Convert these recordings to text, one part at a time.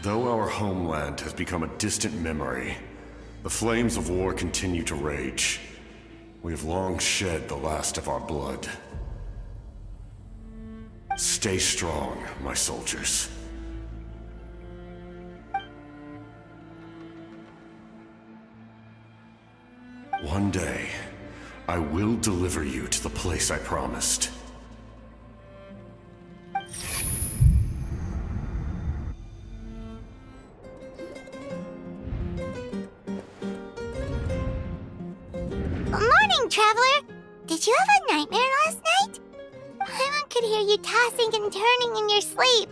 Though our homeland has become a distant memory, the flames of war continue to rage. We have long shed the last of our blood. Stay strong, my soldiers. One day, I will deliver you to the place I promised. Morning, Traveler! Did you have a nightmare last night? Paimon could hear you tossing and turning in your sleep.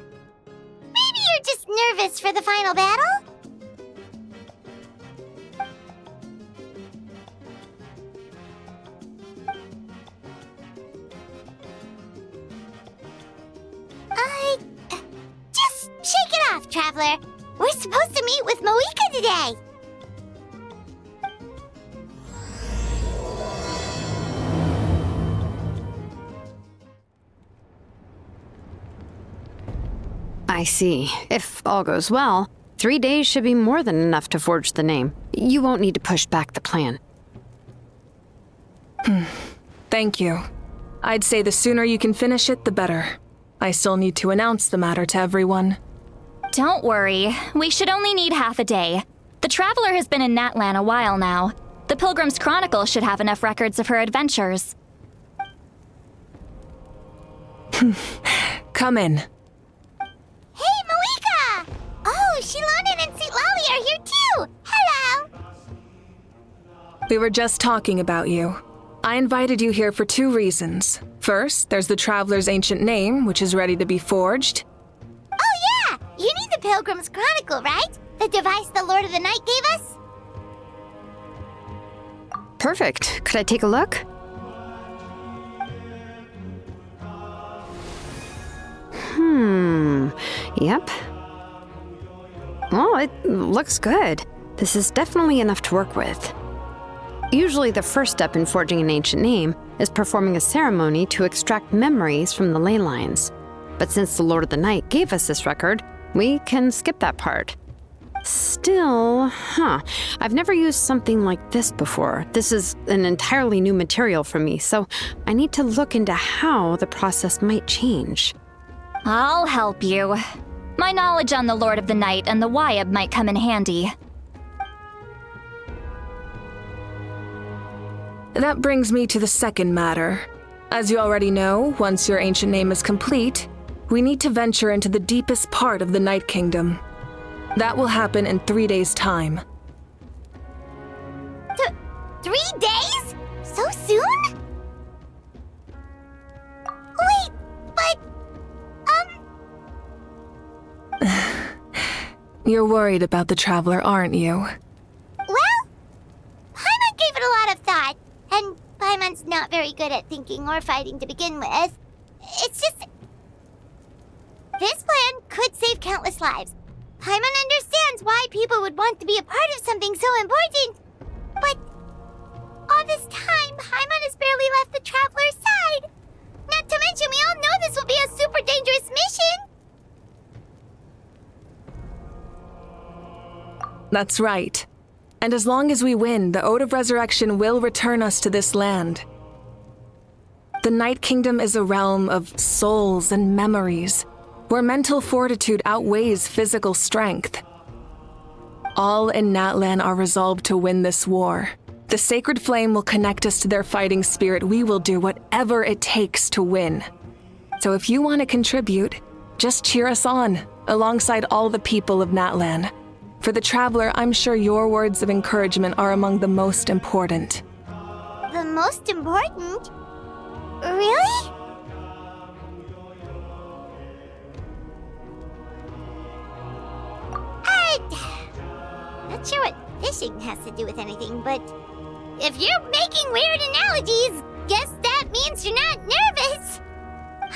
Maybe you're just nervous for the final battle? Just shake it off, Traveler. We're supposed to meet with Moika today. I see. If all goes well, 3 days should be more than enough to forge the name. You won't need to push back the plan. Thank you. I'd say the sooner you can finish it, the better. I still need to announce the matter to everyone. Don't worry. We should only need half a day. The Traveler has been in Natlan a while now. The Pilgrim's Chronicle should have enough records of her adventures. Come in. Hey, Moika! Oh, Shilonen and St. Lolly are here too! Hello! We were just talking about you. I invited you here for 2 reasons. First, there's the Traveler's ancient name, which is ready to be forged. Oh yeah! You need the Pilgrim's Chronicle, right? The device the Lord of the Night gave us? Perfect. Could I take a look? Yep. Well, it looks good. This is definitely enough to work with. Usually the first step in forging an ancient name is performing a ceremony to extract memories from the ley lines. But since the Lord of the Night gave us this record, we can skip that part. Still, I've never used something like this before. This is an entirely new material for me, so I need to look into how the process might change. I'll help you. My knowledge on the Lord of the Night and the Wyab might come in handy. That brings me to the second matter. As you already know, once your ancient name is complete, we need to venture into the deepest part of the Night Kingdom. That will happen in 3 days' time. 3 days? So soon? Wait, but... You're worried about the Traveler, aren't you? Well, Paimon gave it a lot of thought, and Paimon's not very good at thinking or fighting to begin with. It's just... This plan could save countless lives. Paimon understands why people would want to be a part of something so important. But all this time, Paimon has barely left the Traveler's side. Not to mention, we all know this will be a super dangerous mission. That's right. And as long as we win, the Ode of Resurrection will return us to this land. The Night Kingdom is a realm of souls and memories, where mental fortitude outweighs physical strength. All in Natlan are resolved to win this war. The sacred flame will connect us to their fighting spirit. We will do whatever it takes to win. So if you want to contribute, just cheer us on, alongside all the people of Natlan. For the Traveler, I'm sure your words of encouragement are among the most important. The most important? Really? Not sure what fishing has to do with anything, but if you're making weird analogies, guess that means you're not nervous.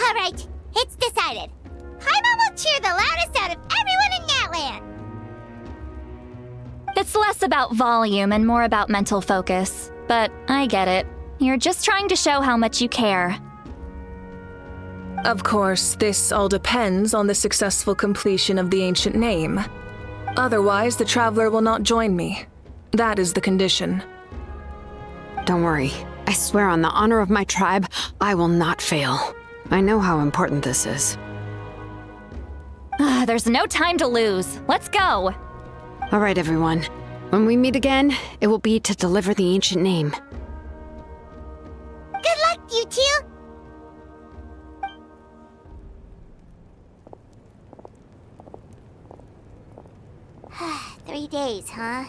All right, it's decided. Paimon will cheer the loudest out of everyone in Natlan. It's less about volume and more about mental focus, but I get it. You're just trying to show how much you care. Of course, this all depends on the successful completion of the ancient name. Otherwise, the Traveler will not join me. That is the condition. Don't worry. I swear on the honor of my tribe, I will not fail. I know how important this is. There's no time to lose. Let's go. All right, everyone. When we meet again, it will be to deliver the ancient name. Good luck, you two! 3 days, huh?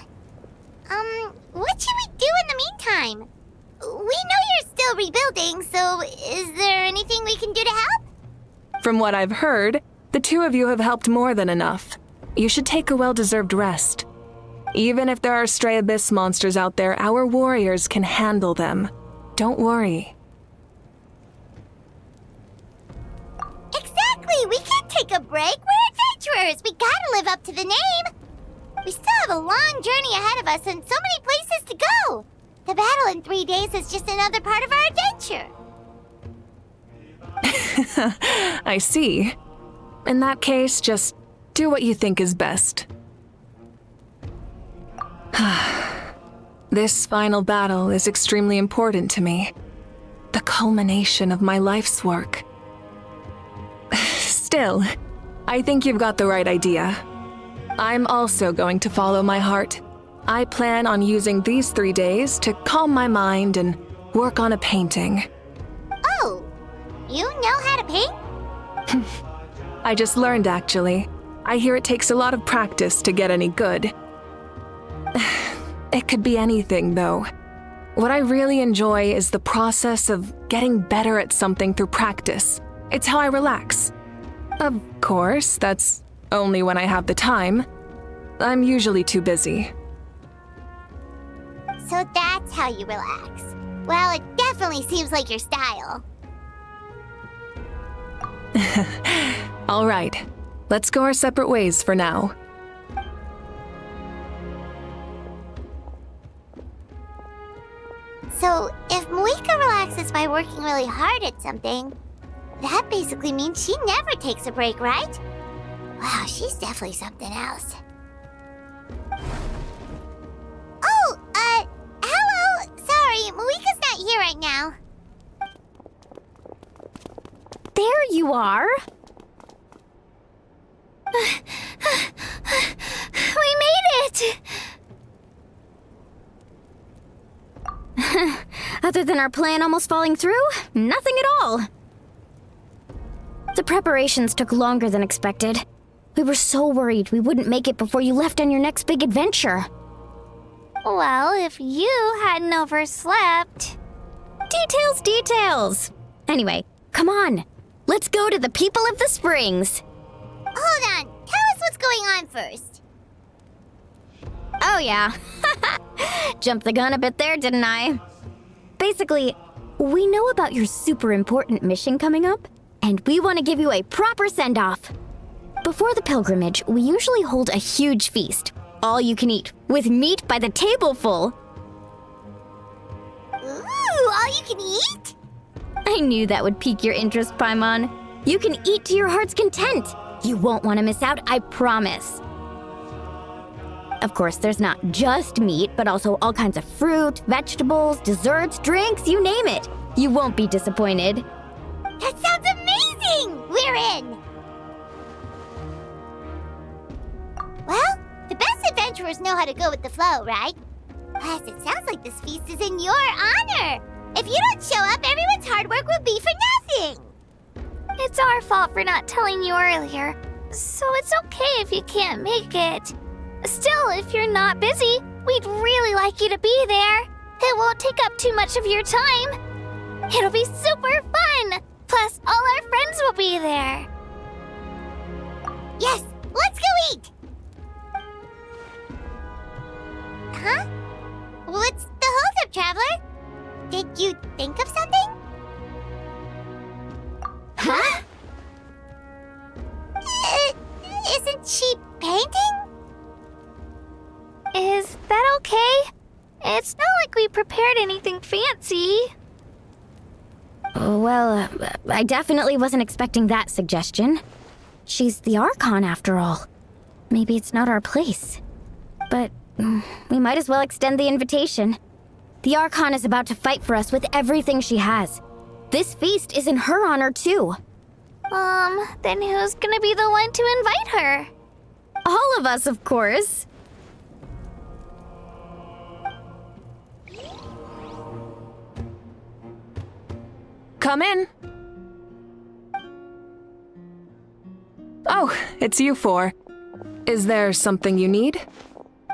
What should we do in the meantime? We know you're still rebuilding, so is there anything we can do to help? From what I've heard, the two of you have helped more than enough. You should take a well-deserved rest. Even if there are stray abyss monsters out there, our warriors can handle them. Don't worry. Exactly! We can't take a break! We're adventurers! We gotta live up to the name! We still have a long journey ahead of us and so many places to go! The battle in 3 days is just another part of our adventure! I see. In that case, just do what you think is best. This final battle is extremely important to me. The culmination of my life's work. Still, I think you've got the right idea. I'm also going to follow my heart. I plan on using these 3 days to calm my mind and work on a painting. Oh, you know how to paint? I just learned, actually. I hear it takes a lot of practice to get any good. It could be anything, though. What I really enjoy is the process of getting better at something through practice. It's how I relax. Of course, that's only when I have the time. I'm usually too busy. So that's how you relax. Well, it definitely seems like your style. All right, let's go our separate ways for now. So, if Moika relaxes by working really hard at something, that basically means she never takes a break, right? Wow, she's definitely something else. Oh, hello! Sorry, Moika's not here right now. There you are. We made it! Other than our plan almost falling through, nothing at all. The preparations took longer than expected. We were so worried we wouldn't make it before you left on your next big adventure. Well, if you hadn't overslept... Details! Anyway, come on. Let's go to the people of the springs. Hold on, tell us what's going on first. Oh yeah. Jumped the gun a bit there, didn't I? Basically, we know about your super important mission coming up, and we want to give you a proper send-off. Before the pilgrimage, we usually hold a huge feast, all you can eat, with meat by the tableful. Ooh, all you can eat? I knew that would pique your interest, Paimon. You can eat to your heart's content. You won't want to miss out, I promise. Of course, there's not just meat, but also all kinds of fruit, vegetables, desserts, drinks, you name it. You won't be disappointed. That sounds amazing! We're in! Well, the best adventurers know how to go with the flow, right? Plus, it sounds like this feast is in your honor! If you don't show up, everyone's hard work will be for nothing! It's our fault for not telling you earlier, so it's okay if you can't make it. Still, if you're not busy, we'd really like you to be there. It won't take up too much of your time. It'll be super fun! Plus, all our friends will be there. Yes, let's go eat! Huh? What's the holdup, Traveler? Did you think of something? Huh? Isn't she painting? Is that okay? It's not like we prepared anything fancy. Well, I definitely wasn't expecting that suggestion. She's the Archon, after all. maybe it's not our place. But we might as well extend the invitation. The Archon is about to fight for us with everything she has. This feast is in her honor, too. Then who's gonna be the one to invite her? All of us, of course. Come in. Oh, it's you four. Is there something you need?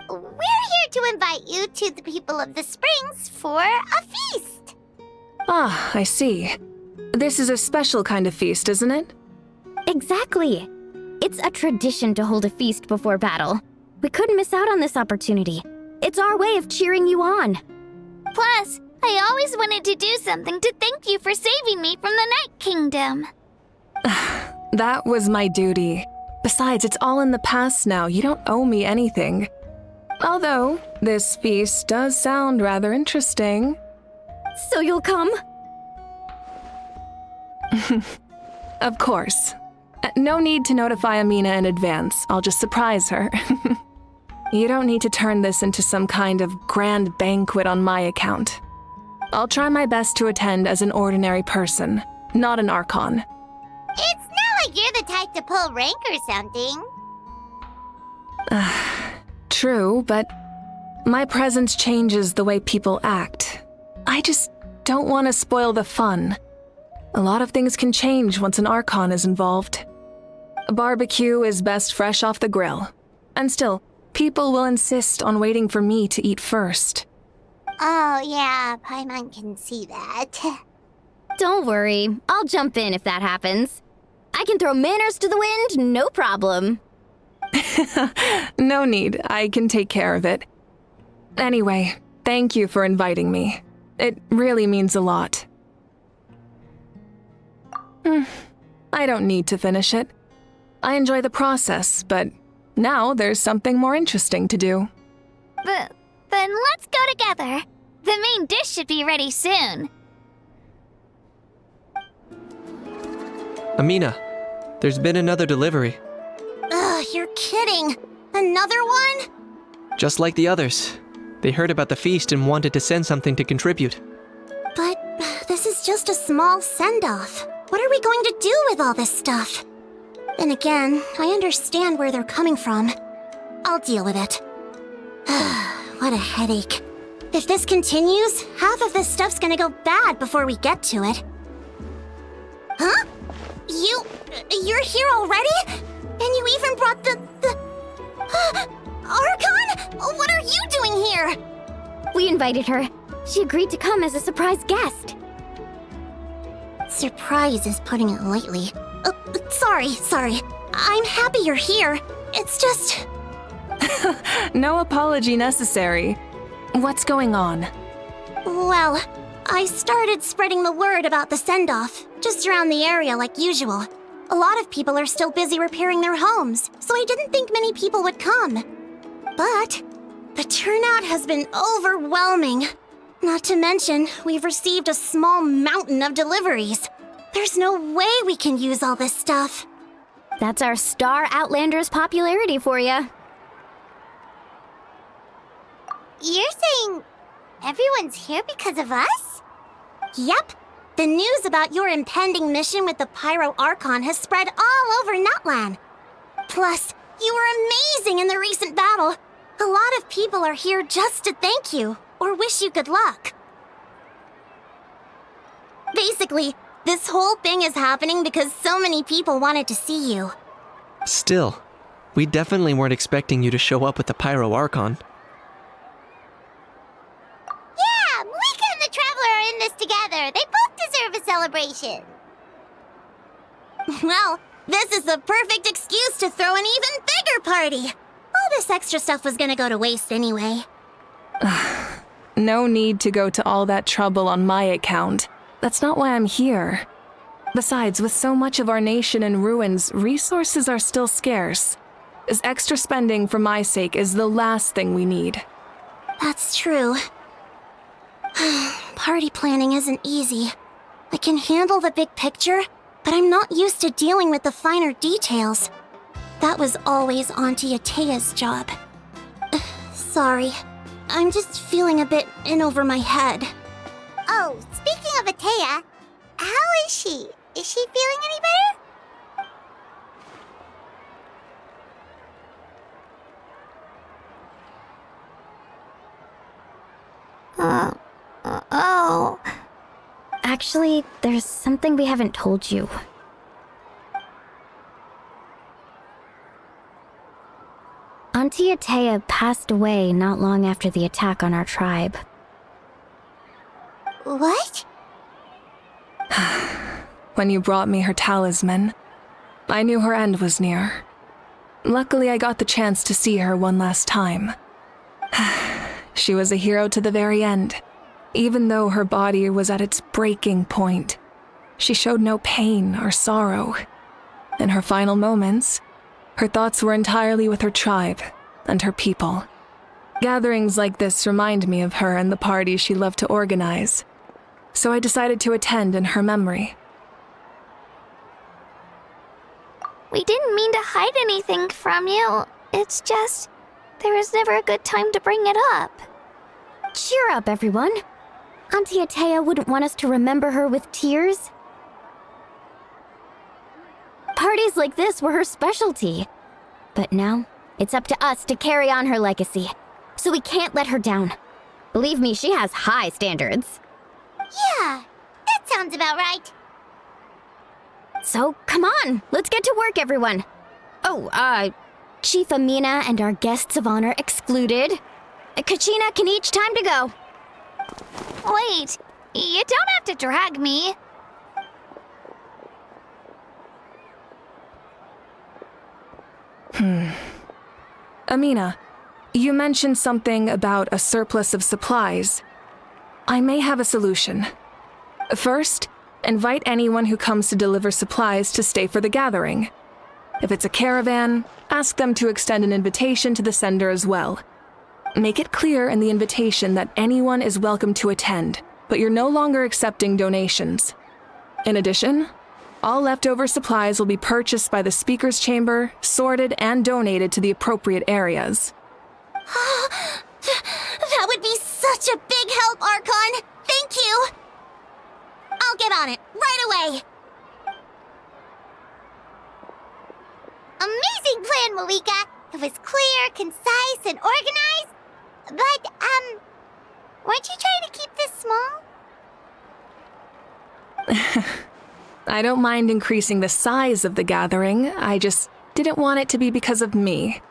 We're here to invite you to the people of the Springs for a feast. Ah, I see. This is a special kind of feast, isn't it? Exactly. It's a tradition to hold a feast before battle. We couldn't miss out on this opportunity. It's our way of cheering you on. Plus, I always wanted to do something to thank you for saving me from the Night Kingdom. That was my duty. Besides, it's all in the past now. You don't owe me anything. Although, this feast does sound rather interesting. So you'll come? Of course. No need to notify Amina in advance. I'll just surprise her. You don't need to turn this into some kind of grand banquet on my account. I'll try my best to attend as an ordinary person, not an Archon. It's not like you're the type to pull rank or something. True, but my presence changes the way people act. I just don't want to spoil the fun. A lot of things can change once an Archon is involved. A barbecue is best fresh off the grill. And still, people will insist on waiting for me to eat first. Oh yeah, Paimon can see that. Don't worry. I'll jump in if that happens. I can throw manners to the wind, no problem. No need. I can take care of it. Anyway, thank you for inviting me. It really means a lot. I don't need to finish it. I enjoy the process, but now there's something more interesting to do. Then let's go together. The main dish should be ready soon. Amina, there's been another delivery. Ugh, you're kidding. Another one? Just like the others. They heard about the feast and wanted to send something to contribute. But this is just a small send-off. What are we going to do with all this stuff? And again, I understand where they're coming from. I'll deal with it. What a headache. If this continues, half of this stuff's gonna go bad before we get to it. Huh? You're here already? And you even brought the Archon? What are you doing here? We invited her. She agreed to come as a surprise guest. Surprise is putting it lightly. Sorry. I'm happy you're here. It's just... No apology necessary. What's going on? Well, I started spreading the word about the send-off, just around the area like usual. A lot of people are still busy repairing their homes, so I didn't think many people would come. But the turnout has been overwhelming. Not to mention, we've received a small mountain of deliveries. There's no way we can use all this stuff. That's our Star Outlander's popularity for you. You're saying everyone's here because of us? Yep. The news about your impending mission with the Pyro Archon has spread all over Nutland. Plus, you were amazing in the recent battle. A lot of people are here just to thank you, or wish you good luck. Basically, this whole thing is happening because so many people wanted to see you. Still, we definitely weren't expecting you to show up with the Pyro Archon. Yeah, Mika and the Traveler are in this together. They both deserve a celebration. Well, this is the perfect excuse to throw an even bigger party. All this extra stuff was gonna go to waste anyway. No need to go to all that trouble on my account. That's not why I'm here. Besides, with so much of our nation in ruins, resources are still scarce. This extra spending for my sake is the last thing we need. That's true. Party planning isn't easy. I can handle the big picture, but I'm not used to dealing with the finer details. That was always Auntie Atea's job. Sorry. I'm just feeling a bit in over my head. Oh, speaking of Atea, how is she? Is she feeling any better? Oh. Actually, there's something we haven't told you. Auntie Atea passed away not long after the attack on our tribe. What? When you brought me her talisman, I knew her end was near. Luckily, I got the chance to see her one last time. She was a hero to the very end. Even though her body was at its breaking point, she showed no pain or sorrow. In her final moments, her thoughts were entirely with her tribe and her people. Gatherings like this remind me of her and the parties she loved to organize, so I decided to attend in her memory. We didn't mean to hide anything from you. It's just, there was never a good time to bring it up. Cheer up, everyone. Auntie Atea wouldn't want us to remember her with tears. Parties like this were her specialty. But now, it's up to us to carry on her legacy. So we can't let her down. Believe me, she has high standards. Yeah, that sounds about right. So, come on, let's get to work, everyone. Oh, Chief Amina and our guests of honor excluded. Kachina can each time to go. Wait, you don't have to drag me. Amina, you mentioned something about a surplus of supplies. I may have a solution. First, invite anyone who comes to deliver supplies to stay for the gathering. If it's a caravan, ask them to extend an invitation to the sender as well. Make it clear in the invitation that anyone is welcome to attend, but you're no longer accepting donations. In addition, all leftover supplies will be purchased by the speaker's chamber, sorted, and donated to the appropriate areas. That would be such a big help, Archon. Thank you. I'll get on it right away. Amazing plan, Malika. It was clear, concise, and organized. But, weren't you trying to keep this small? I don't mind increasing the size of the gathering, I just didn't want it to be because of me.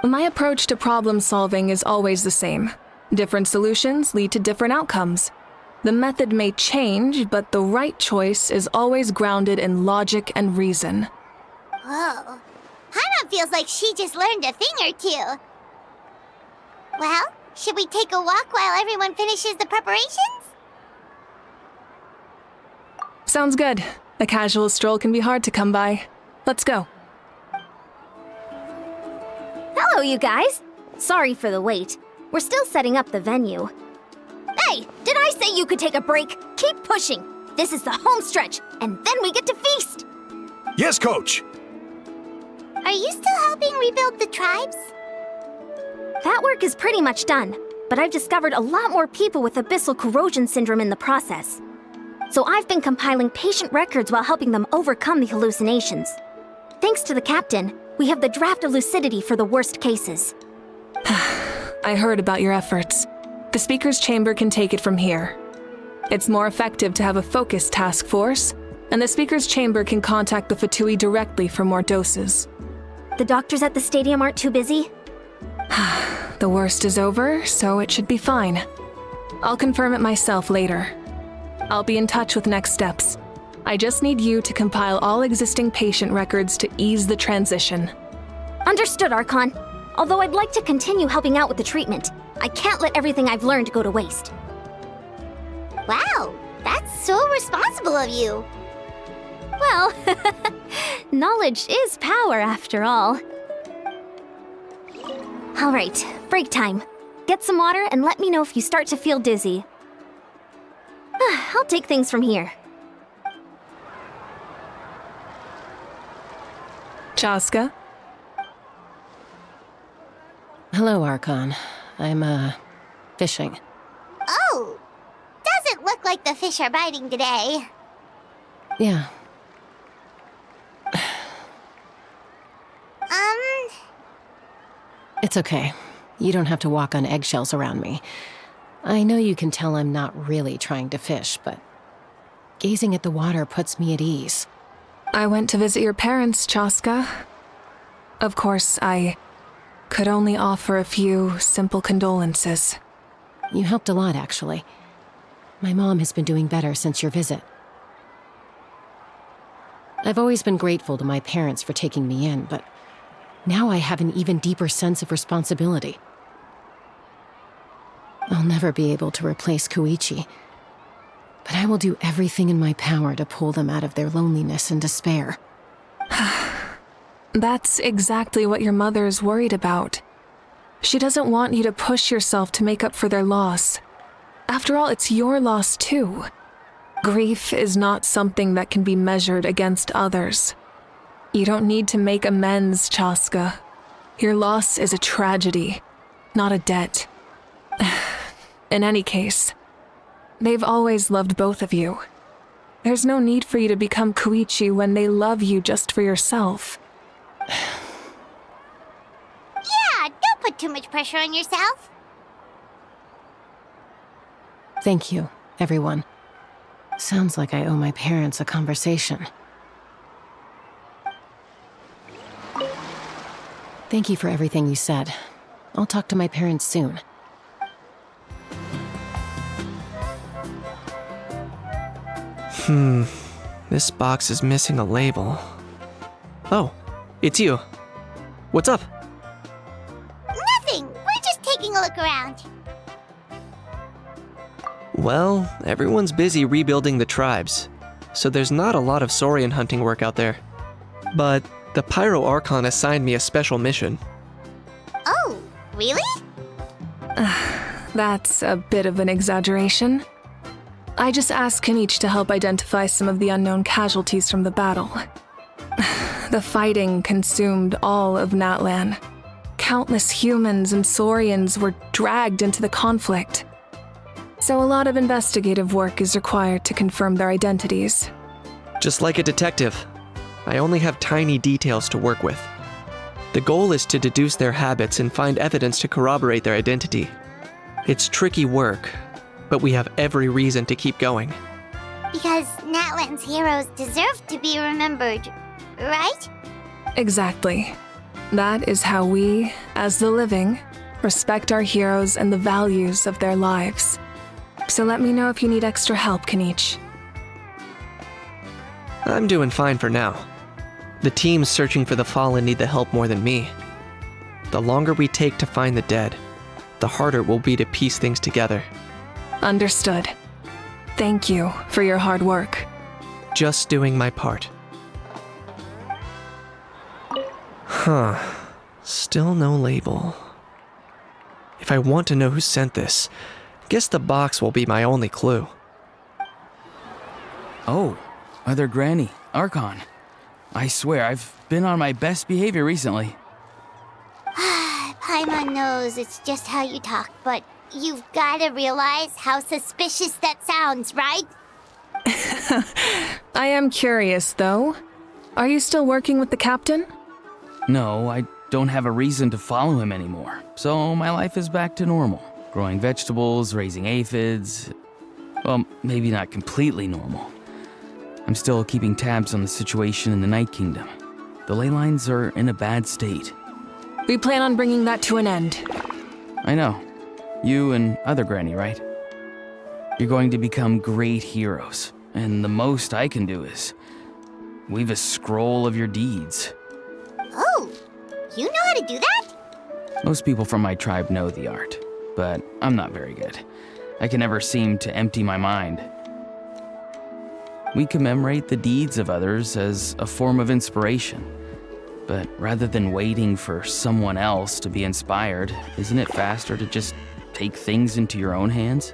My approach to problem solving is always the same. Different solutions lead to different outcomes. The method may change, but the right choice is always grounded in logic and reason. Whoa. Hana feels like she just learned a thing or two. Well, should we take a walk while everyone finishes the preparations? Sounds good. A casual stroll can be hard to come by. Let's go. Hello, you guys. Sorry for the wait. We're still setting up the venue. Hey, did I say you could take a break? Keep pushing. This is the home stretch, and then we get to feast. Yes, Coach. Are you still helping rebuild the tribes? That work is pretty much done, but I've discovered a lot more people with abyssal corrosion syndrome in the process. So I've been compiling patient records while helping them overcome the hallucinations. Thanks to the captain, we have the draft of lucidity for the worst cases. I heard about your efforts. The speaker's chamber can take it from here. It's more effective to have a focused task force, and the speaker's chamber can contact the Fatui directly for more doses. The doctors at the stadium aren't too busy? The worst is over, so it should be fine. I'll confirm it myself later. I'll be in touch with next steps. I just need you to compile all existing patient records to ease the transition. Understood, Archon. Although I'd like to continue helping out with the treatment, I can't let everything I've learned go to waste. Wow, that's so responsible of you. Well, knowledge is power after all. All right, break time. Get some water and let me know if you start to feel dizzy. I'll take things from here. Chaska, Hello, Archon. I'm, fishing. Oh, doesn't look like the fish are biting today. Yeah. It's okay. You don't have to walk on eggshells around me. I know you can tell I'm not really trying to fish, but gazing at the water puts me at ease. I went to visit your parents, Chaska. Of course, I could only offer a few simple condolences. You helped a lot, actually. My mom has been doing better since your visit. I've always been grateful to my parents for taking me in, but now I have an even deeper sense of responsibility. I'll never be able to replace Koichi, but I will do everything in my power to pull them out of their loneliness and despair. That's exactly what your mother is worried about. She doesn't want you to push yourself to make up for their loss. After all, it's your loss too. Grief is not something that can be measured against others. You don't need to make amends, Chaska. Your loss is a tragedy, not a debt. In any case, they've always loved both of you. There's no need for you to become Koichi when they love you just for yourself. Yeah, don't put too much pressure on yourself. Thank you, everyone. Sounds like I owe my parents a conversation. Thank you for everything you said. I'll talk to my parents soon. This box is missing a label. Oh, it's you. What's up? Nothing. We're just taking a look around. Well, everyone's busy rebuilding the tribes, so there's not a lot of Saurian hunting work out there. But the Pyro Archon assigned me a special mission. Oh, really? That's a bit of an exaggeration. I just asked Kenichi to help identify some of the unknown casualties from the battle. The fighting consumed all of Natlan. Countless humans and Saurians were dragged into the conflict. So a lot of investigative work is required to confirm their identities. Just like a detective, I only have tiny details to work with. The goal is to deduce their habits and find evidence to corroborate their identity. It's tricky work, but we have every reason to keep going. Because Natlan's heroes deserve to be remembered, right? Exactly. That is how we, as the living, respect our heroes and the values of their lives. So let me know if you need extra help, Kenichi. I'm doing fine for now. The teams searching for the fallen need the help more than me. The longer we take to find the dead, the harder it will be to piece things together. Understood. Thank you for your hard work. Just doing my part. Huh. Still no label. If I want to know who sent this, guess the box will be my only clue. Oh, Mother Granny, Archon. I swear, I've been on my best behavior recently. Paimon knows it's just how you talk, but you've gotta realize how suspicious that sounds, right? I am curious, though. Are you still working with the captain? No, I don't have a reason to follow him anymore, so my life is back to normal. Growing vegetables, raising aphids. Well, maybe not completely normal. I'm still keeping tabs on the situation in the Night Kingdom. The ley lines are in a bad state. We plan on bringing that to an end. I know. You and Other Granny, right? You're going to become great heroes, and the most I can do is weave a scroll of your deeds. Oh, you know how to do that? Most people from my tribe know the art, but I'm not very good. I can never seem to empty my mind. We commemorate the deeds of others as a form of inspiration. But rather than waiting for someone else to be inspired, isn't it faster to just take things into your own hands?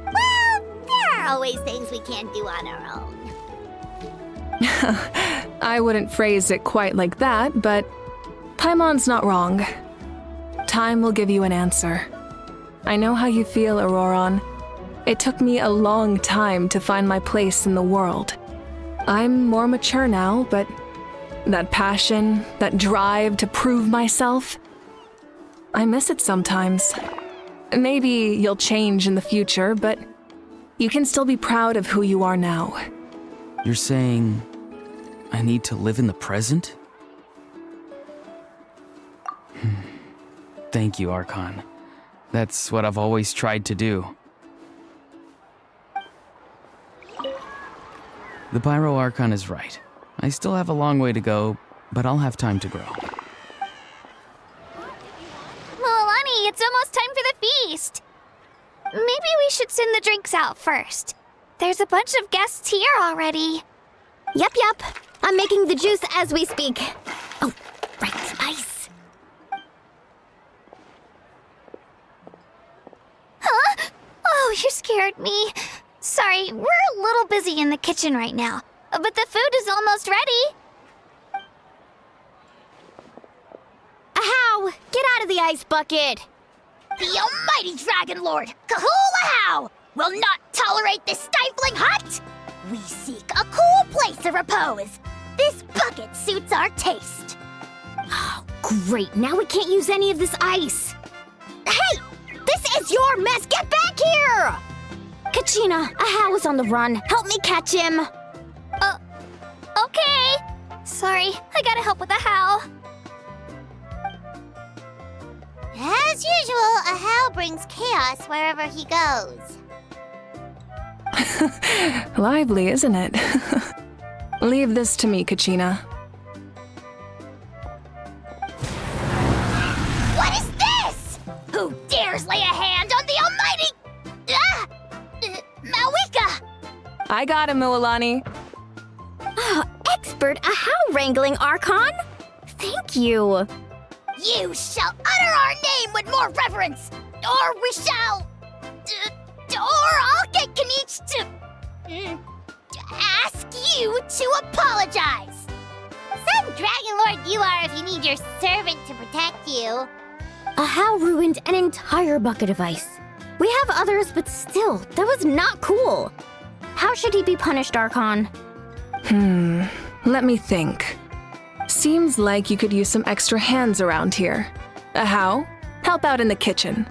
Well, there are always things we can't do on our own. I wouldn't phrase it quite like that, but Paimon's not wrong. Time will give you an answer. I know how you feel, Auroron. It took me a long time to find my place in the world. I'm more mature now, but that passion, that drive to prove myself, I miss it sometimes. Maybe you'll change in the future, but you can still be proud of who you are now. You're saying I need to live in the present? Thank you, Archon. That's what I've always tried to do. The Pyro Archon is right. I still have a long way to go, but I'll have time to grow. Milani, it's almost time for the feast. Maybe we should send the drinks out first. There's a bunch of guests here already. Yep. I'm making the juice as we speak. Oh, right, ice. Huh? Oh, you scared me. Sorry, we're a little busy in the kitchen right now, but the food is almost ready. Ahow! Get out of the ice bucket! The almighty Dragon Lord, Kahul will not tolerate this stifling hut! We seek a cool place of repose. This bucket suits our taste. Oh, great. Now we can't use any of this ice. Hey! This is your mess! Get back here! Kachina, Ahow is on the run. Help me catch him. Okay. Sorry, I gotta help with Ahow. As usual, Ahow brings chaos wherever he goes. Lively, isn't it? Leave this to me, Kachina. What is this? Who dares lay a hand on the almighty... Mawika! I got him, Milani. Oh, expert Ahow wrangling, Archon. Thank you. You shall utter our name with more reverence, or we shall... or I'll get Kanich to ask you to apologize. Some Dragon Lord you are if you need your servant to protect you. Ahow ruined an entire bucket of ice. We have others, but still, that was not cool. How should he be punished, Archon? Let me think. Seems like you could use some extra hands around here. Ahow, help out in the kitchen.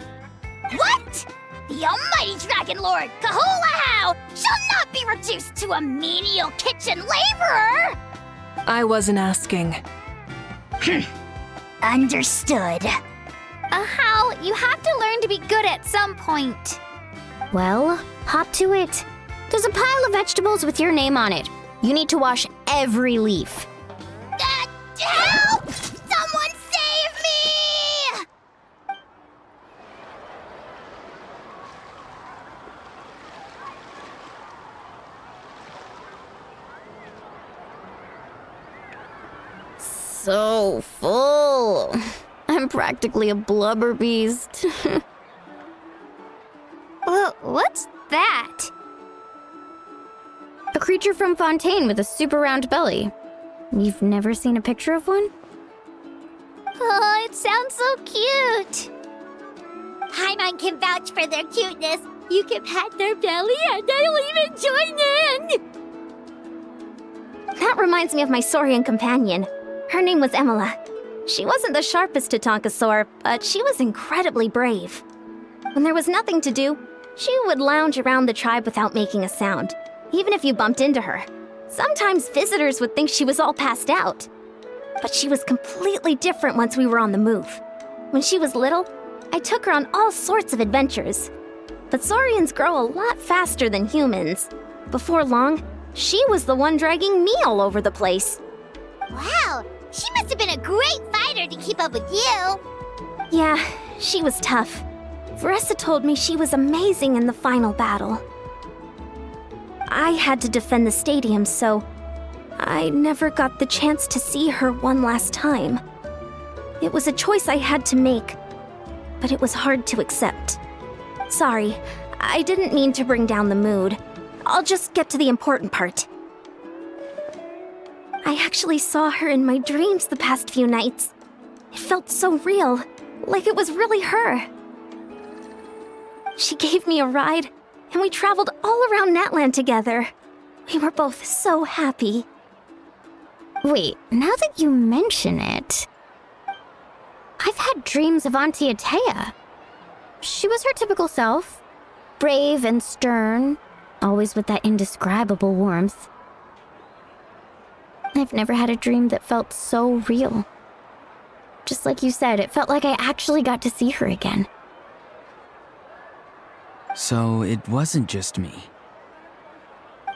What? The almighty Dragon Lord, Kahul Ahow, shall not be reduced to a menial kitchen laborer! I wasn't asking. Understood. Ahow, you have to learn to be good at some point. Well, hop to it. There's a pile of vegetables with your name on it. You need to wash every leaf. Help! Someone save me! So full. I'm practically a blubber beast. Well, what's that? A creature from Fontaine with a super round belly. You've never seen a picture of one? Oh, it sounds so cute. Paimon can vouch for their cuteness. You can pat their belly and they'll even join in. That reminds me of my Saurian companion. Her name was Emila. She wasn't the sharpest Tatankasaur, but she was incredibly brave. When there was nothing to do, she would lounge around the tribe without making a sound, even if you bumped into her. Sometimes visitors would think she was all passed out. But she was completely different once we were on the move. When she was little, I took her on all sorts of adventures. But Saurians grow a lot faster than humans. Before long, she was the one dragging me all over the place. Wow, she must have been a great fighter to keep up with you. Yeah, she was tough. Veressa told me she was amazing in the final battle. I had to defend the stadium, so I never got the chance to see her one last time. It was a choice I had to make, but it was hard to accept. Sorry, I didn't mean to bring down the mood. I'll just get to the important part. I actually saw her in my dreams the past few nights. It felt so real, like it was really her. She gave me a ride, and we traveled all around Natland together. We were both so happy. Wait, now that you mention it, I've had dreams of Auntie Atea. She was her typical self, brave and stern, always with that indescribable warmth. I've never had a dream that felt so real. Just like you said, it felt like I actually got to see her again. So it wasn't just me.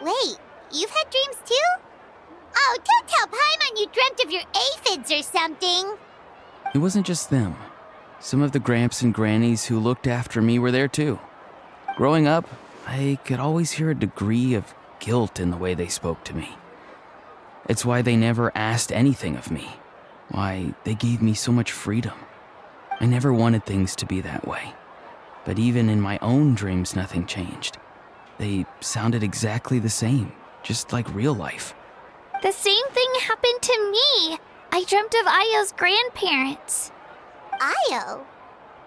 Wait, you've had dreams too? Oh, don't tell Paimon you dreamt of your aphids or something. It wasn't just them. Some of the gramps and grannies who looked after me were there too. Growing up, I could always hear a degree of guilt in the way they spoke to me. It's why they never asked anything of me. Why they gave me so much freedom. I never wanted things to be that way. But even in my own dreams, nothing changed. They sounded exactly the same, just like real life. The same thing happened to me. I dreamt of Io's grandparents. Io?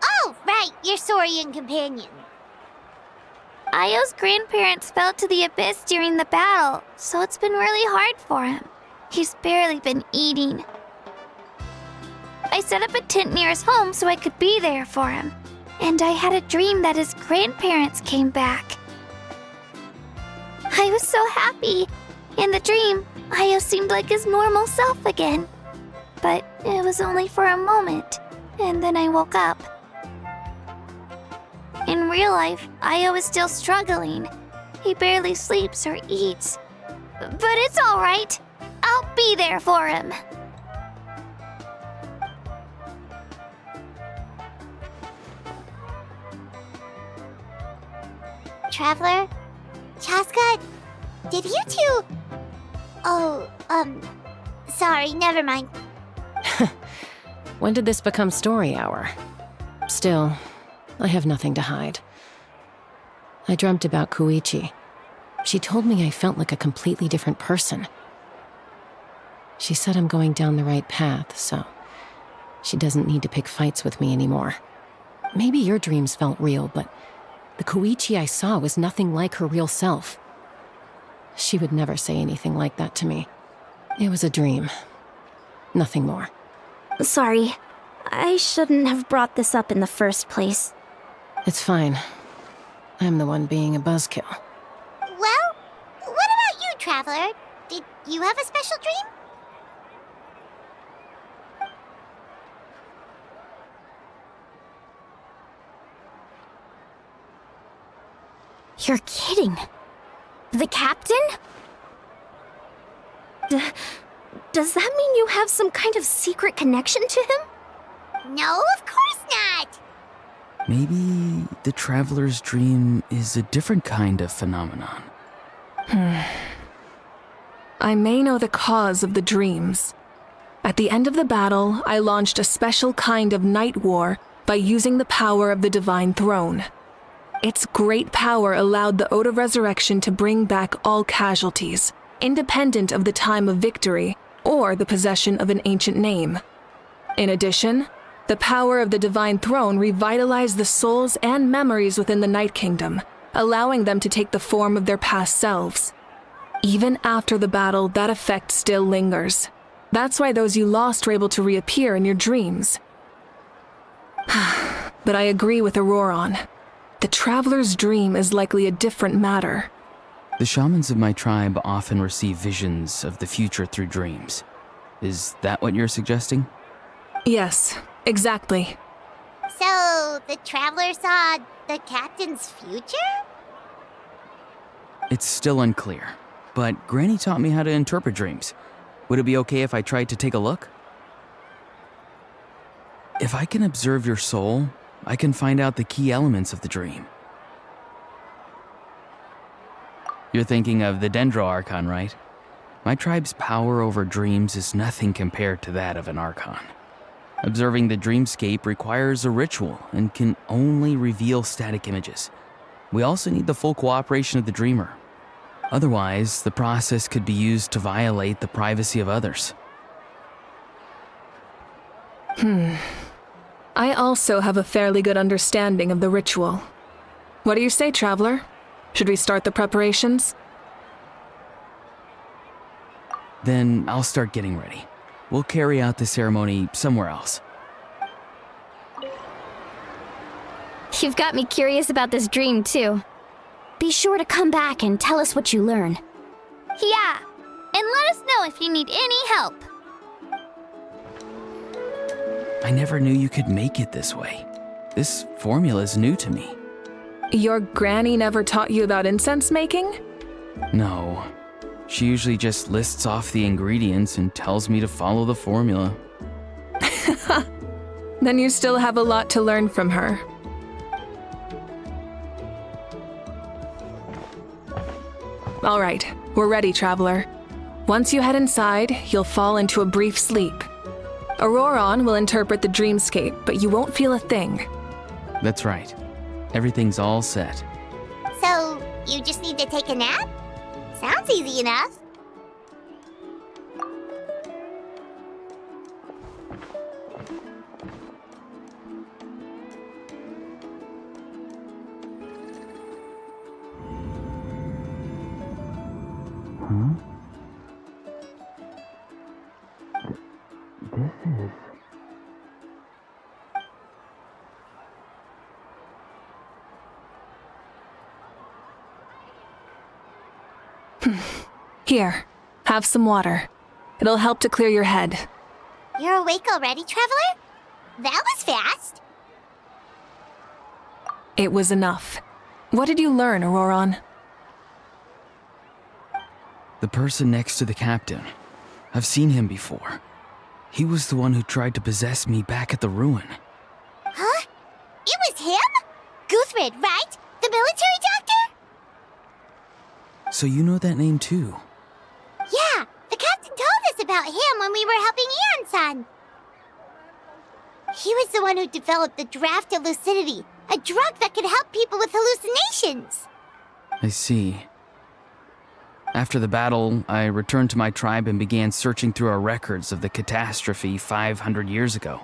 Oh, right, your Saurian companion. Io's grandparents fell to the abyss during the battle, so it's been really hard for him. He's barely been eating. I set up a tent near his home so I could be there for him. And I had a dream that his grandparents came back. I was so happy. In the dream, Io seemed like his normal self again. But it was only for a moment, and then I woke up. In real life, Io is still struggling. He barely sleeps or eats. But it's all right. I'll be there for him. Traveler? Chaska? Did you two... Oh, sorry, never mind. When did this become story hour? Still, I have nothing to hide. I dreamt about Koichi. She told me I felt like a completely different person. She said I'm going down the right path, so she doesn't need to pick fights with me anymore. Maybe your dreams felt real, but the Koichi I saw was nothing like her real self. She would never say anything like that to me. It was a dream. Nothing more. Sorry, I shouldn't have brought this up in the first place. It's fine. I'm the one being a buzzkill. Well, what about you, Traveler? Did you have a special dream? You're kidding. The captain? Does that mean you have some kind of secret connection to him? No, of course not. Maybe the Traveler's dream is a different kind of phenomenon. I may know the cause of the dreams. At the end of the battle, I launched a special kind of night war by using the power of the Divine Throne. Its great power allowed the Ode of Resurrection to bring back all casualties, independent of the time of victory or the possession of an ancient name. In addition, the power of the Divine Throne revitalized the souls and memories within the Night Kingdom, allowing them to take the form of their past selves. Even after the battle, that effect still lingers. That's why those you lost were able to reappear in your dreams. But I agree with Auroron. The Traveler's dream is likely a different matter. The shamans of my tribe often receive visions of the future through dreams. Is that what you're suggesting? Yes, exactly. So, the Traveler saw the captain's future? It's still unclear, but Granny taught me how to interpret dreams. Would it be okay if I tried to take a look? If I can observe your soul, I can find out the key elements of the dream. You're thinking of the Dendro Archon, right? My tribe's power over dreams is nothing compared to that of an Archon. Observing the dreamscape requires a ritual and can only reveal static images. We also need the full cooperation of the dreamer. Otherwise, the process could be used to violate the privacy of others. I also have a fairly good understanding of the ritual. What do you say, Traveler? Should we start the preparations? Then I'll start getting ready. We'll carry out the ceremony somewhere else. You've got me curious about this dream, too. Be sure to come back and tell us what you learn. Yeah, and let us know if you need any help. I never knew you could make it this way. This formula's new to me. Your granny never taught you about incense making? No. She usually just lists off the ingredients and tells me to follow the formula. Then you still have a lot to learn from her. All right, we're ready, Traveler. Once you head inside, you'll fall into a brief sleep. Auroron will interpret the dreamscape, but you won't feel a thing. That's right. Everything's all set. So, you just need to take a nap? Sounds easy enough. Here, have some water. It'll help to clear your head. You're awake already, Traveler? That was fast. It was enough. What did you learn, Auroron? The person next to the captain. I've seen him before. He was the one who tried to possess me back at the ruin. Huh? It was him? Guthred, right? The military doctor? So you know that name too? Yeah, the captain told us about him when we were helping Eon-san. He was the one who developed the draft of lucidity, a drug that could help people with hallucinations. I see. After the battle, I returned to my tribe and began searching through our records of the catastrophe 500 years ago.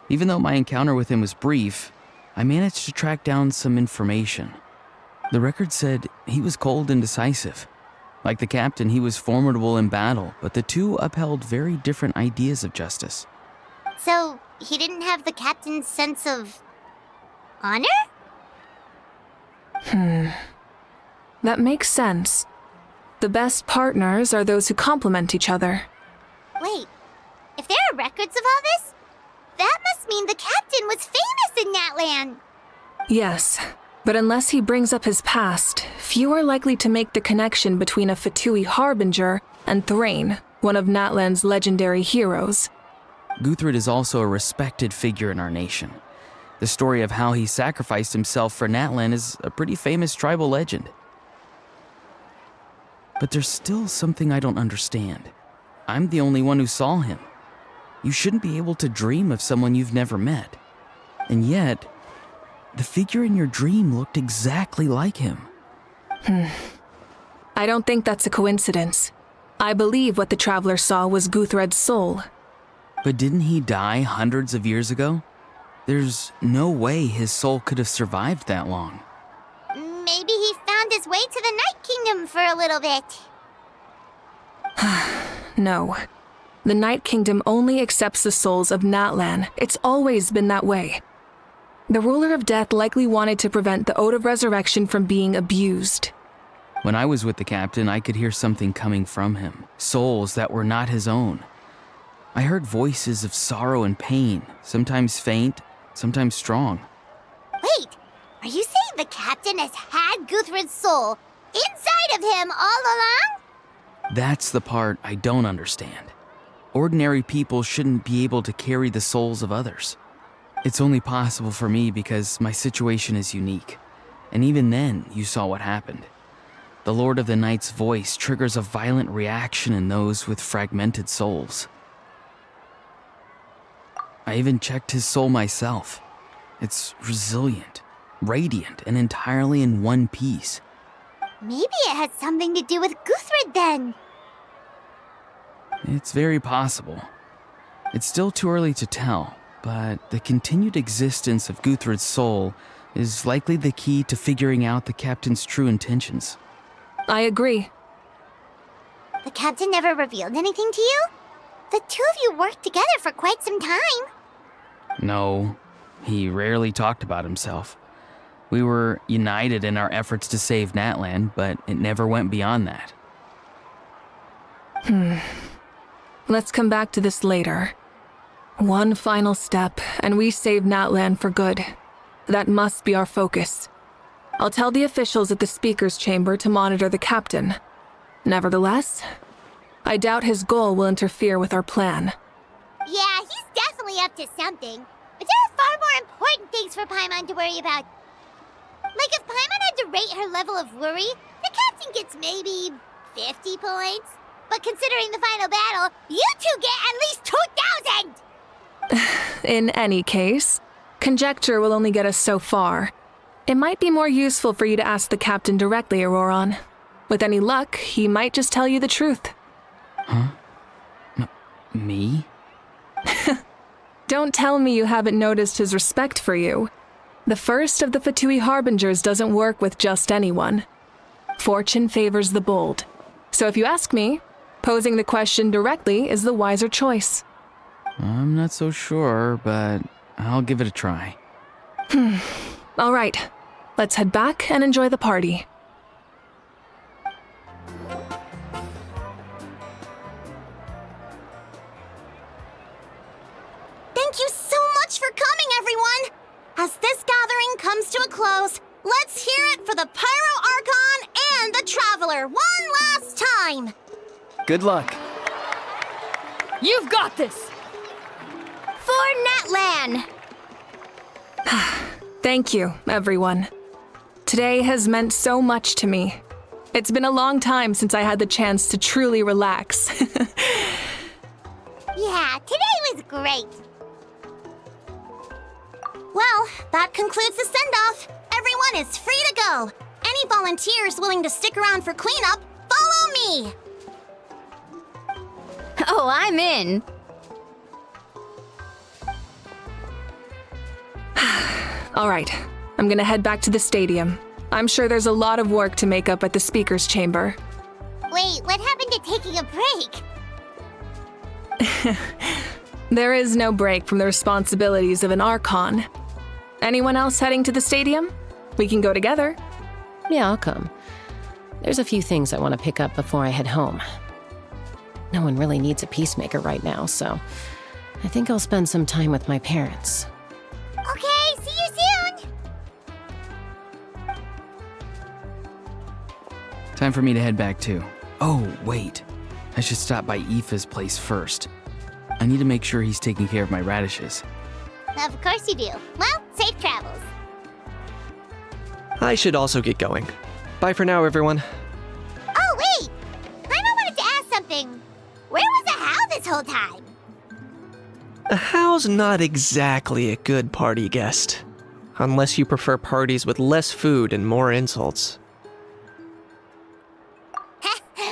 Even though my encounter with him was brief, I managed to track down some information. The record said he was cold and decisive. Like the captain, he was formidable in battle, but the two upheld very different ideas of justice. So, he didn't have the captain's sense of honor? That makes sense. The best partners are those who complement each other. Wait, if there are records of all this, that must mean the captain was famous in that land. Yes, but unless he brings up his past, few are likely to make the connection between a Fatui harbinger and Thrain, one of Natlan's legendary heroes. Guthred is also a respected figure in our nation. The story of how he sacrificed himself for Natlan is a pretty famous tribal legend. But there's still something I don't understand. I'm the only one who saw him. You shouldn't be able to dream of someone you've never met. And yet, the figure in your dream looked exactly like him. I don't think that's a coincidence. I believe what the Traveler saw was Guthred's soul. But didn't he die hundreds of years ago? There's no way his soul could have survived that long. Maybe he found his way to the Night Kingdom for a little bit. No. The Night Kingdom only accepts the souls of Natlan. It's always been that way. The Ruler of Death likely wanted to prevent the Ode of Resurrection from being abused. When I was with the captain, I could hear something coming from him. Souls that were not his own. I heard voices of sorrow and pain, sometimes faint, sometimes strong. Wait, are you saying the captain has had Guthred's soul inside of him all along? That's the part I don't understand. Ordinary people shouldn't be able to carry the souls of others. It's only possible for me because my situation is unique. And even then, you saw what happened. The Lord of the Night's voice triggers a violent reaction in those with fragmented souls. I even checked his soul myself. It's resilient, radiant, and entirely in one piece. Maybe it had something to do with Guthred then. It's very possible. It's still too early to tell, but the continued existence of Guthrud's soul is likely the key to figuring out the captain's true intentions. I agree. The captain never revealed anything to you? The two of you worked together for quite some time. No, he rarely talked about himself. We were united in our efforts to save Natlan, but it never went beyond that. Let's come back to this later. One final step, and we save Natlan for good. That must be our focus. I'll tell the officials at the speaker's chamber to monitor the captain. Nevertheless, I doubt his goal will interfere with our plan. Yeah, he's definitely up to something. But there are far more important things for Paimon to worry about. Like if Paimon had to rate her level of worry, the captain gets maybe 50 points. But considering the final battle, you two get at least 2,000! In any case, conjecture will only get us so far. It might be more useful for you to ask the captain directly, Auroron. With any luck, he might just tell you the truth. Huh? Me? Don't tell me you haven't noticed his respect for you. The first of the Fatui Harbingers doesn't work with just anyone. Fortune favors the bold. So if you ask me, posing the question directly is the wiser choice. I'm not so sure, but I'll give it a try. All right, let's head back and enjoy the party. Thank you so much for coming, everyone! As this gathering comes to a close, let's hear it for the Pyro Archon and the Traveler one last time! Good luck. You've got this! For Natlan! Thank you, everyone. Today has meant so much to me. It's been a long time since I had the chance to truly relax. Yeah, today was great. Well, that concludes the send-off. Everyone is free to go. Any volunteers willing to stick around for cleanup, follow me! Oh, I'm in. All right, I'm gonna head back to the stadium. I'm sure there's a lot of work to make up at the speaker's chamber. Wait, what happened to taking a break? There is no break from the responsibilities of an Archon. Anyone else heading to the stadium? We can go together. Yeah, I'll come. There's a few things I want to pick up before I head home. No one really needs a peacemaker right now, so I think I'll spend some time with my parents. Okay, see you soon! Time for me to head back too. Oh, wait. I should stop by Aoife's place first. I need to make sure he's taking care of my radishes. Of course you do. Well, safe travels. I should also get going. Bye for now, everyone. Oh, wait! Paimon wanted to ask something. Where was the How this whole time? A How's not exactly a good party guest. Unless you prefer parties with less food and more insults.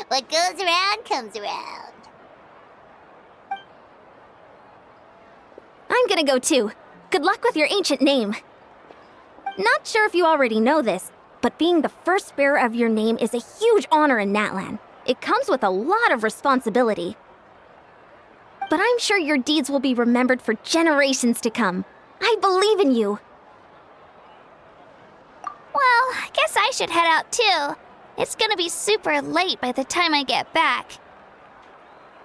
What goes around comes around. I'm gonna go too. Good luck with your ancient name. Not sure if you already know this, but being the first bearer of your name is a huge honor in Natlan. It comes with a lot of responsibility. But I'm sure your deeds will be remembered for generations to come. I believe in you. Well, I guess I should head out too. It's gonna be super late by the time I get back.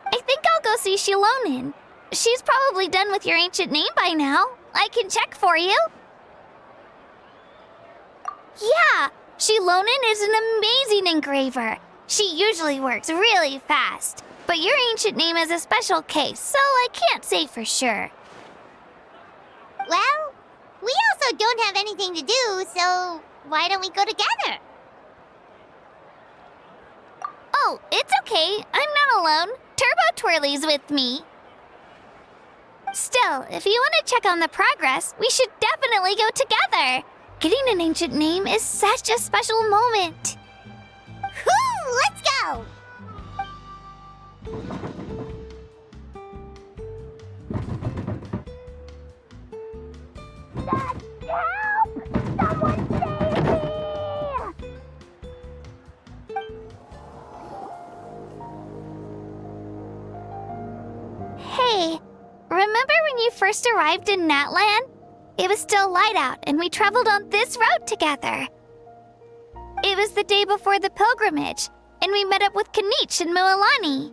I think I'll go see Shilonin. She's probably done with your ancient name by now. I can check for you. Yeah, Shilonin is an amazing engraver. She usually works really fast. But your ancient name is a special case, so I can't say for sure. Well, we also don't have anything to do, so why don't we go together? Oh, it's okay. I'm not alone. Turbo Twirly's with me. Still, if you want to check on the progress, we should definitely go together. Getting an ancient name is such a special moment. Whoo! Let's go! Hey, remember when you first arrived in Natlan? It was still light out, and we traveled on this road together. It was the day before the pilgrimage, and we met up with Kanich and Mualani.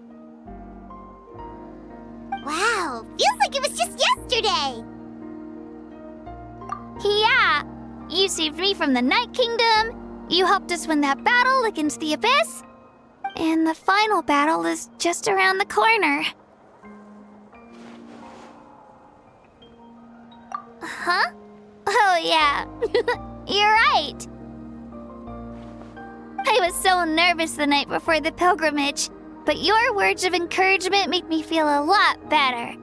Wow, feels like it was just yesterday. Yeah, you saved me from the Night Kingdom, you helped us win that battle against the Abyss, and the final battle is just around the corner. Huh? Oh yeah, you're right. I was so nervous the night before the pilgrimage, but your words of encouragement made me feel a lot better.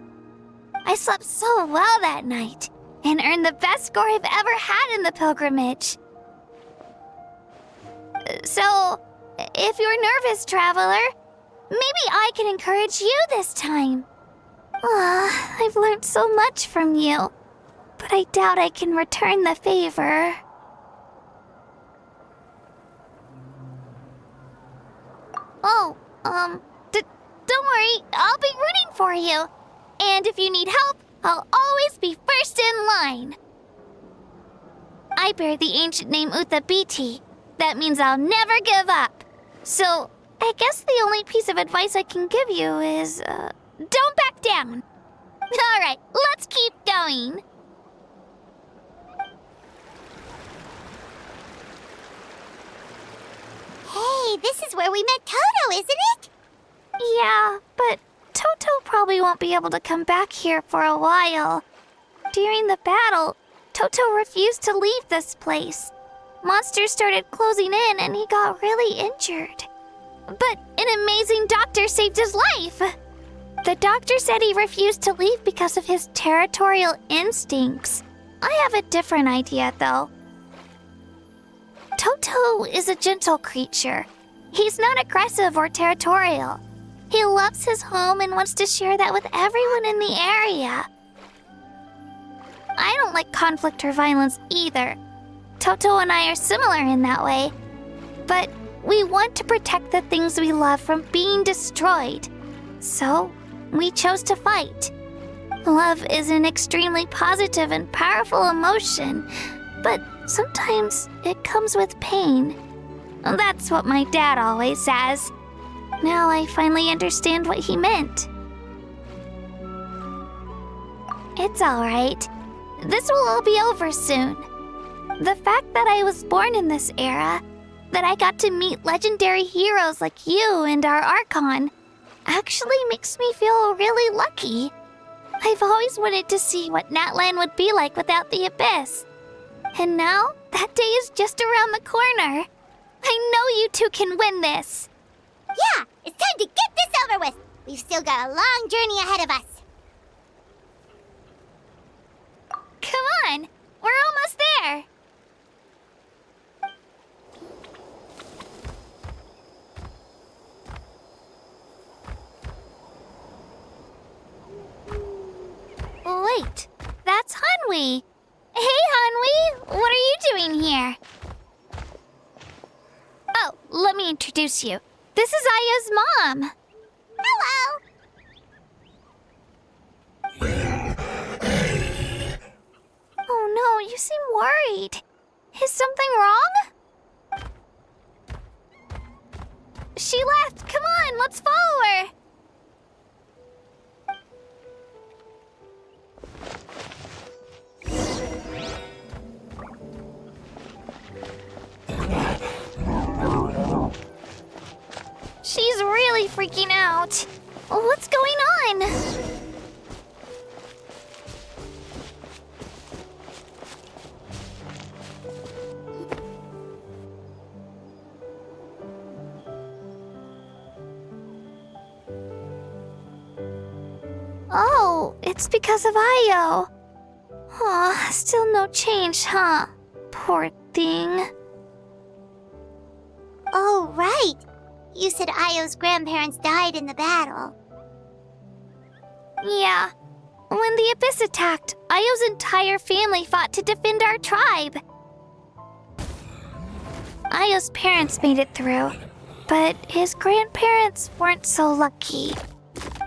I slept so well that night, and earned the best score I've ever had in the pilgrimage. So, if you're nervous, Traveler, maybe I can encourage you this time. I've learned so much from you, but I doubt I can return the favor. Oh, don't worry, I'll be rooting for you. And if you need help, I'll always be first in line. I bear the ancient name Uthabiti. That means I'll never give up. So, I guess the only piece of advice I can give you is, don't back down. Alright, let's keep going. Hey, this is where we met Toto, isn't it? Yeah, but Toto probably won't be able to come back here for a while. During the battle, Toto refused to leave this place. Monsters started closing in and he got really injured. But an amazing doctor saved his life. The doctor said he refused to leave because of his territorial instincts. I have a different idea, though. Toto is a gentle creature. He's not aggressive or territorial. He loves his home and wants to share that with everyone in the area. I don't like conflict or violence either. Toto and I are similar in that way. But we want to protect the things we love from being destroyed. So, we chose to fight. Love is an extremely positive and powerful emotion, but sometimes it comes with pain. That's what my dad always says. Now I finally understand what he meant. It's alright. This will all be over soon. The fact that I was born in this era, that I got to meet legendary heroes like you and our Archon, actually makes me feel really lucky. I've always wanted to see what Natlan would be like without the Abyss. And now, that day is just around the corner. I know you two can win this. Yeah, it's time to get this over with. We've still got a long journey ahead of us. Come on, we're almost there. Wait, that's Hanwi. Hey, Hanwi, what are you doing here? Oh, let me introduce you. This is Aya's mom. Hello. Oh no, you seem worried. Is something wrong? She left. Come on, let's follow her. She's really freaking out. What's going on? Oh, it's because of Io. Aw, still no change, huh? Poor thing. Oh, right. You said Io's grandparents died in the battle. Yeah. When the Abyss attacked, Io's entire family fought to defend our tribe. Io's parents made it through, but his grandparents weren't so lucky.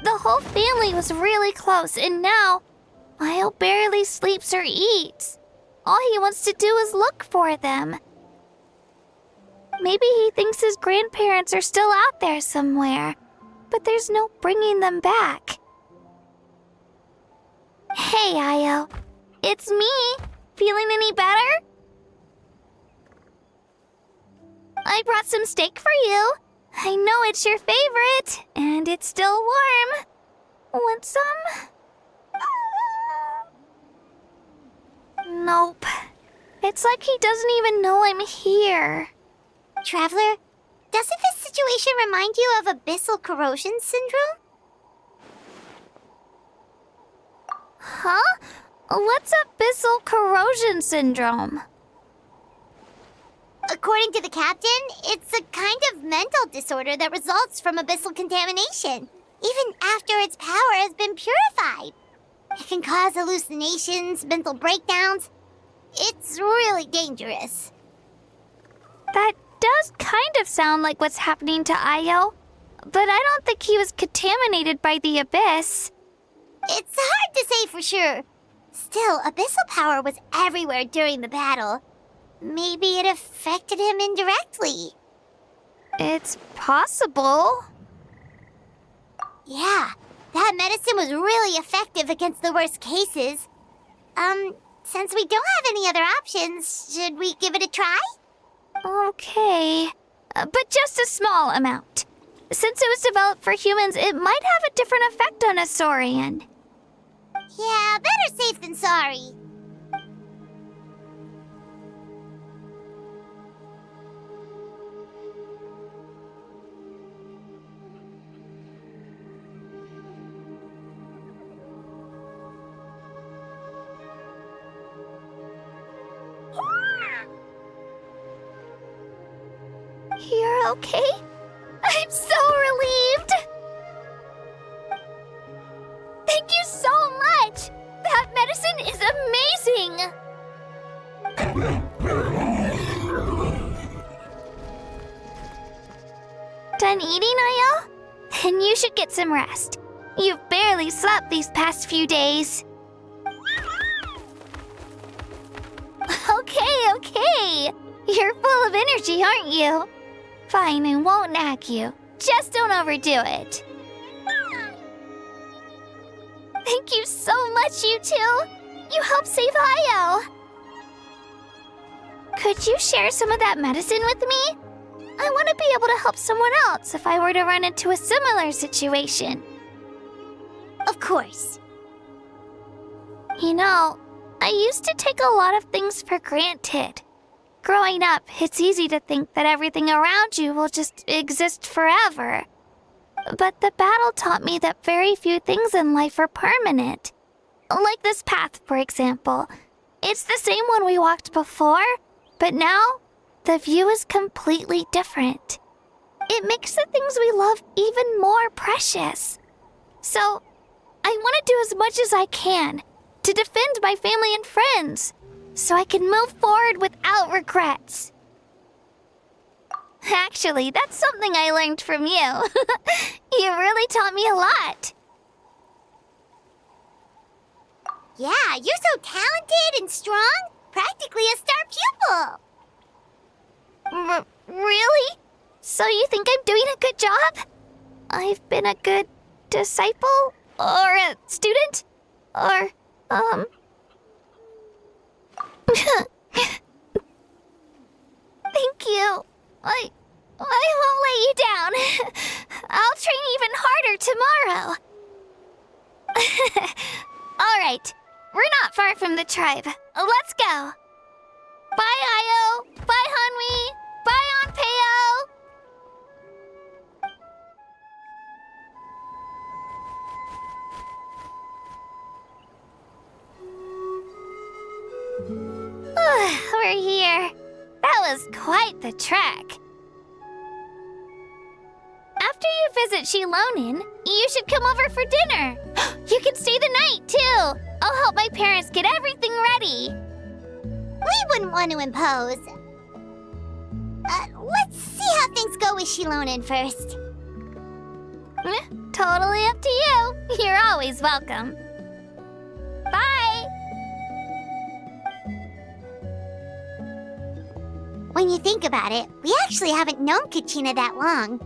The whole family was really close, and now Io barely sleeps or eats. All he wants to do is look for them. Maybe he thinks his grandparents are still out there somewhere, but there's no bringing them back. Hey, Io. It's me. Feeling any better? I brought some steak for you. I know it's your favorite, and it's still warm. Want some? Nope. It's like he doesn't even know I'm here. Traveler, doesn't this situation remind you of abyssal corrosion syndrome? Huh? What's abyssal corrosion syndrome? According to the captain, it's a kind of mental disorder that results from abyssal contamination, even after its power has been purified. It can cause hallucinations, mental breakdowns. It's really dangerous. That does kind of sound like what's happening to Io, but I don't think he was contaminated by the abyss. It's hard to say for sure. Still, abyssal power was everywhere during the battle. Maybe it affected him indirectly. It's possible. Yeah, that medicine was really effective against the worst cases. Since we don't have any other options, should we give it a try? Okay, but just a small amount. Since it was developed for humans, it might have a different effect on a Saurian. Yeah, better safe than sorry. You're okay? I'm so relieved! Thank you so much! That medicine is amazing! Done eating, Io? Then you should get some rest. You've barely slept these past few days. Okay. You're full of energy, aren't you? Fine, I won't nag you. Just don't overdo it. Thank you so much, you two. You helped save Io. Could you share some of that medicine with me? I want to be able to help someone else if I were to run into a similar situation. Of course. You know, I used to take a lot of things for granted. Growing up, it's easy to think that everything around you will just exist forever. But the battle taught me that very few things in life are permanent. Like this path, for example. It's the same one we walked before, but now the view is completely different. It makes the things we love even more precious. So, I want to do as much as I can to defend my family and friends, so I can move forward without regrets. Actually, that's something I learned from you. You really taught me a lot. Yeah, you're so talented and strong. Practically a star pupil. Really? So you think I'm doing a good job? I've been a good disciple? Or a student? Or, Thank you. I won't let you down. I'll train even harder tomorrow. All right. We're not far from the tribe. Let's go. Bye, Io. Bye, Hanwi. Bye, Onpeo. We're here. That was quite the trek. After you visit Shilonin, you should come over for dinner. You can stay the night, too. I'll help my parents get everything ready. We wouldn't want to impose. Let's see how things go with Shilonin first. Totally up to you. You're always welcome. Bye! When you think about it, we actually haven't known Kachina that long.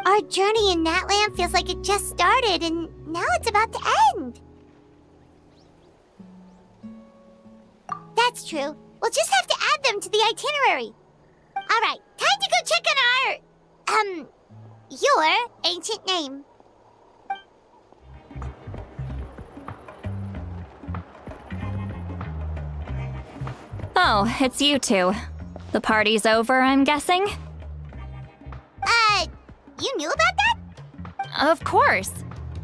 Our journey in Natland feels like it just started, and now it's about to end. That's true. We'll just have to add them to the itinerary. All right, time to go check on our, your ancient name. Oh, it's you two. The party's over, I'm guessing? You knew about that? Of course.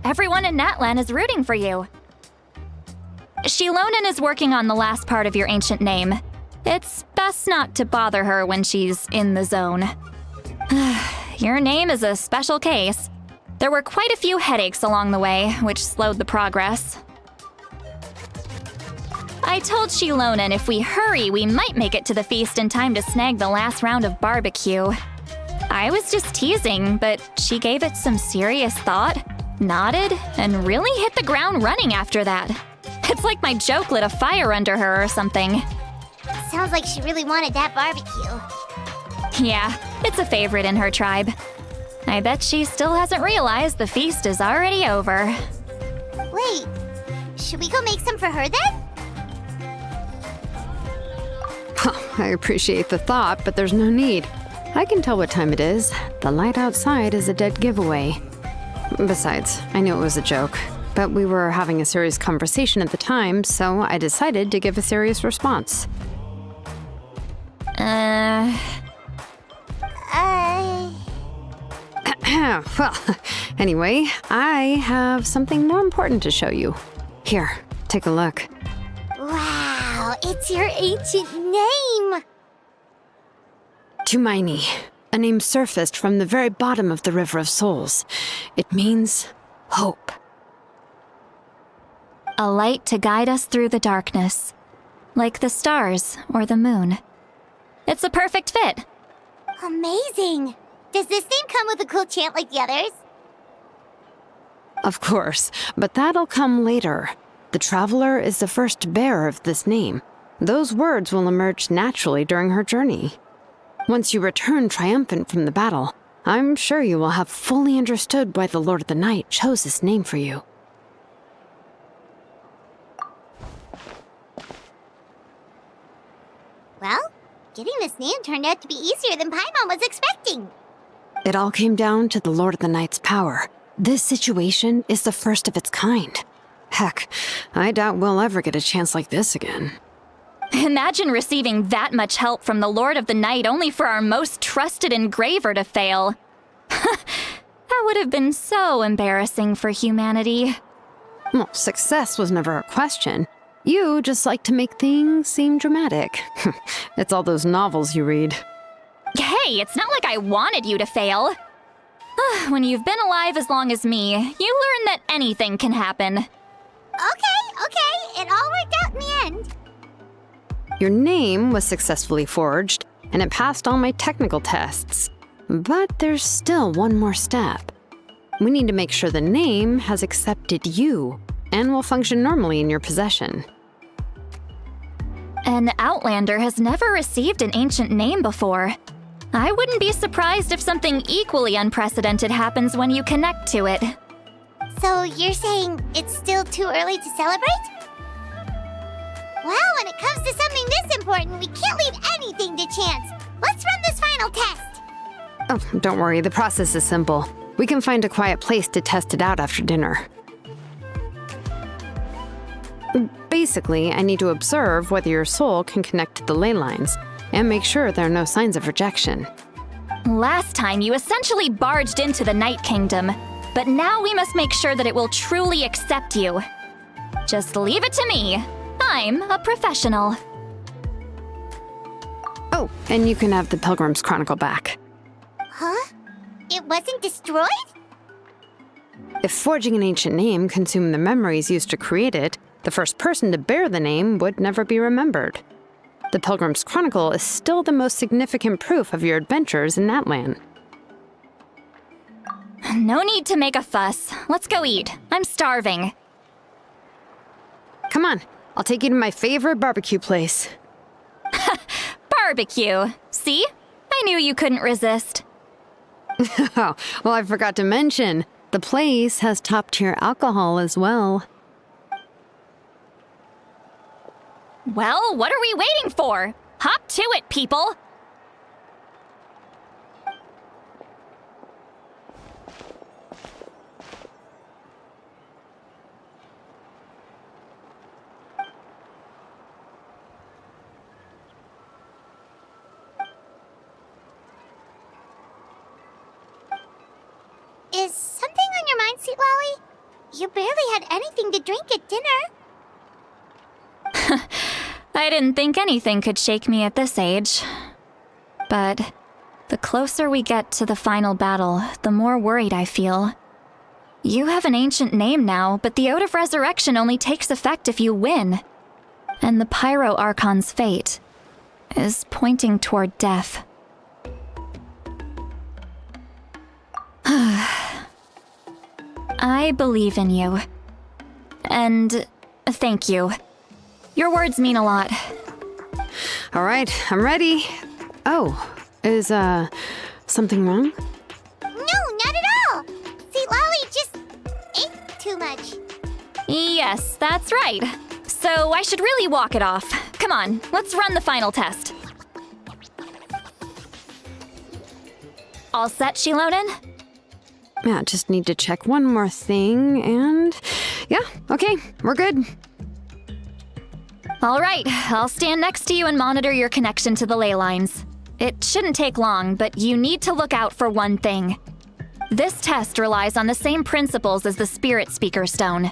Everyone in Natlan is rooting for you. Shilonen is working on the last part of your ancient name. It's best not to bother her when she's in the zone. Your name is a special case. There were quite a few headaches along the way, which slowed the progress. I told Shilonen if we hurry, we might make it to the feast in time to snag the last round of barbecue. I was just teasing, but she gave it some serious thought, nodded, and really hit the ground running after that. It's like my joke lit a fire under her or something. Sounds like she really wanted that barbecue. Yeah, it's a favorite in her tribe. I bet she still hasn't realized the feast is already over. Wait, should we go make some for her then? I appreciate the thought, but there's no need. I can tell what time it is. The light outside is a dead giveaway. Besides, I knew it was a joke, but we were having a serious conversation at the time, so I decided to give a serious response. Well, anyway, I have something more important to show you. Here, take a look. Wow, it's your ancient name! Tumaini, a name surfaced from the very bottom of the River of Souls. It means hope. A light to guide us through the darkness, like the stars or the moon. It's a perfect fit. Amazing! Does this name come with a cool chant like the others? Of course, but that'll come later. The Traveler is the first bearer of this name. Those words will emerge naturally during her journey. Once you return triumphant from the battle, I'm sure you will have fully understood why the Lord of the Night chose this name for you. Well, getting this name turned out to be easier than Paimon was expecting. It all came down to the Lord of the Night's power. This situation is the first of its kind. Heck, I doubt we'll ever get a chance like this again. Imagine receiving that much help from the Lord of the Night only for our most trusted engraver to fail. That would have been so embarrassing for humanity. Well, success was never a question. You just like to make things seem dramatic. It's all those novels you read. Hey, it's not like I wanted you to fail. When you've been alive as long as me, you learn that anything can happen. Okay, it all worked out in the end. Your name was successfully forged, and it passed all my technical tests. But there's still one more step. We need to make sure the name has accepted you, and will function normally in your possession. An Outlander has never received an ancient name before. I wouldn't be surprised if something equally unprecedented happens when you connect to it. So you're saying it's still too early to celebrate? Well, when it comes to something this important, we can't leave anything to chance. Let's run this final test. Oh, don't worry, the process is simple. We can find a quiet place to test it out after dinner. Basically, I need to observe whether your soul can connect to the ley lines, and make sure there are no signs of rejection. Last time, you essentially barged into the Night Kingdom, but now we must make sure that it will truly accept you. Just leave it to me. I'm a professional. Oh, and you can have the Pilgrim's Chronicle back. Huh? It wasn't destroyed? If forging an ancient name consumed the memories used to create it, the first person to bear the name would never be remembered. The Pilgrim's Chronicle is still the most significant proof of your adventures in Natlan. No need to make a fuss. Let's go eat. I'm starving. Come on, I'll take you to my favorite barbecue place. Barbecue. See? I knew you couldn't resist. Oh, well, I forgot to mention, the place has top-tier alcohol as well. Well, what are we waiting for? Hop to it, people! Is something on your mind, Sweet Lolly? You barely had anything to drink at dinner. I didn't think anything could shake me at this age. But the closer we get to the final battle, the more worried I feel. You have an ancient name now, but the Ode of Resurrection only takes effect if you win. And the Pyro Archon's fate is pointing toward death. I believe in you. And thank you. Your words mean a lot. All right, I'm ready. Oh, is, something wrong? No, not at all. Sweet Lolly just ate too much. Yes, that's right. So I should really walk it off. Come on, let's run the final test. All set, Shilonen? Yeah, just need to check one more thing, and yeah, okay, we're good. All right, I'll stand next to you and monitor your connection to the ley lines. It shouldn't take long, but you need to look out for one thing. This test relies on the same principles as the Spirit Speaker Stone.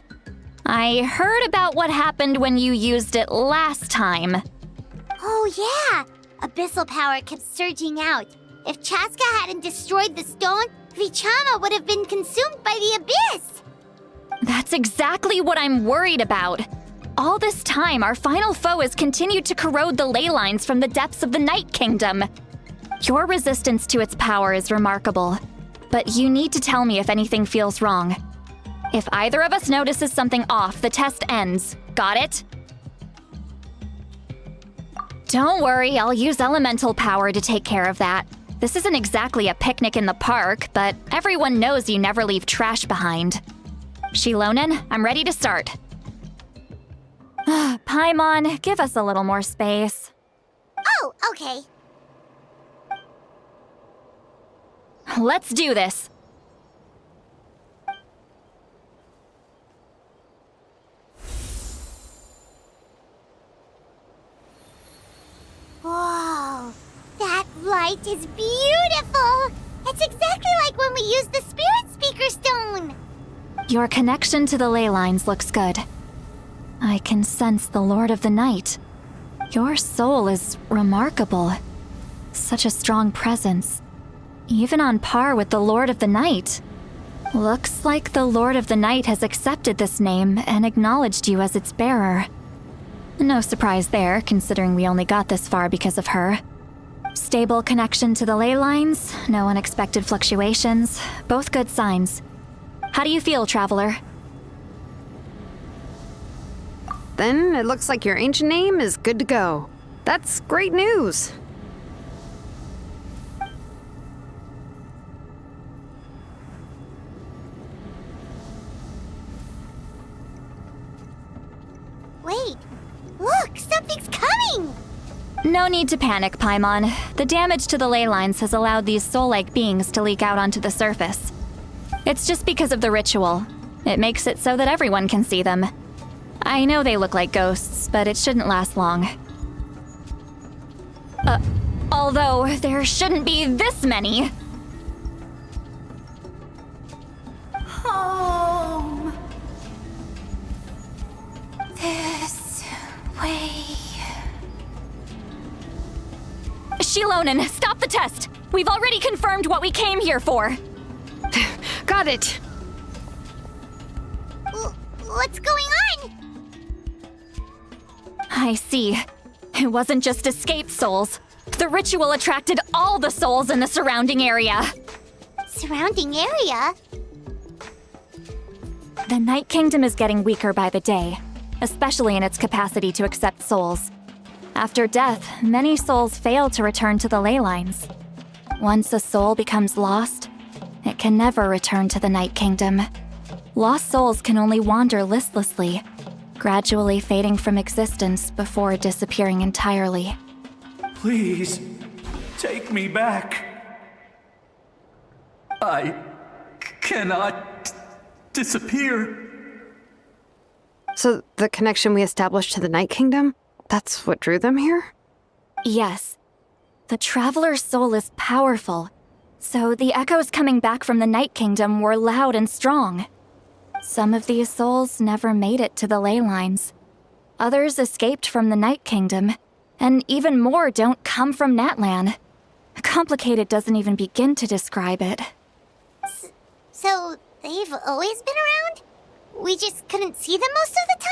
I heard about what happened when you used it last time. Oh yeah, abyssal power kept surging out. If Chaska hadn't destroyed the stone, Vichama would have been consumed by the abyss! That's exactly what I'm worried about. All this time, our final foe has continued to corrode the ley lines from the depths of the Night Kingdom. Your resistance to its power is remarkable, but you need to tell me if anything feels wrong. If either of us notices something off, the test ends. Got it? Don't worry, I'll use elemental power to take care of that. This isn't exactly a picnic in the park, but everyone knows you never leave trash behind. Shilonen, I'm ready to start. Paimon, give us a little more space. Oh, okay. Let's do this. Whoa, that light is beautiful! It's exactly like when we used the Spirit Speaker Stone! Your connection to the ley lines looks good. I can sense the Lord of the Night. Your soul is remarkable. Such a strong presence. Even on par with the Lord of the Night. Looks like the Lord of the Night has accepted this name and acknowledged you as its bearer. No surprise there, considering we only got this far because of her. Stable connection to the ley lines, no unexpected fluctuations, both good signs. How do you feel, Traveler? Then it looks like your ancient name is good to go. That's great news. Wait, look, something's coming! No need to panic, Paimon. The damage to the ley lines has allowed these soul-like beings to leak out onto the surface. It's just because of the ritual. It makes it so that everyone can see them. I know they look like ghosts, but it shouldn't last long. Although there shouldn't be this many. Home. This way. Shilonen, stop the test! We've already confirmed what we came here for. Got it. What's going on? I see. It wasn't just escaped souls. The ritual attracted all the souls in the surrounding area. surrounding area. The Night Kingdom is getting weaker by the day, especially in its capacity to accept souls. After death, many souls fail to return to the ley lines. Once a soul becomes lost, it can never return to the Night Kingdom. Lost souls can only wander listlessly, gradually fading from existence before disappearing entirely. Please, take me back. I cannot disappear. So the connection we established to the Night Kingdom, that's what drew them here? Yes. The Traveler's soul is powerful, so the echoes coming back from the Night Kingdom were loud and strong. Some of these souls never made it to the ley lines. Others escaped from the Night Kingdom, and even more don't come from Natlan. Complicated doesn't even begin to describe it. So, they've always been around? We just couldn't see them most of the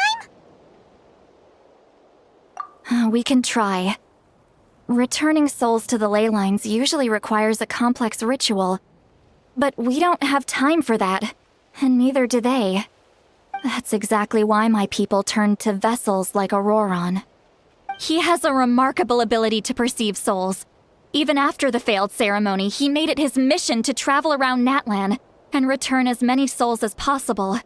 time? We can try. Returning souls to the ley lines usually requires a complex ritual, but we don't have time for that, and neither do they. That's exactly why my people turned to vessels like Auroron. He has a remarkable ability to perceive souls. Even after the failed ceremony, he made it his mission to travel around Natlan and return as many souls as possible.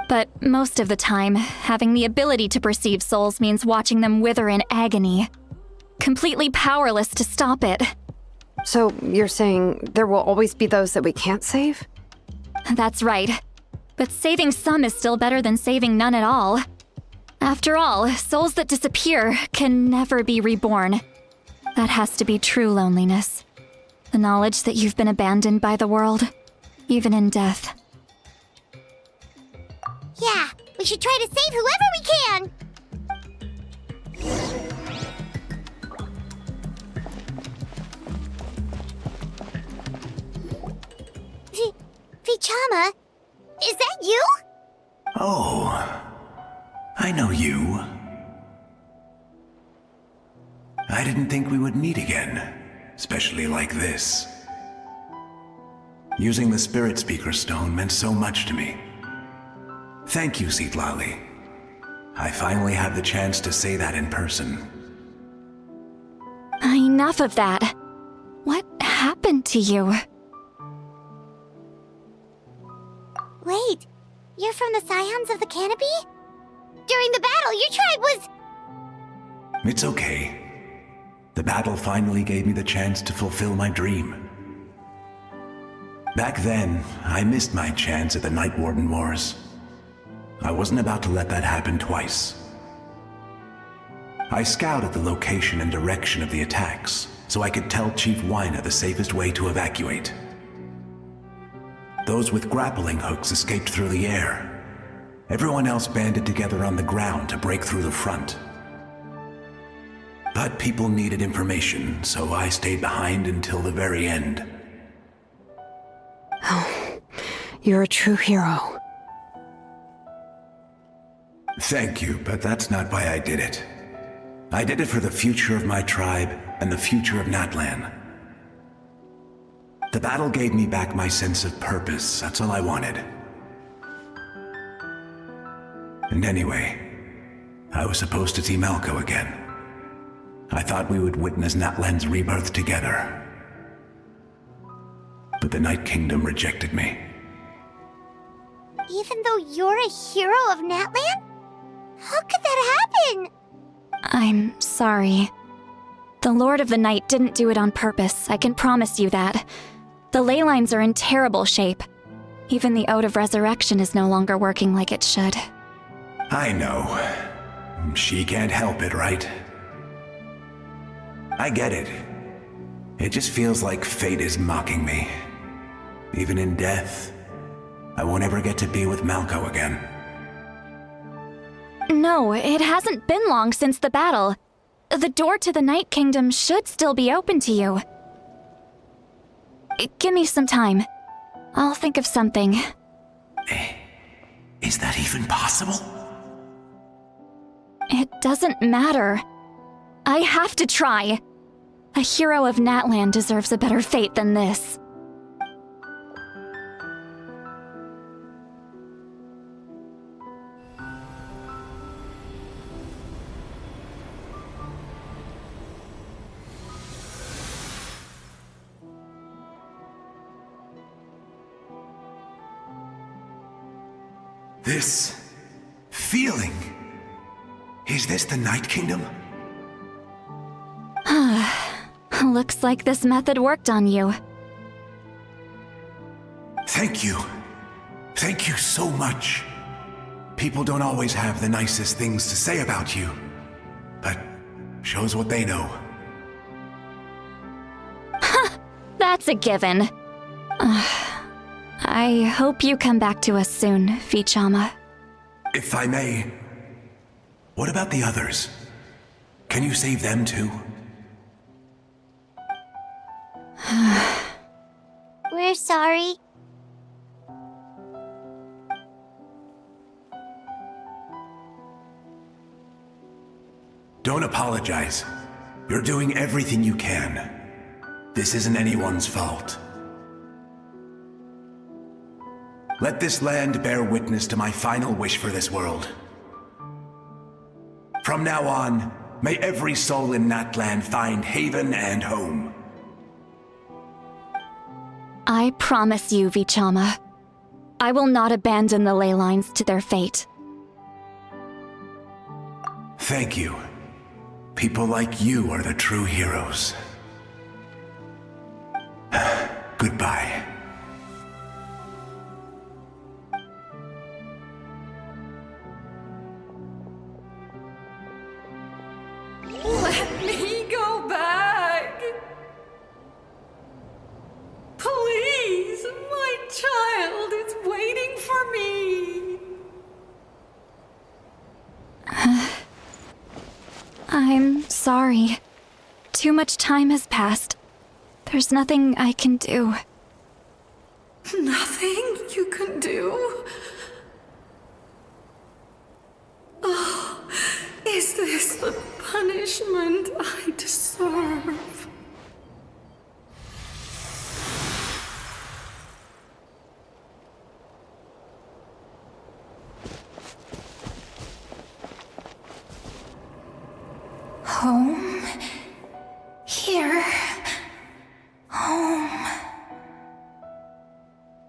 But most of the time, having the ability to perceive souls means watching them wither in agony. Completely powerless to stop it. So you're saying there will always be those that we can't save? That's right. But saving some is still better than saving none at all. After all, souls that disappear can never be reborn. That has to be true loneliness. The knowledge that you've been abandoned by the world, even in death. Yeah, we should try to save whoever we can! Vichama, is that you? Oh, I know you. I didn't think we would meet again, especially like this. Using the Spirit Speaker Stone meant so much to me. Thank you, Citlali. I finally had the chance to say that in person. Enough of that. What happened to you? Wait, you're from the Scions of the Canopy? During the battle, your tribe was... It's okay. The battle finally gave me the chance to fulfill my dream. Back then, I missed my chance at the Night Warden Wars. I wasn't about to let that happen twice. I scouted the location and direction of the attacks, so I could tell Chief Wyna the safest way to evacuate. Those with grappling hooks escaped through the air. Everyone else banded together on the ground to break through the front. But people needed information, so I stayed behind until the very end. Oh, you're a true hero. Thank you, but that's not why I did it. I did it for the future of my tribe and the future of Natlan. The battle gave me back my sense of purpose, that's all I wanted. And anyway, I was supposed to see Malco again. I thought we would witness Natlan's rebirth together. But the Night Kingdom rejected me. Even though you're a hero of Natlan? How could that happen? I'm sorry. The Lord of the Night didn't do it on purpose, I can promise you that. The ley lines are in terrible shape. Even the Ode of Resurrection is no longer working like it should. I know. She can't help it, right? I get it. It just feels like fate is mocking me. Even in death, I won't ever get to be with Malco again. No, it hasn't been long since the battle. The door to the Night Kingdom should still be open to you. Give me some time. I'll think of something. Is that even possible? It doesn't matter. I have to try. A hero of Natlan deserves a better fate than this. This feeling. Is this the Night Kingdom? Looks like this method worked on you. Thank you. Thank you so much. People don't always have the nicest things to say about you, but shows what they know. That's a given. I hope you come back to us soon, Vichama. If I may, what about the others? Can you save them too? We're sorry. Don't apologize. You're doing everything you can. This isn't anyone's fault. Let this land bear witness to my final wish for this world. From now on, may every soul in Natlan find haven and home. I promise you, Vichama. I will not abandon the ley lines to their fate. Thank you. People like you are the true heroes. Goodbye. Let me go back. Please, my child is waiting for me. I'm sorry. Too much time has passed. There's nothing I can do. Nothing you can do? Oh, is this the punishment I deserve? Home? Here? Home?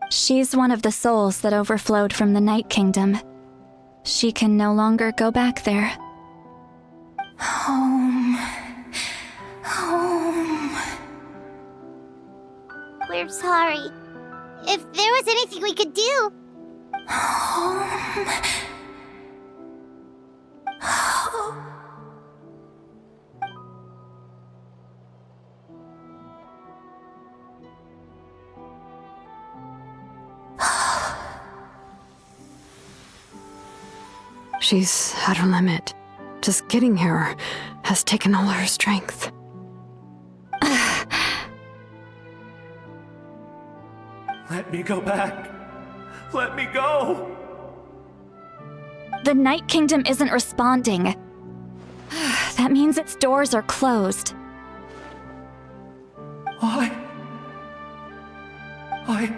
She's one of the souls that overflowed from the Night Kingdom. She can no longer go back there. Home. Home. We're sorry. If there was anything we could do. Home. She's at her limit. Just getting here has taken all her strength. Let me go back. Let me go. The Night Kingdom isn't responding. That means its doors are closed. I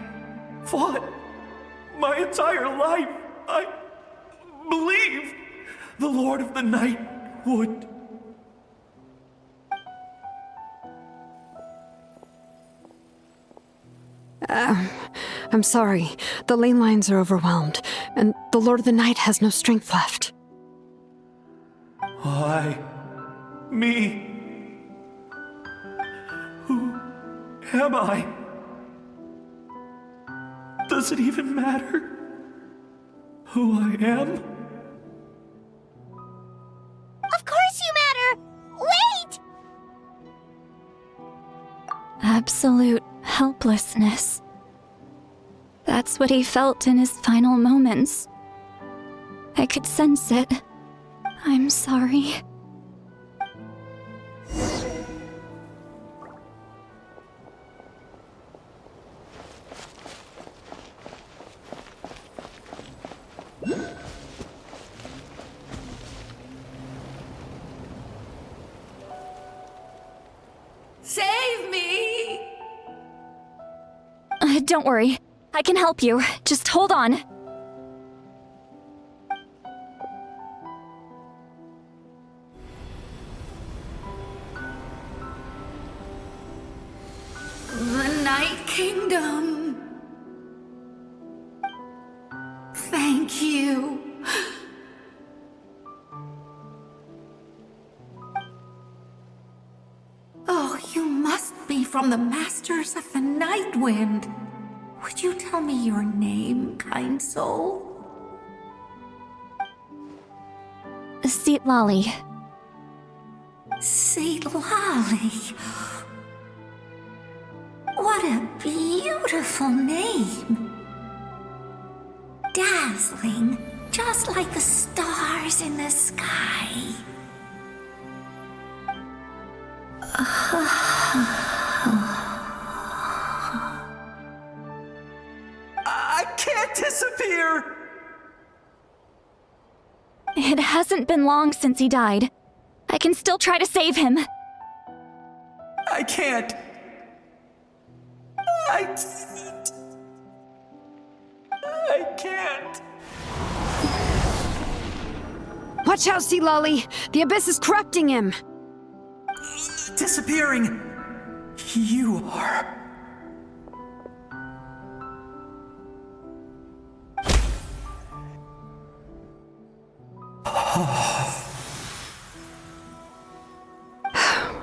fought my entire life. I believed the Lord of the Night would. I'm sorry. The ley lines are overwhelmed, and the Lord of the Night has no strength left. Why? Me? Who am I? Does it even matter who I am? Of course you matter! Wait! Absolute helplessness. That's what he felt in his final moments. I could sense it. I'm sorry. Save me! Don't worry. I can help you. Just hold on. The Night Kingdom. Thank you. from the Masters of the Night Wind. Would you tell me your name, kind soul? Lolly. Lolly. What a beautiful name. Dazzling, just like the stars in the sky. I can't disappear! It hasn't been long since he died. I can still try to save him. I can't. I can't. Watch out, Sea Lolly! The Abyss is corrupting him! Disappearing. You are.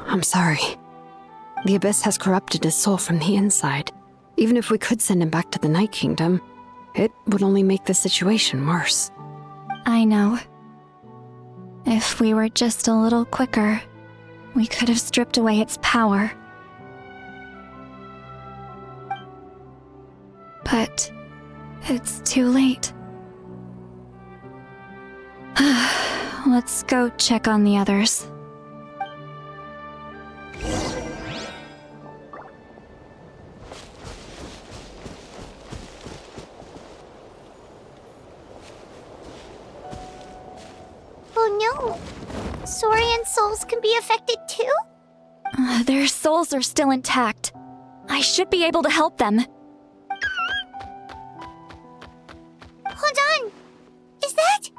I'm sorry. The Abyss has corrupted his soul from the inside. Even if we could send him back to the Night Kingdom, it would only make the situation worse. I know. If we were just a little quicker, we could have stripped away its power. But it's too late. Let's go check on the others. Oh no! Saurian souls can be affected too? Their souls are still intact. I should be able to help them. Hold on! Is that...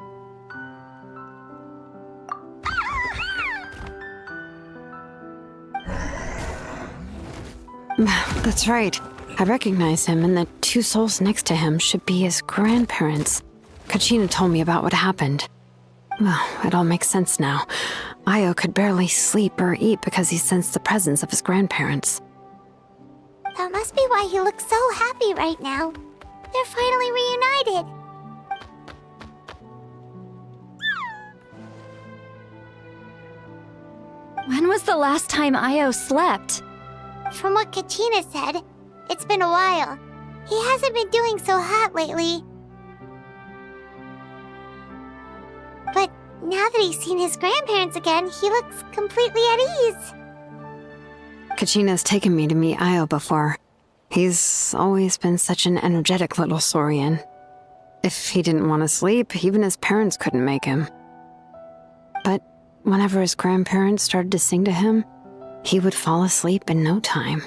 That's right. I recognize him, and the two souls next to him should be his grandparents. Kachina told me about what happened. Well, it all makes sense now. Io could barely sleep or eat because he sensed the presence of his grandparents. That must be why he looks so happy right now. They're finally reunited. When was the last time Io slept? From what Kachina said, it's been a while. He hasn't been doing so hot lately. But now that he's seen his grandparents again, he looks completely at ease. Kachina's taken me to meet Io before. He's always been such an energetic little Saurian. If he didn't want to sleep, even his parents couldn't make him. But whenever his grandparents started to sing to him, he would fall asleep in no time.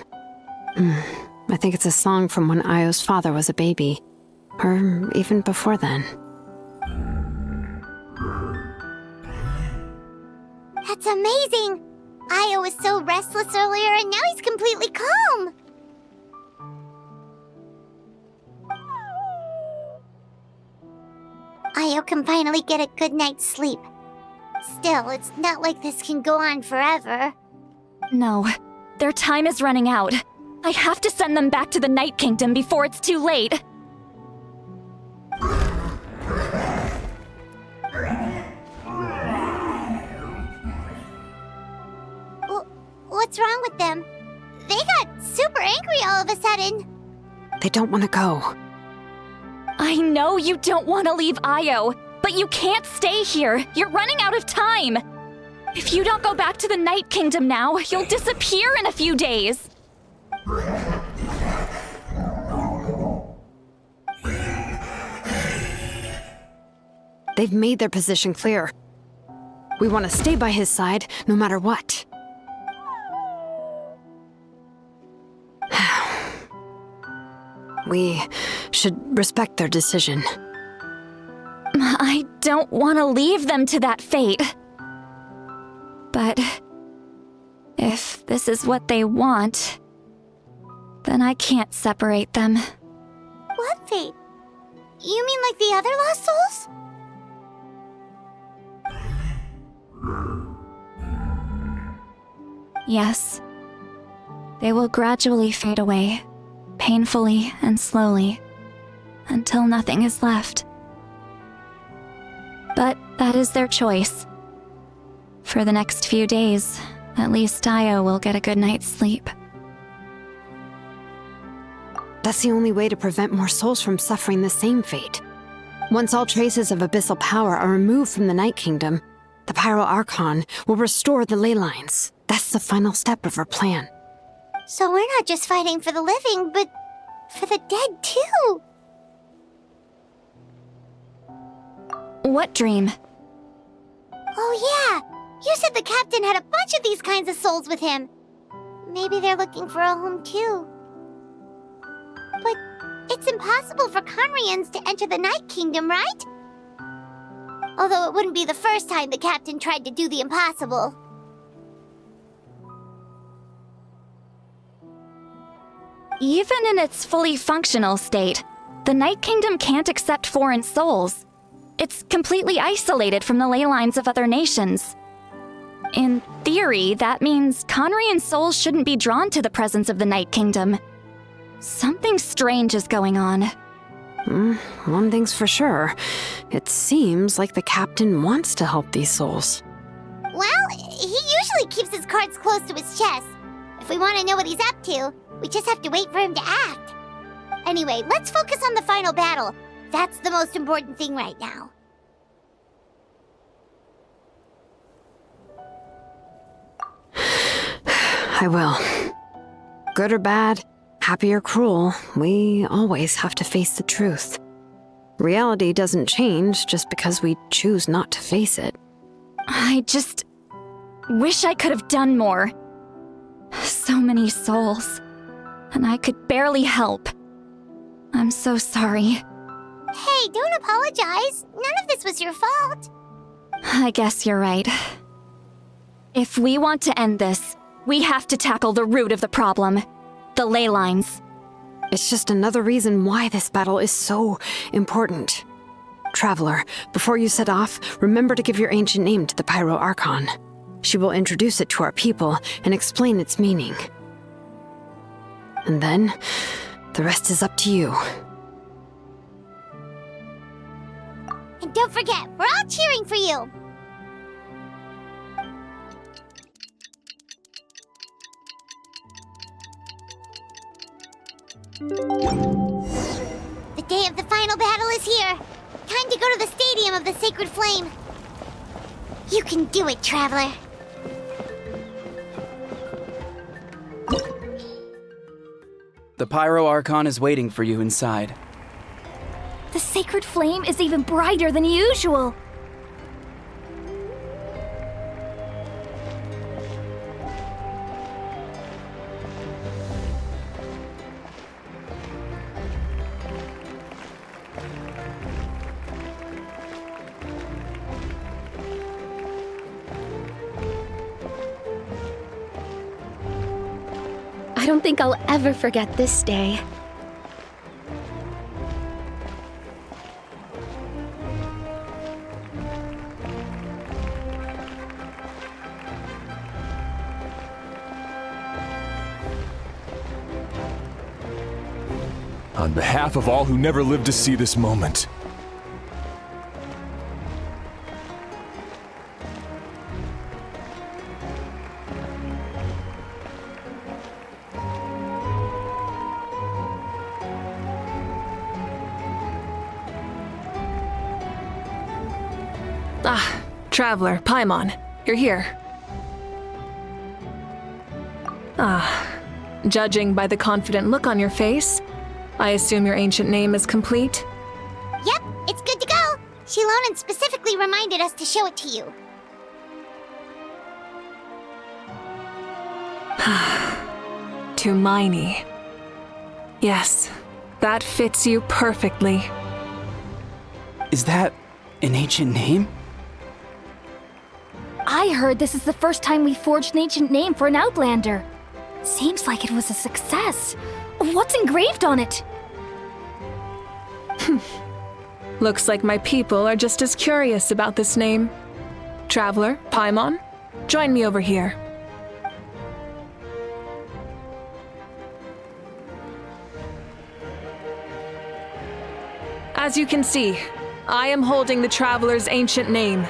I think it's a song from when Io's father was a baby, or even before then. That's amazing! Io was so restless earlier and now he's completely calm! Io can finally get a good night's sleep. Still, it's not like this can go on forever. No, their time is running out. I have to send them back to the Night Kingdom before it's too late. What's wrong with them? They got super angry all of a sudden. They don't want to go. I know you don't want to leave Io, but you can't stay here. You're running out of time. If you don't go back to the Night Kingdom now, you'll disappear in a few days. They've made their position clear. We want to stay by his side, no matter what. We should respect their decision. I don't want to leave them to that fate. But if this is what they want, then I can't separate them. What fate? You mean like the other lost souls? Yes. They will gradually fade away, painfully and slowly, until nothing is left. But that is their choice. For the next few days, at least Dio will get a good night's sleep. That's the only way to prevent more souls from suffering the same fate. Once all traces of abyssal power are removed from the Night Kingdom, the Pyro Archon will restore the ley lines. That's the final step of our plan. So we're not just fighting for the living, but for the dead too. What dream? Oh yeah, you said the captain had a bunch of these kinds of souls with him. Maybe they're looking for a home too. But it's impossible for Conrians to enter the Night Kingdom, right? Although it wouldn't be the first time the captain tried to do the impossible. Even in its fully functional state, the Night Kingdom can't accept foreign souls. It's completely isolated from the ley lines of other nations. In theory, that means Conrian souls shouldn't be drawn to the presence of the Night Kingdom. Something strange is going on. One thing's for sure. It seems like the captain wants to help these souls. Well, he usually keeps his cards close to his chest. If we want to know what he's up to, we just have to wait for him to act. Anyway, let's focus on the final battle. That's the most important thing right now. I will. Good or bad, happy or cruel, we always have to face the truth. Reality doesn't change just because we choose not to face it. I just wish I could have done more. So many souls, and I could barely help. I'm so sorry. Hey, don't apologize. None of this was your fault. I guess you're right. If we want to end this, we have to tackle the root of the problem, the ley lines. It's just another reason why this battle is so important. Traveler, before you set off, remember to give your ancient name to the Pyro Archon. She will introduce it to our people and explain its meaning. And then, the rest is up to you. And don't forget, we're all cheering for you. The day of the final battle is here. Time to go to the Stadium of the Sacred Flame. You can do it, Traveler. The Pyro Archon is waiting for you inside. The sacred flame is even brighter than usual. I don't think I'll ever forget this day. On behalf of all who never lived to see this moment, Traveler, Paimon, you're here. Judging by the confident look on your face, I assume your ancient name is complete? Yep, it's good to go. Shilonen specifically reminded us to show it to you. Tumaini. Yes, that fits you perfectly. Is that an ancient name? I heard this is the first time we forged an ancient name for an Outlander. Seems like it was a success. What's engraved on it? Looks like my people are just as curious about this name. Traveler, Paimon, join me over here. As you can see, I am holding the Traveler's ancient name.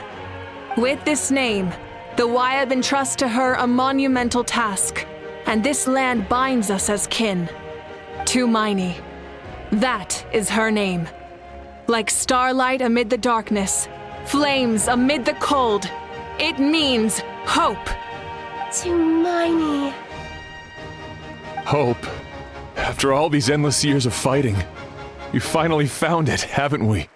With this name, the Wyatt entrust to her a monumental task, and this land binds us as kin. To Miney. That is her name. Like starlight amid the darkness, flames amid the cold, it means hope. To Miney. Hope. After all these endless years of fighting, we finally found it, haven't we?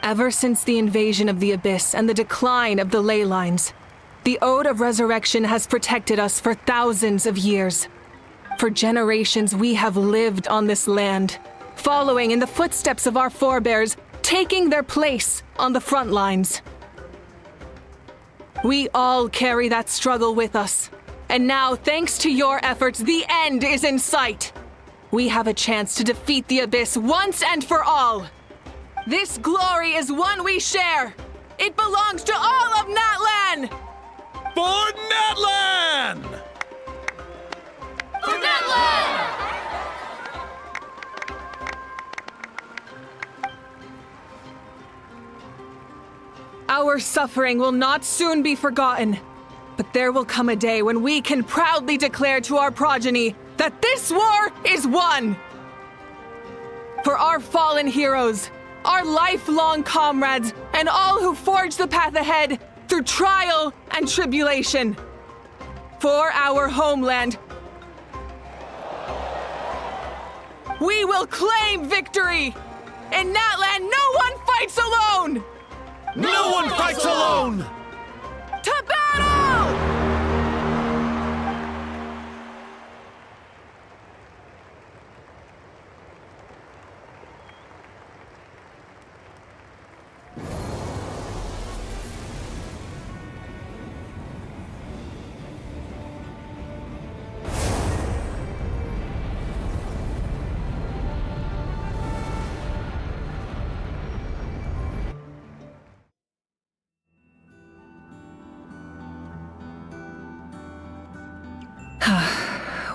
Ever since the invasion of the Abyss and the decline of the ley lines, the Ode of Resurrection has protected us for thousands of years. For generations, we have lived on this land, following in the footsteps of our forebears, taking their place on the front lines. We all carry that struggle with us. And now, thanks to your efforts, the end is in sight. We have a chance to defeat the Abyss once and for all. This glory is one we share. It belongs to all of Natlan! For Natlan! For Natlan! Our suffering will not soon be forgotten, but there will come a day when we can proudly declare to our progeny that this war is won. For our fallen heroes, our lifelong comrades, and all who forge the path ahead through trial and tribulation. For our homeland, we will claim victory! In Natlan, no one fights alone! No one fights alone! To battle!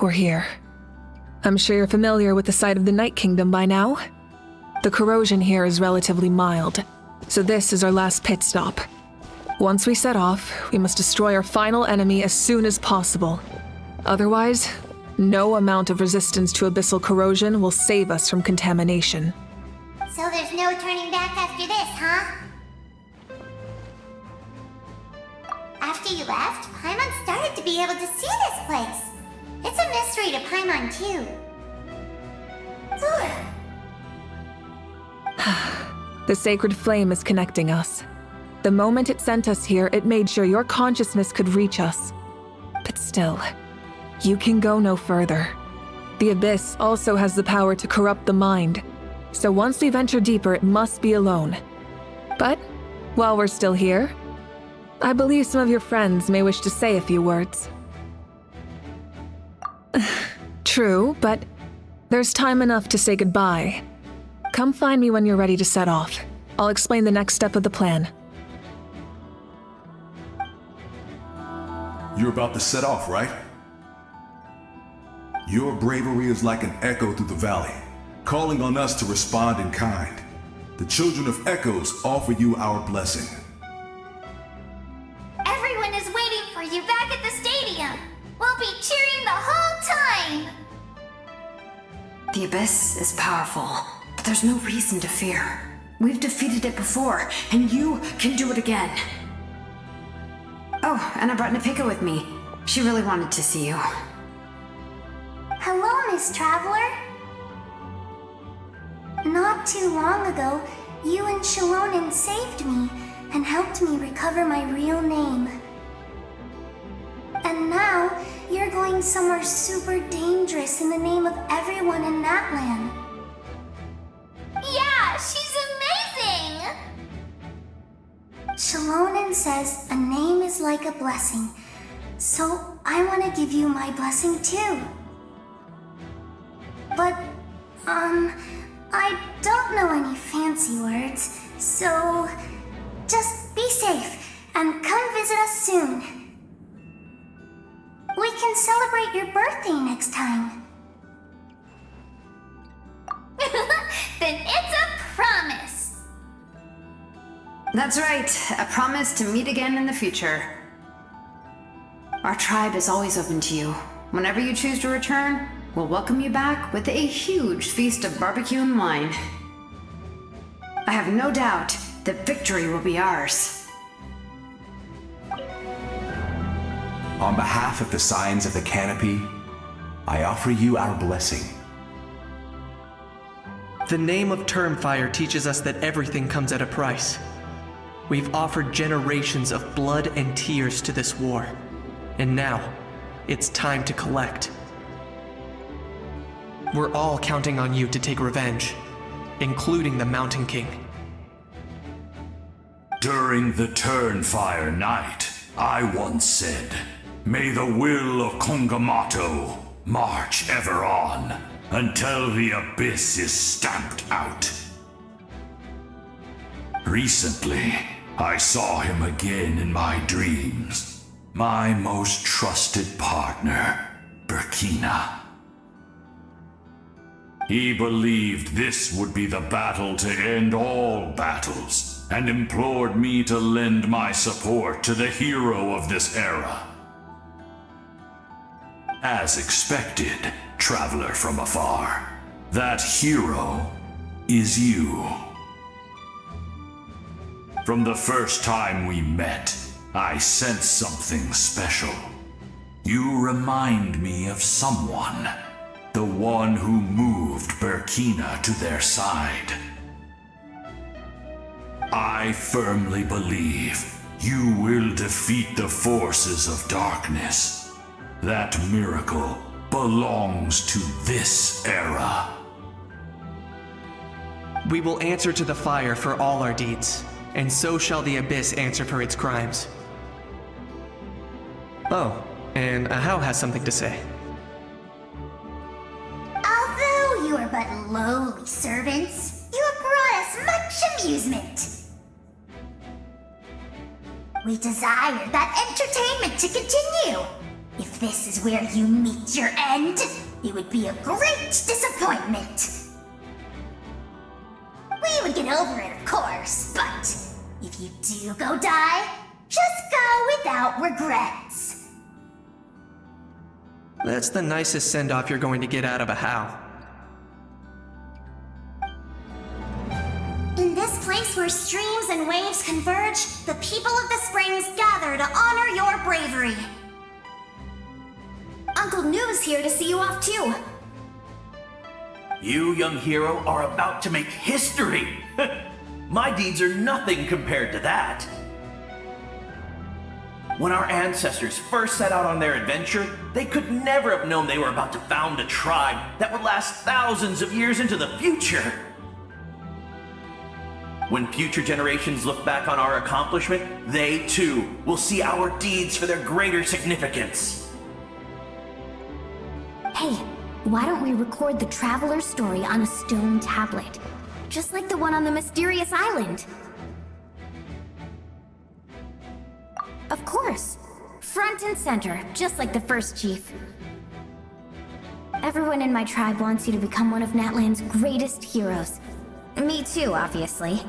We're here. I'm sure you're familiar with the site of the Night Kingdom by now. The corrosion here is relatively mild, so this is our last pit stop. Once we set off, we must destroy our final enemy as soon as possible. Otherwise, no amount of resistance to abyssal corrosion will save us from contamination. So there's no turning back after this, huh? After you left, Paimon started to be able to see this place. It's a mystery to Paimon, too. The sacred flame is connecting us. The moment it sent us here, it made sure your consciousness could reach us. But still, you can go no further. The Abyss also has the power to corrupt the mind, so once we venture deeper, it must be alone. But, while we're still here, I believe some of your friends may wish to say a few words. True, but there's time enough to say goodbye. Come find me when you're ready to set off. I'll explain the next step of the plan. You're about to set off, right? Your bravery is like an echo through the valley, calling on us to respond in kind. The children of Echoes offer you our blessing. Everyone is waiting for you back at the stadium. We'll be cheering the whole time. The Abyss is powerful, but there's no reason to fear. We've defeated it before, and you can do it again. Oh, and I brought Napika with me. She really wanted to see you. Hello, Miss Traveler. Not too long ago, you and Shalonen saved me and helped me recover my real name. And now, you're going somewhere super dangerous in the name of everyone in Natlan. Yeah, she's amazing! Shalonen says a name is like a blessing, so I want to give you my blessing too. But, I don't know any fancy words, so just be safe and come visit us soon. We can celebrate your birthday next time. Then it's a promise. That's right, a promise to meet again in the future. Our tribe is always open to you. Whenever you choose to return, we'll welcome you back with a huge feast of barbecue and wine. I have no doubt that victory will be ours. On behalf of the Signs of the Canopy, I offer you our blessing. The name of Termfire teaches us that everything comes at a price. We've offered generations of blood and tears to this war, and now it's time to collect. We're all counting on you to take revenge, including the Mountain King. During the Turnfire Night, I once said, "May the will of Kongamato march ever on until the abyss is stamped out." Recently, I saw him again in my dreams. My most trusted partner, Burkina. He believed this would be the battle to end all battles, and implored me to lend my support to the hero of this era. As expected, traveler from afar, that hero is you. From the first time we met, I sensed something special. You remind me of someone, the one who moved Burkina to their side. I firmly believe you will defeat the forces of darkness. That miracle belongs to this era. We will answer to the fire for all our deeds, and so shall the abyss answer for its crimes. Oh, and Ahau has something to say. Although you are but lowly servants, you have brought us much amusement. We desire that entertainment to continue. If this is where you meet your end, it would be a great disappointment. We would get over it, of course, but if you do go die, just go without regrets. That's the nicest send-off you're going to get out of Ahau. In this place where streams and waves converge, the people of the springs gather to honor your bravery. Uncle Noo's here to see you off too. You, young hero, are about to make history! My deeds are nothing compared to that. When our ancestors first set out on their adventure, they could never have known they were about to found a tribe that would last thousands of years into the future. When future generations look back on our accomplishment, they too will see our deeds for their greater significance. Hey, why don't we record the Traveler's story on a stone tablet? Just like the one on the mysterious island. Of course. Front and center, just like the first chief. Everyone in my tribe wants you to become one of Natlan's greatest heroes. Me too, obviously.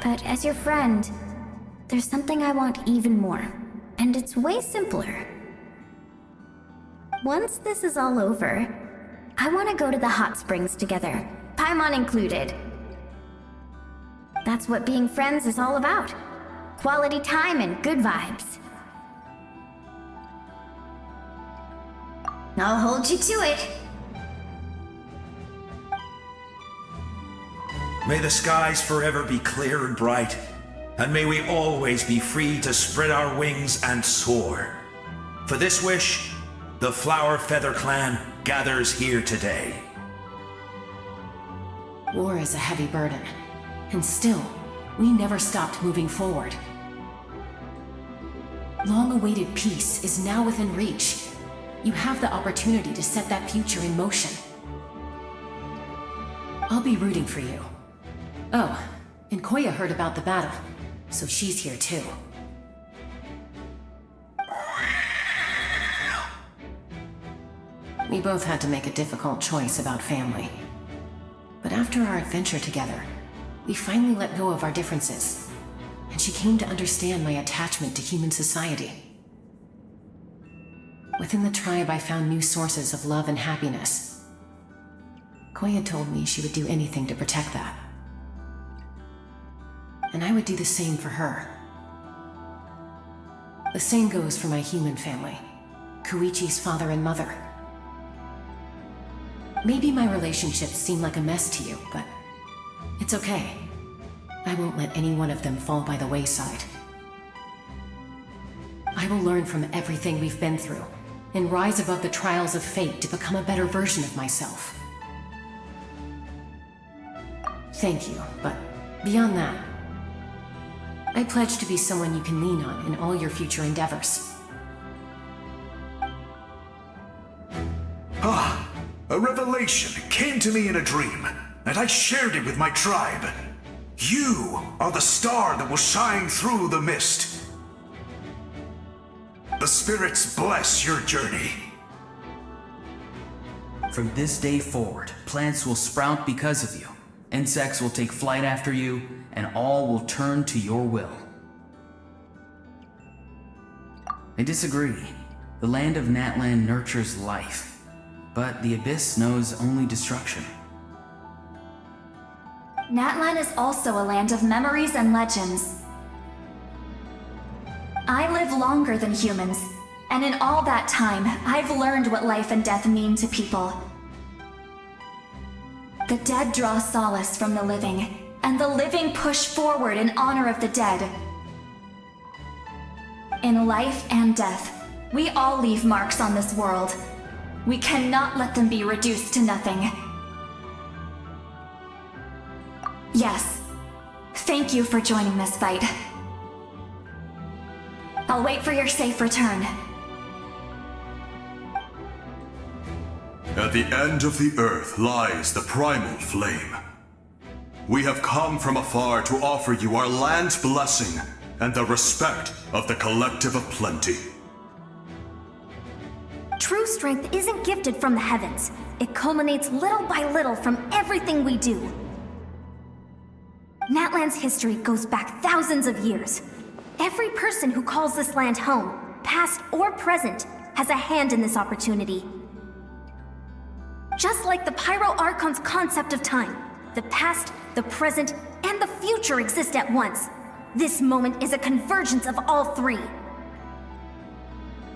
But as your friend, there's something I want even more. And it's way simpler. Once this is all over, I want to go to the hot springs together, Paimon included. That's what being friends is all about. Quality time and good vibes. I'll hold you to it. May the skies forever be clear and bright, and may we always be free to spread our wings and soar. For this wish, the Flower Feather Clan gathers here today. War is a heavy burden, and still, we never stopped moving forward. Long-awaited peace is now within reach. You have the opportunity to set that future in motion. I'll be rooting for you. Oh, and Koya heard about the battle, so she's here too. We both had to make a difficult choice about family. But after our adventure together, we finally let go of our differences, and she came to understand my attachment to human society. Within the tribe, I found new sources of love and happiness. Koya told me she would do anything to protect that. And I would do the same for her. The same goes for my human family, Koichi's father and mother. Maybe my relationships seem like a mess to you, but it's okay. I won't let any one of them fall by the wayside. I will learn from everything we've been through and rise above the trials of fate to become a better version of myself. Thank you, but beyond that, I pledge to be someone you can lean on in all your future endeavors. A revelation came to me in a dream, and I shared it with my tribe. You are the star that will shine through the mist. The spirits bless your journey. From this day forward, plants will sprout because of you. Insects will take flight after you, and all will turn to your will. I disagree. The land of Natlan nurtures life, but the Abyss knows only destruction. Natlan is also a land of memories and legends. I live longer than humans, and in all that time, I've learned what life and death mean to people. The dead draw solace from the living, and the living push forward in honor of the dead. In life and death, we all leave marks on this world. We cannot let them be reduced to nothing. Yes, thank you for joining this fight. I'll wait for your safe return. At the end of the earth lies the primal flame. We have come from afar to offer you our land's blessing and the respect of the Collective of Plenty. True strength isn't gifted from the heavens. It culminates little by little from everything we do. Natlan's history goes back thousands of years. Every person who calls this land home, past or present, has a hand in this opportunity. Just like the Pyro Archon's concept of time, the past, the present, and the future exist at once. This moment is a convergence of all three.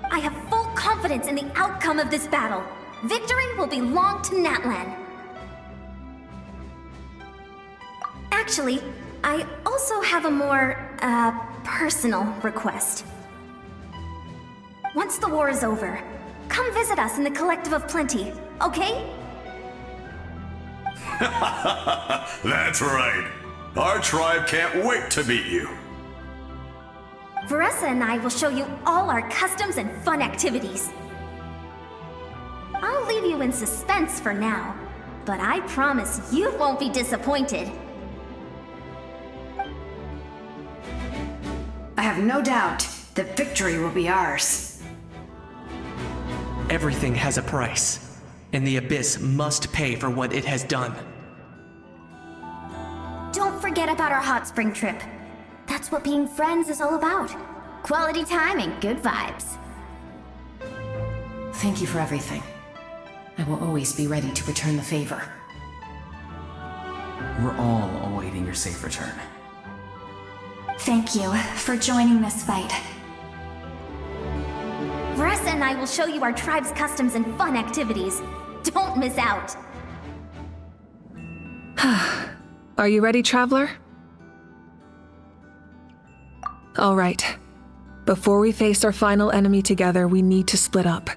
I have full confidence in the outcome of this battle. Victory will belong to Natlan. Actually, I also have a more, personal request. Once the war is over, come visit us in the Collective of Plenty, okay? That's right. Our tribe can't wait to meet you. Veressa and I will show you all our customs and fun activities. I'll leave you in suspense for now, but I promise you won't be disappointed. I have no doubt that victory will be ours. Everything has a price, and the Abyss must pay for what it has done. Don't forget about our hot spring trip. That's what being friends is all about. Quality time and good vibes. Thank you for everything. I will always be ready to return the favor. We're all awaiting your safe return. Thank you for joining this fight. Veressa and I will show you our tribe's customs and fun activities. Don't miss out. Are you ready, Traveler? All right. Before we face our final enemy together, we need to split up.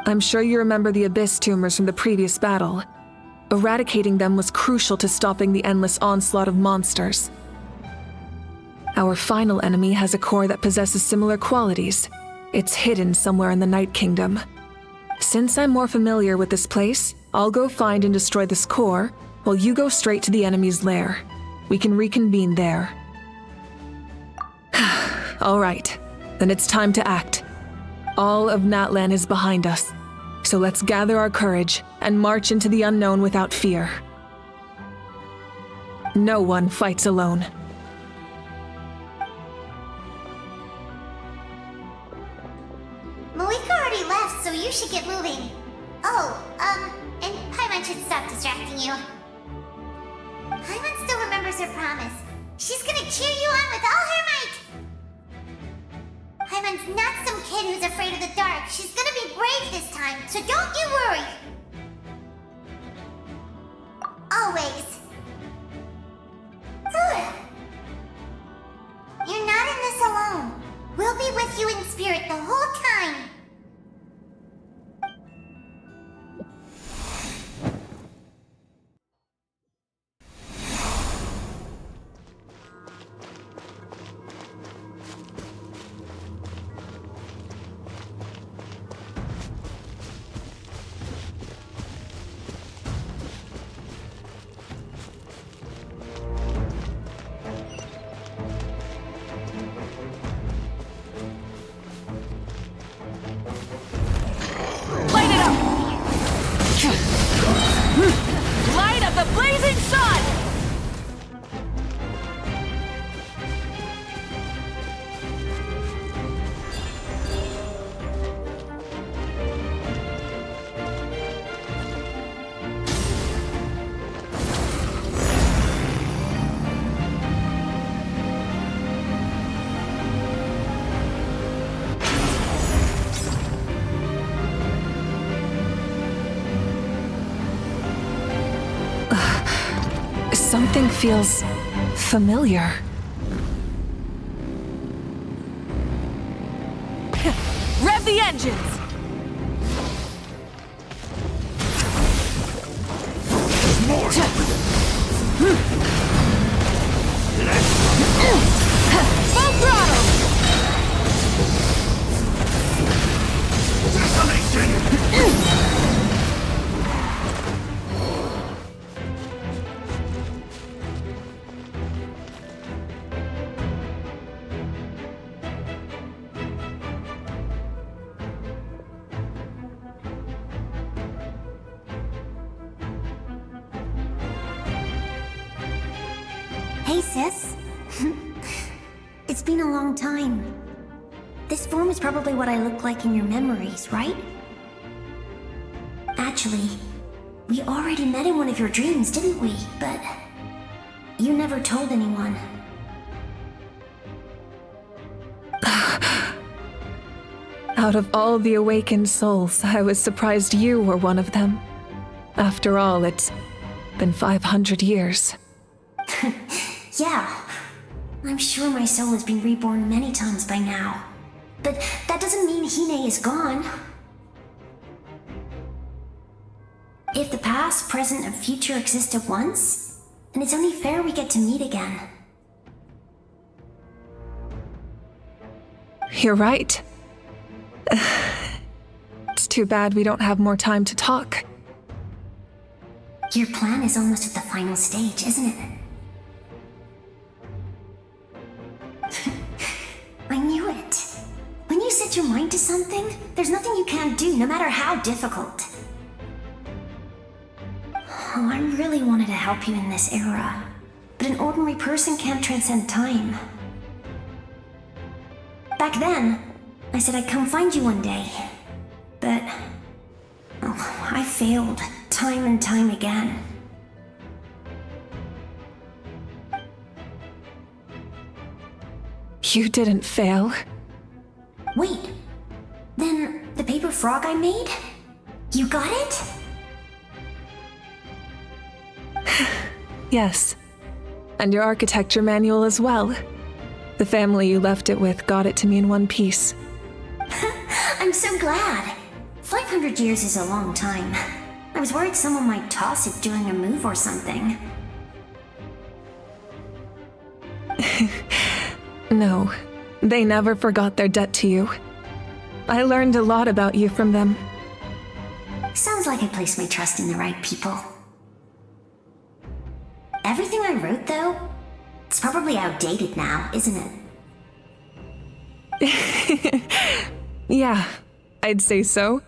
I'm sure you remember the Abyss tumors from the previous battle. Eradicating them was crucial to stopping the endless onslaught of monsters. Our final enemy has a core that possesses similar qualities. It's hidden somewhere in the Night Kingdom. Since I'm more familiar with this place, I'll go find and destroy this core, while you go straight to the enemy's lair. We can reconvene there. All right, then it's time to act. All of Natlan is behind us. So let's gather our courage and march into the unknown without fear. No one fights alone. Malika already left, so you should get moving. Oh, and Paimon should stop distracting you. Paimon still remembers her promise. She's gonna cheer you on with all her might! Paimon's not some kid who's afraid of the dark. She's gonna be brave this time, so don't you worry! Always. You're not in this alone. We'll be with you in spirit the whole time. Light of the blazing sun! Something feels familiar. Rev the engines! More! Full throttle! Hey, sis. It's been a long time. This form is probably what I look like in your memories, right? Actually, we already met in one of your dreams, didn't we? But you never told anyone. Out of all the awakened souls, I was surprised you were one of them. After all, it's been 500 years. Yeah, I'm sure my soul has been reborn many times by now. But that doesn't mean Hine is gone. If the past, present, and future exist at once, then it's only fair we get to meet again. You're right. It's too bad we don't have more time to talk. Your plan is almost at the final stage, isn't it? I knew it. When you set your mind to something, there's nothing you can't do, no matter how difficult. Oh, I really wanted to help you in this era, but an ordinary person can't transcend time. Back then, I said I'd come find you one day, but I failed time and time again. You didn't fail. Wait, then the paper frog I made? You got it? Yes. And your architecture manual as well. The family you left it with got it to me in one piece. I'm so glad. 500 years is a long time. I was worried someone might toss it during a move or something. No, they never forgot their debt to you. I learned a lot about you from them. Sounds like I placed my trust in the right people. Everything I wrote, though, it's probably outdated now, isn't it? Yeah, I'd say so.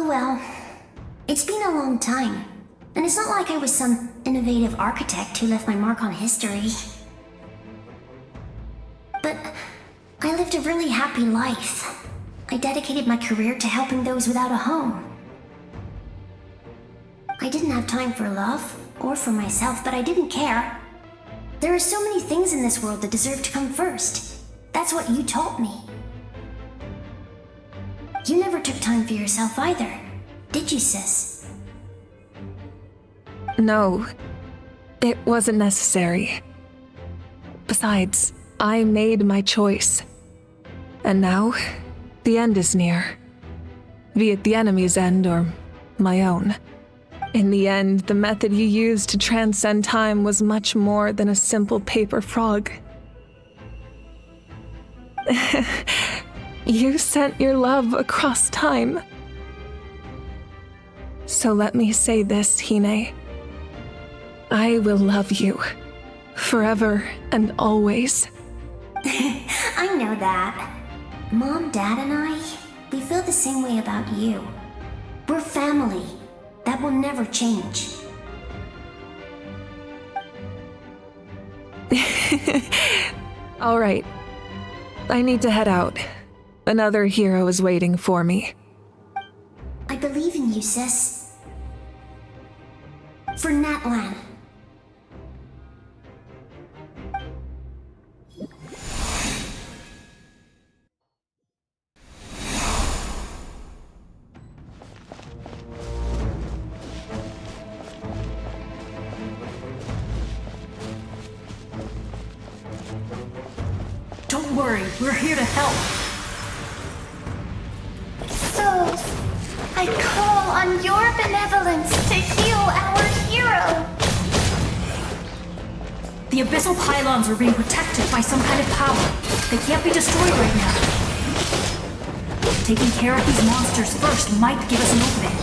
Oh well. It's been a long time. And it's not like I was some innovative architect who left my mark on history. But I lived a really happy life. I dedicated my career to helping those without a home. I didn't have time for love, or for myself, but I didn't care. There are so many things in this world that deserve to come first. That's what you taught me. You never took time for yourself either, did you, sis? No, it wasn't necessary. Besides, I made my choice. And now, the end is near. Be it the enemy's end or my own. In the end, the method you used to transcend time was much more than a simple paper frog. You sent your love across time. So let me say this, Hine. I will love you. Forever and always. I know that. Mom, Dad, and I, we feel the same way about you. We're family. That will never change. All right. I need to head out. Another hero is waiting for me. I believe in you, sis. For Natlan. Don't worry, we're here to help. Souls, I call on your benevolence to heal our hero. The abyssal pylons are being protected by some kind of power. They can't be destroyed right now. Taking care of these monsters first might give us an opening.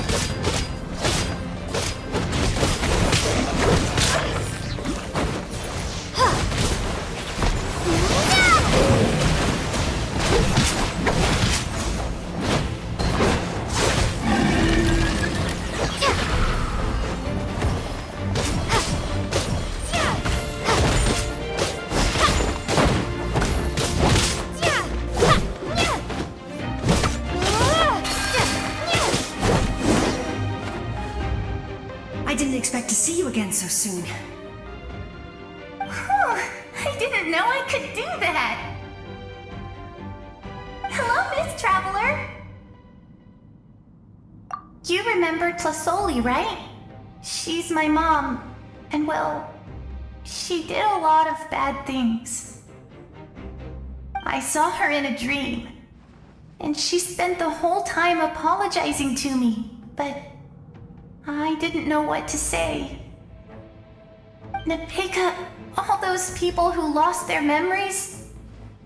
Expect to see you again so soon. I didn't know I could do that. Hello, Miss Traveler. You remember Tlasoli, right? She's my mom, and well, she did a lot of bad things. I saw her in a dream, and she spent the whole time apologizing to me, but I didn't know what to say. Napika, all those people who lost their memories,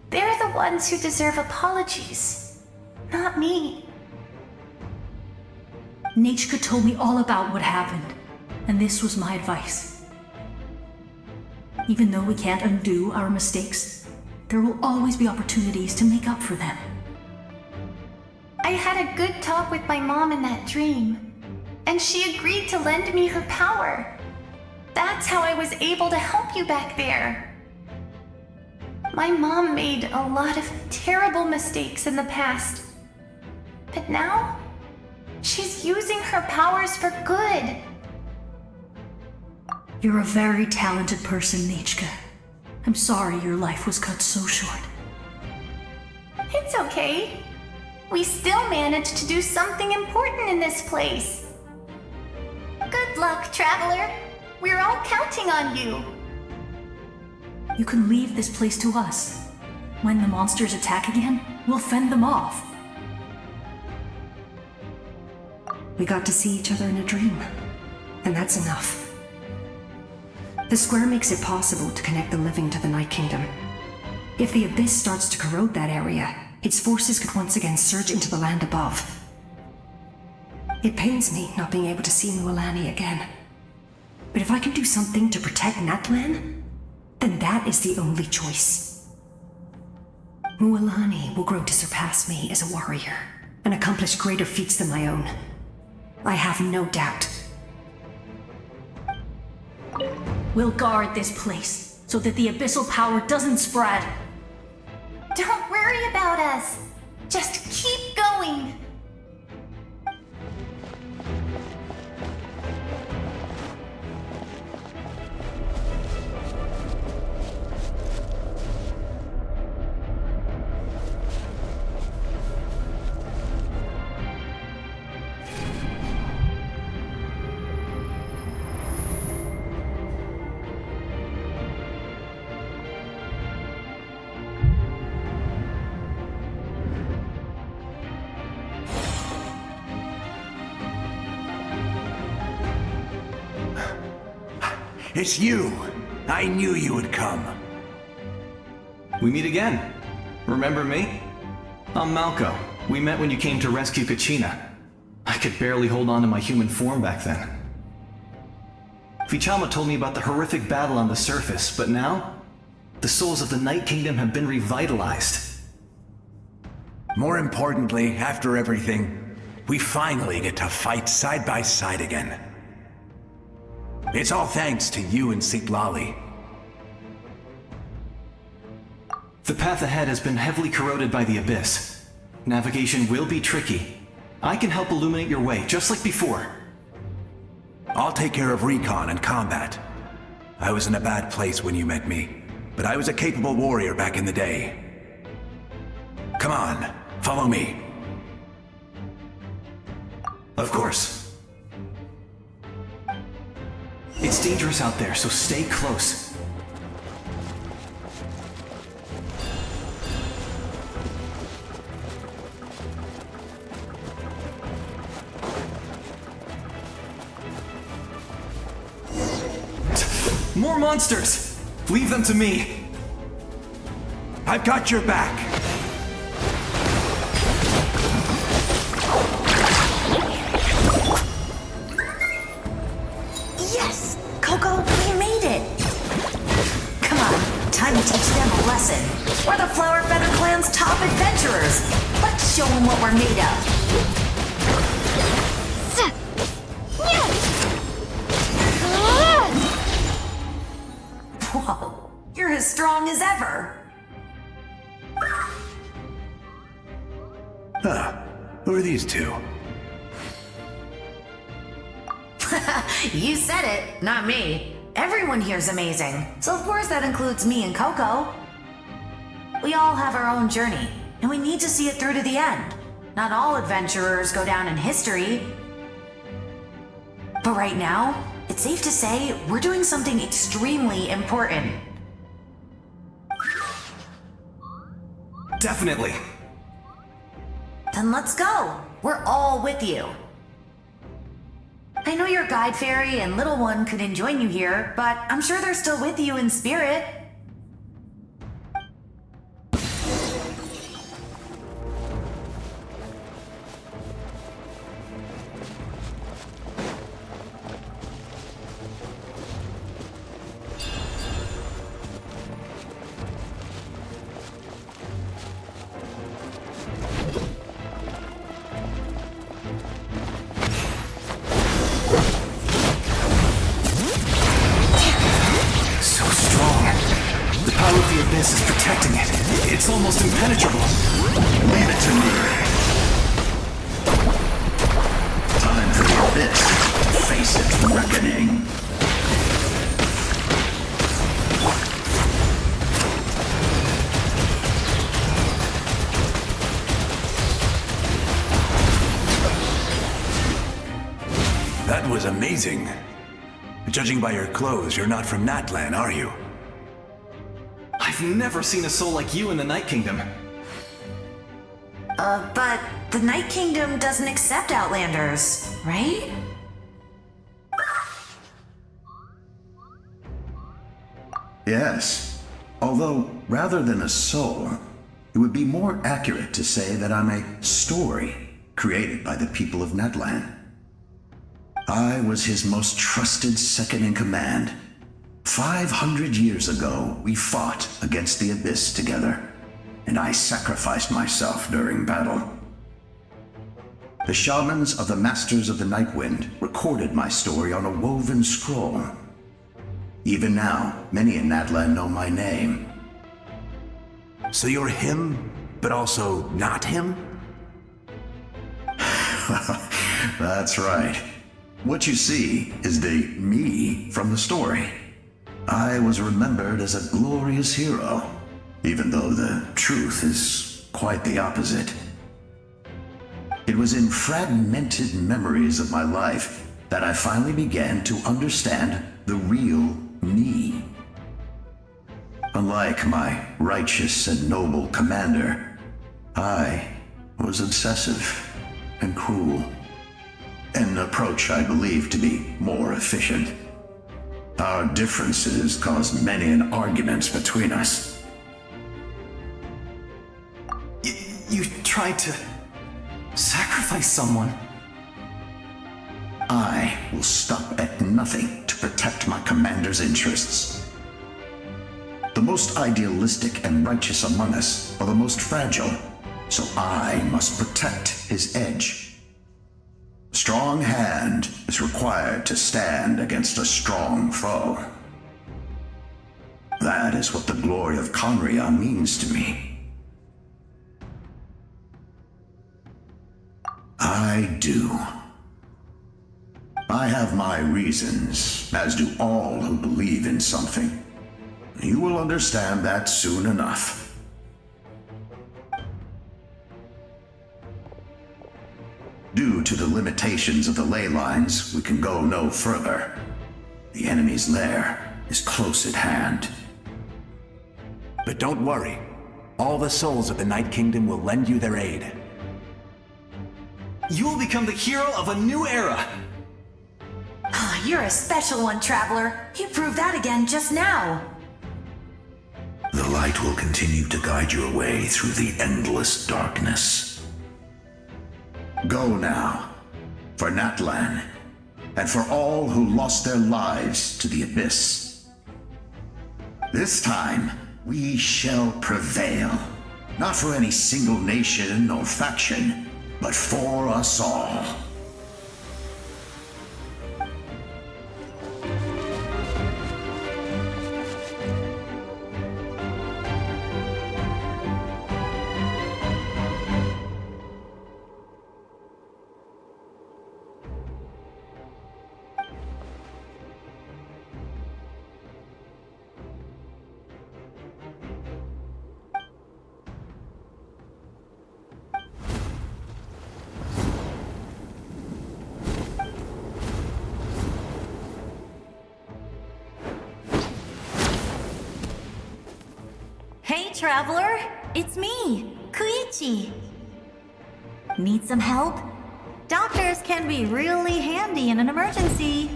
they're the ones who deserve apologies, not me. Nachka told me all about what happened, and this was my advice. Even though we can't undo our mistakes, there will always be opportunities to make up for them. I had a good talk with my mom in that dream, and she agreed to lend me her power. That's how I was able to help you back there. My mom made a lot of terrible mistakes in the past, but now she's using her powers for good. You're a very talented person, Nachka. I'm sorry your life was cut so short. It's okay. We still managed to do something important in this place. Good luck, Traveler. We're all counting on you. You can leave this place to us. When the monsters attack again, we'll fend them off. We got to see each other in a dream, and that's enough. The square makes it possible to connect the living to the Night Kingdom. If the Abyss starts to corrode that area, its forces could once again surge into the land above. It pains me not being able to see Mualani again. But if I can do something to protect Natlan, then that is the only choice. Mualani will grow to surpass me as a warrior and accomplish greater feats than my own. I have no doubt. We'll guard this place so that the abyssal power doesn't spread. Don't worry about us. Just keep going. It's you! I knew you would come. We meet again. Remember me? I'm Malco. We met when you came to rescue Kachina. I could barely hold on to my human form back then. Vichama told me about the horrific battle on the surface, but now, the souls of the Night Kingdom have been revitalized. More importantly, after everything, we finally get to fight side by side again. It's all thanks to you and Sitlali. The path ahead has been heavily corroded by the Abyss. Navigation will be tricky. I can help illuminate your way, just like before. I'll take care of recon and combat. I was in a bad place when you met me, but I was a capable warrior back in the day. Come on, follow me. Of course. It's dangerous out there, so stay close. More monsters! Leave them to me! I've got your back! Yes! Coco, we made it! Come on, time to teach them a lesson. We're the Flower Feather Clan's top adventurers! Let's show them what we're made of! Whoa, you're as strong as ever! Huh, who are these two? You said it, not me. Everyone here's amazing, so of course that includes me and Coco. We all have our own journey, and we need to see it through to the end. Not all adventurers go down in history. But right now, it's safe to say we're doing something extremely important. Definitely. Then let's go. We're all with you. I know your guide fairy and little one couldn't join you here, but I'm sure they're still with you in spirit. This is protecting it. It's almost impenetrable. Leave it to me. Time for the abyss. Face its reckoning. That was amazing. Judging by your clothes, you're not from Natlan, are you? I've never seen a soul like you in the Night Kingdom. But the Night Kingdom doesn't accept Outlanders, right? Yes. Although, rather than a soul, it would be more accurate to say that I'm a story created by the people of Natlan. I was his most trusted second-in-command. 500 years ago, we fought against the Abyss together, and I sacrificed myself during battle. The shamans of the Masters of the Nightwind recorded my story on a woven scroll. Even now, many in Natlan know my name. So you're him, but also not him? That's right. What you see is the me from the story. I was remembered as a glorious hero, even though the truth is quite the opposite. It was in fragmented memories of my life that I finally began to understand the real me. Unlike my righteous and noble commander, I was obsessive and cruel, an approach I believe to be more efficient. Our differences caused many an arguments between us. You tried to sacrifice someone. I will stop at nothing to protect my commander's interests. The most idealistic and righteous among us are the most fragile, so I must protect his edge. A strong hand is required to stand against a strong foe. That is what the glory of Conria means to me. I do. I have my reasons, as do all who believe in something. You will understand that soon enough. Due to the limitations of the ley lines, we can go no further. The enemy's lair is close at hand. But don't worry. All the souls of the Night Kingdom will lend you their aid. You will become the hero of a new era! You're a special one, Traveler. You proved that again just now. The light will continue to guide your way through the endless darkness. Go now, for Natlan, and for all who lost their lives to the Abyss. This time, we shall prevail, not for any single nation or faction, but for us all. Hey, Traveler! It's me, Koichi. Need some help? Doctors can be really handy in an emergency.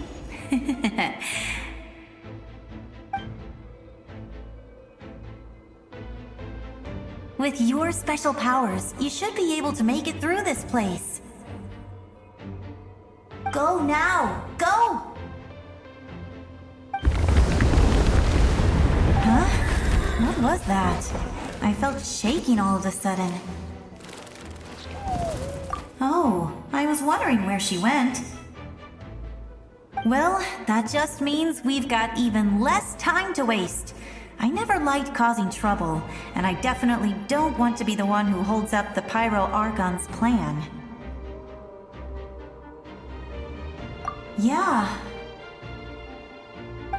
With your special powers, you should be able to make it through this place. Go now! Go! Huh? What was that? I felt shaking all of a sudden. Oh, I was wondering where she went. Well, that just means we've got even less time to waste. I never liked causing trouble, and I definitely don't want to be the one who holds up the Pyro Archon's plan. Yeah.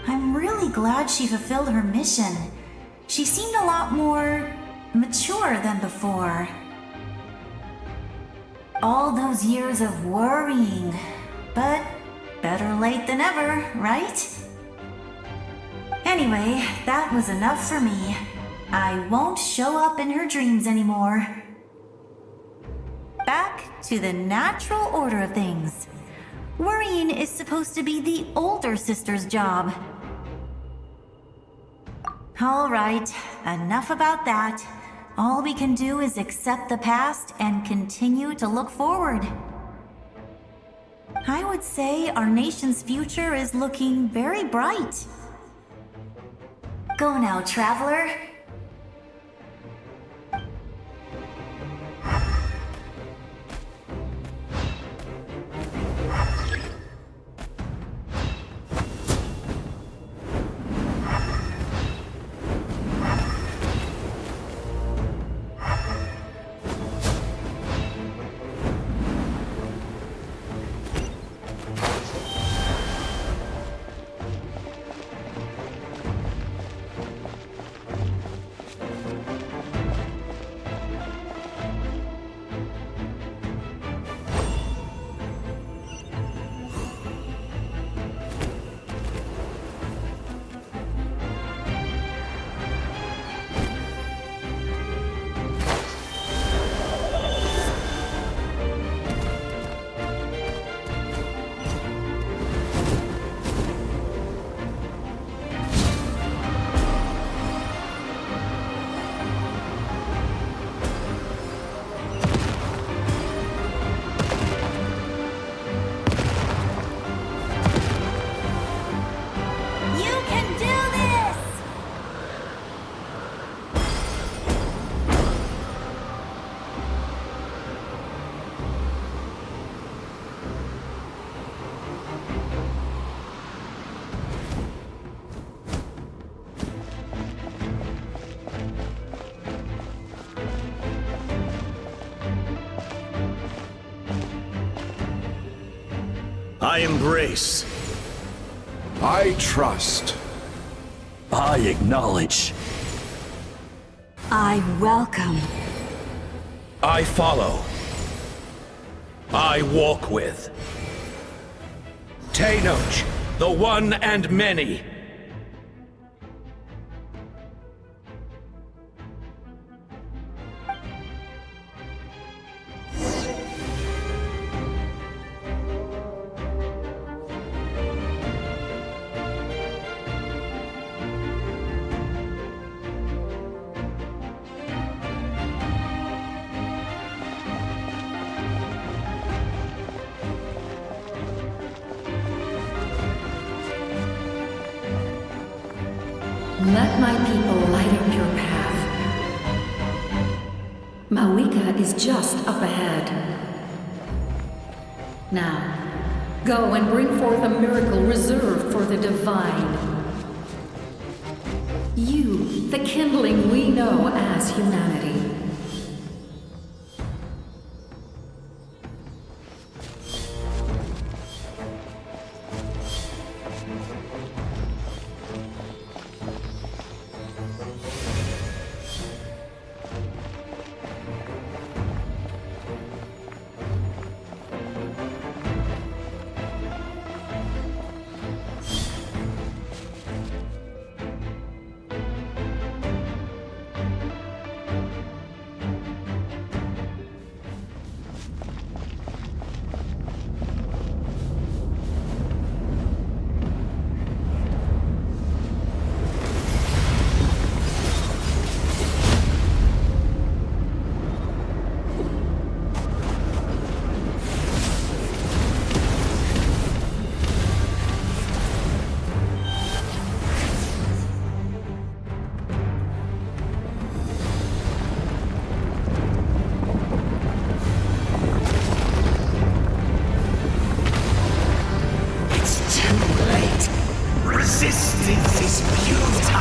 I'm really glad she fulfilled her mission. She seemed a lot more mature than before. All those years of worrying, but better late than ever, right? Anyway, that was enough for me. I won't show up in her dreams anymore. Back to the natural order of things. Worrying is supposed to be the older sister's job. All right, enough about that. All we can do is accept the past and continue to look forward. I would say our nation's future is looking very bright. Go now, Traveler. I embrace. I trust. I acknowledge. I welcome. I follow. I walk with. Teyvat, the one and many. Let my people light up your path. Mawika is just up ahead. Now, go and bring forth a miracle reserved for the divine. You, the kindling we know as humanity. Resistance is futile.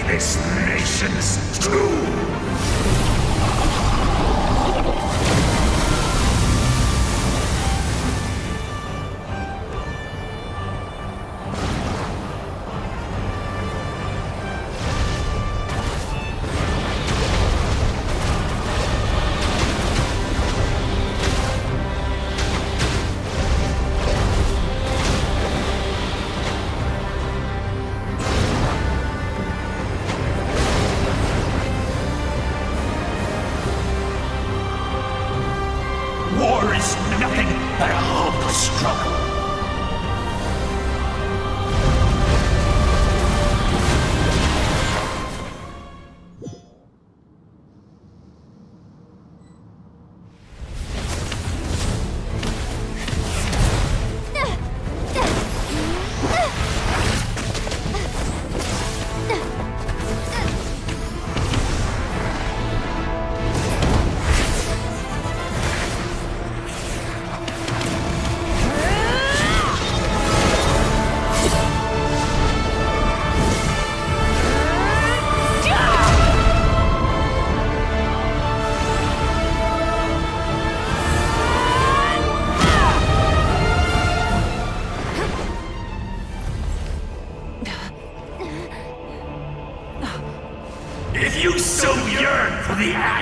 This nation's doom! War is nothing but a hopeless struggle.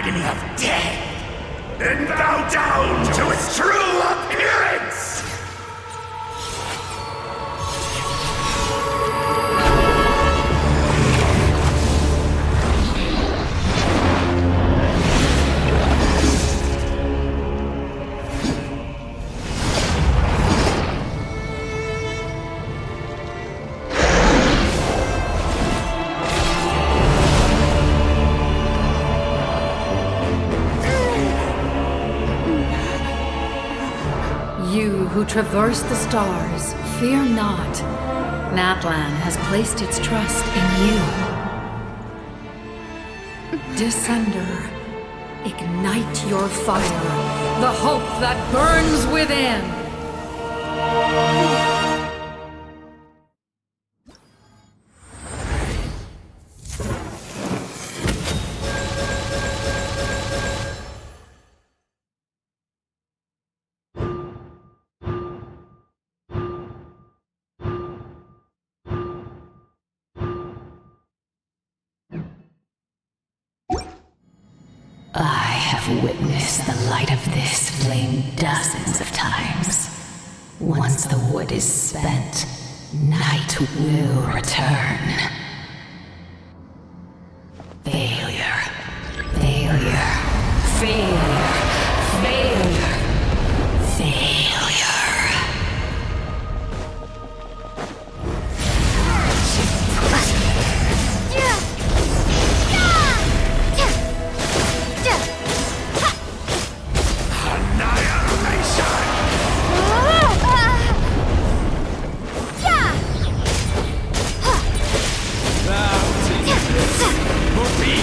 agony of death, then bow down to its true appearance! You who traverse the stars, fear not. Natlan has placed its trust in you. Descender, ignite your fire, the hope that burns within. I have witnessed the light of this flame dozens of times. Once the wood is spent, night will return. Failure. Failure. Failure. Failure. Failure.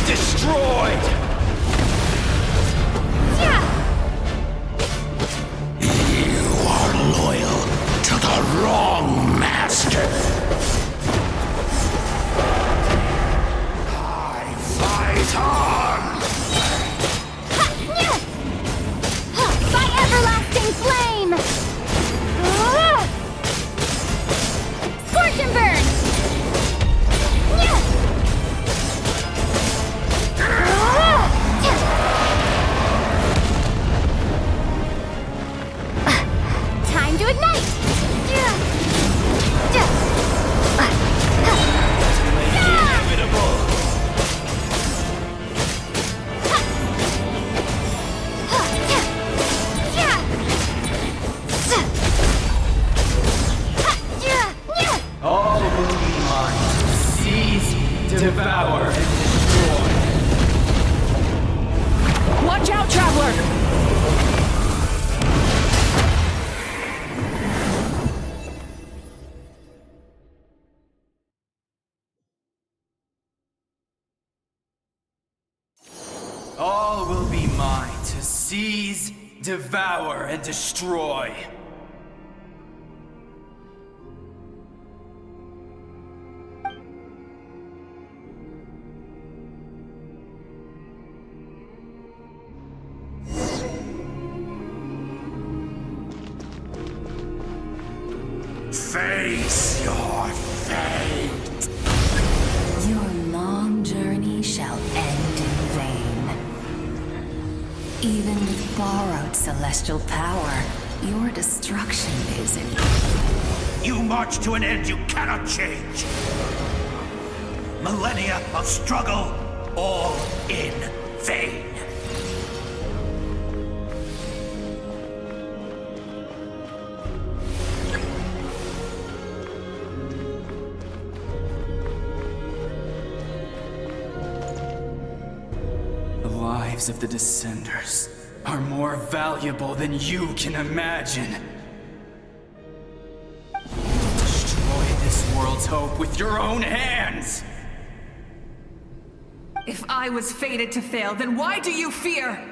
Destroyed! You are loyal to the wrong master. I fight on! By everlasting flame! Scorch and burn! Time to ignite! Inevitable! All will be mine. Seize, devour, and destroy. Watch out, Traveler! All will be mine to seize, devour, and destroy. Face your fate! Your long journey shall end in vain. Even with borrowed celestial power, your destruction is in... You march to an end you cannot change. Millennia of struggle, all in vain. The lives of the Descenders are more valuable than you can imagine. Destroy this world's hope with your own hands! If I was fated to fail, then why do you fear?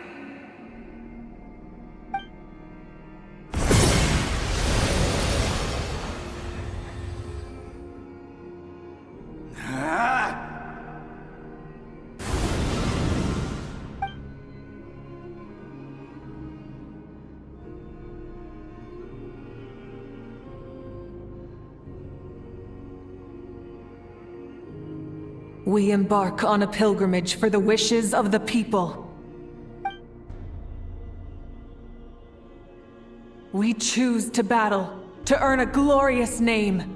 We embark on a pilgrimage for the wishes of the people. We choose to battle, to earn a glorious name.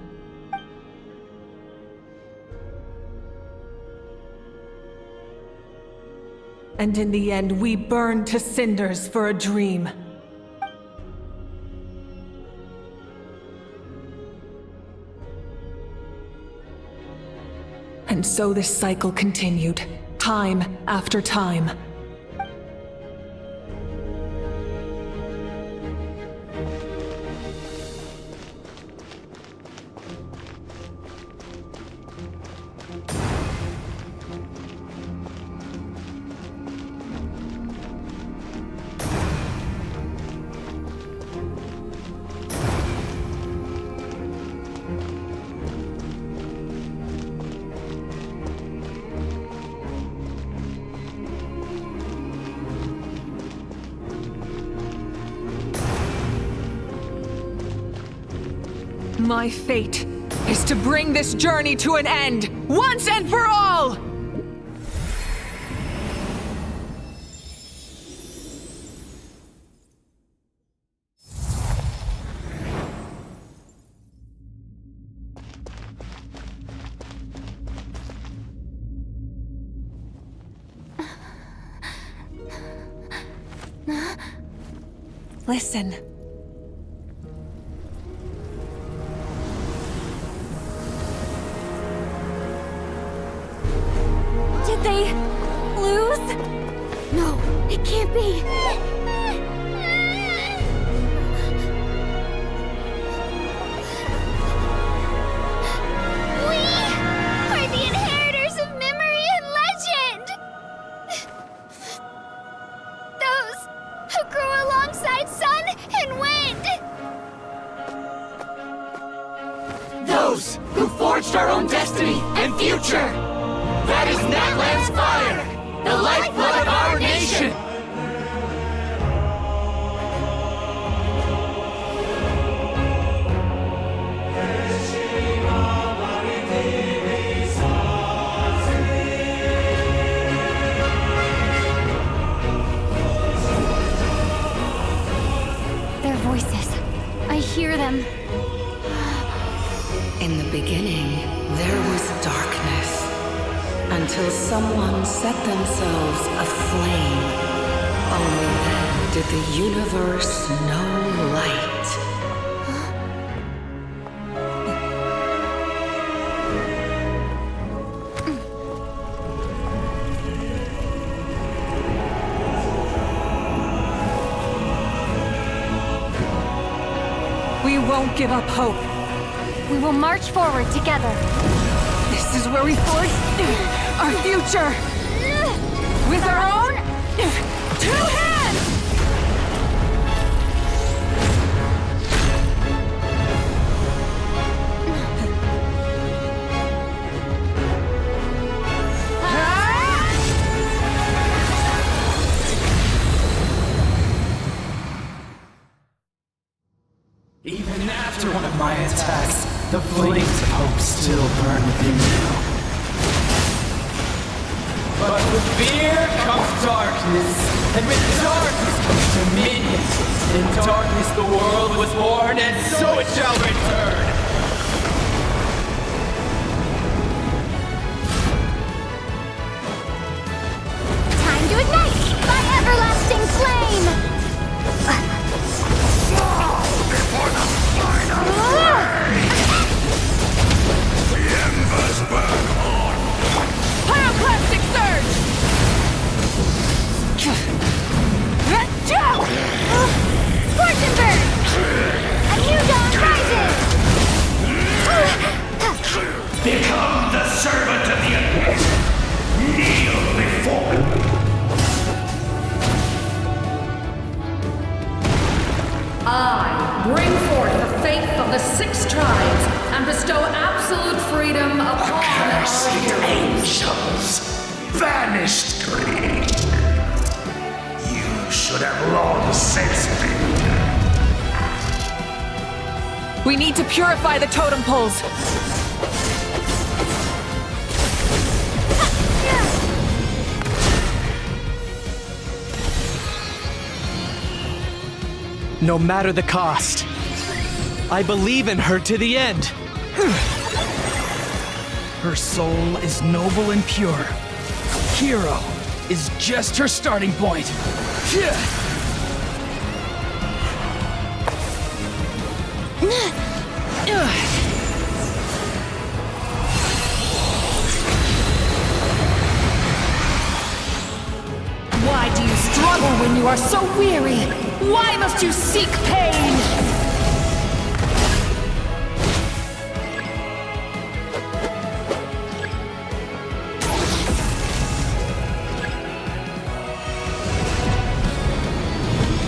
And in the end, we burn to cinders for a dream. And so this cycle continued, time after time. My fate is to bring this journey to an end, once and for all! Listen. Did they lose? No, it can't be. We are the inheritors of memory and legend! Those who grew alongside sun and wind! Those who forged our own destiny and future! That is Natlan's fire! The lifeblood of our nation! Their voices. I hear them. In the beginning, there was darkness. Until someone set themselves aflame. Only then did the universe know light. We won't give up hope. We will march forward together. This is where we forge our future! With our own 2 hands! Even after one of my attacks, the flames of hope still burn within you. But with fear comes darkness, and with darkness comes dominion. In darkness the world was born, and so it shall return. Time to ignite my everlasting flame! Before the final the embers burn on. Pyroclastic surge! Scorch and burn! A new dawn rises! Become the servant of the abyss. Kneel before him. I bring forth the faith of the 6 tribes and bestow absolute freedom upon our heroes. Angels, banished greed. You should have long since been. We need to purify the totem poles. no matter the cost. I believe in her to the end. Her soul is noble and pure. Hero is just her starting point. Why do you struggle when you are so weary? Why must you seek pain?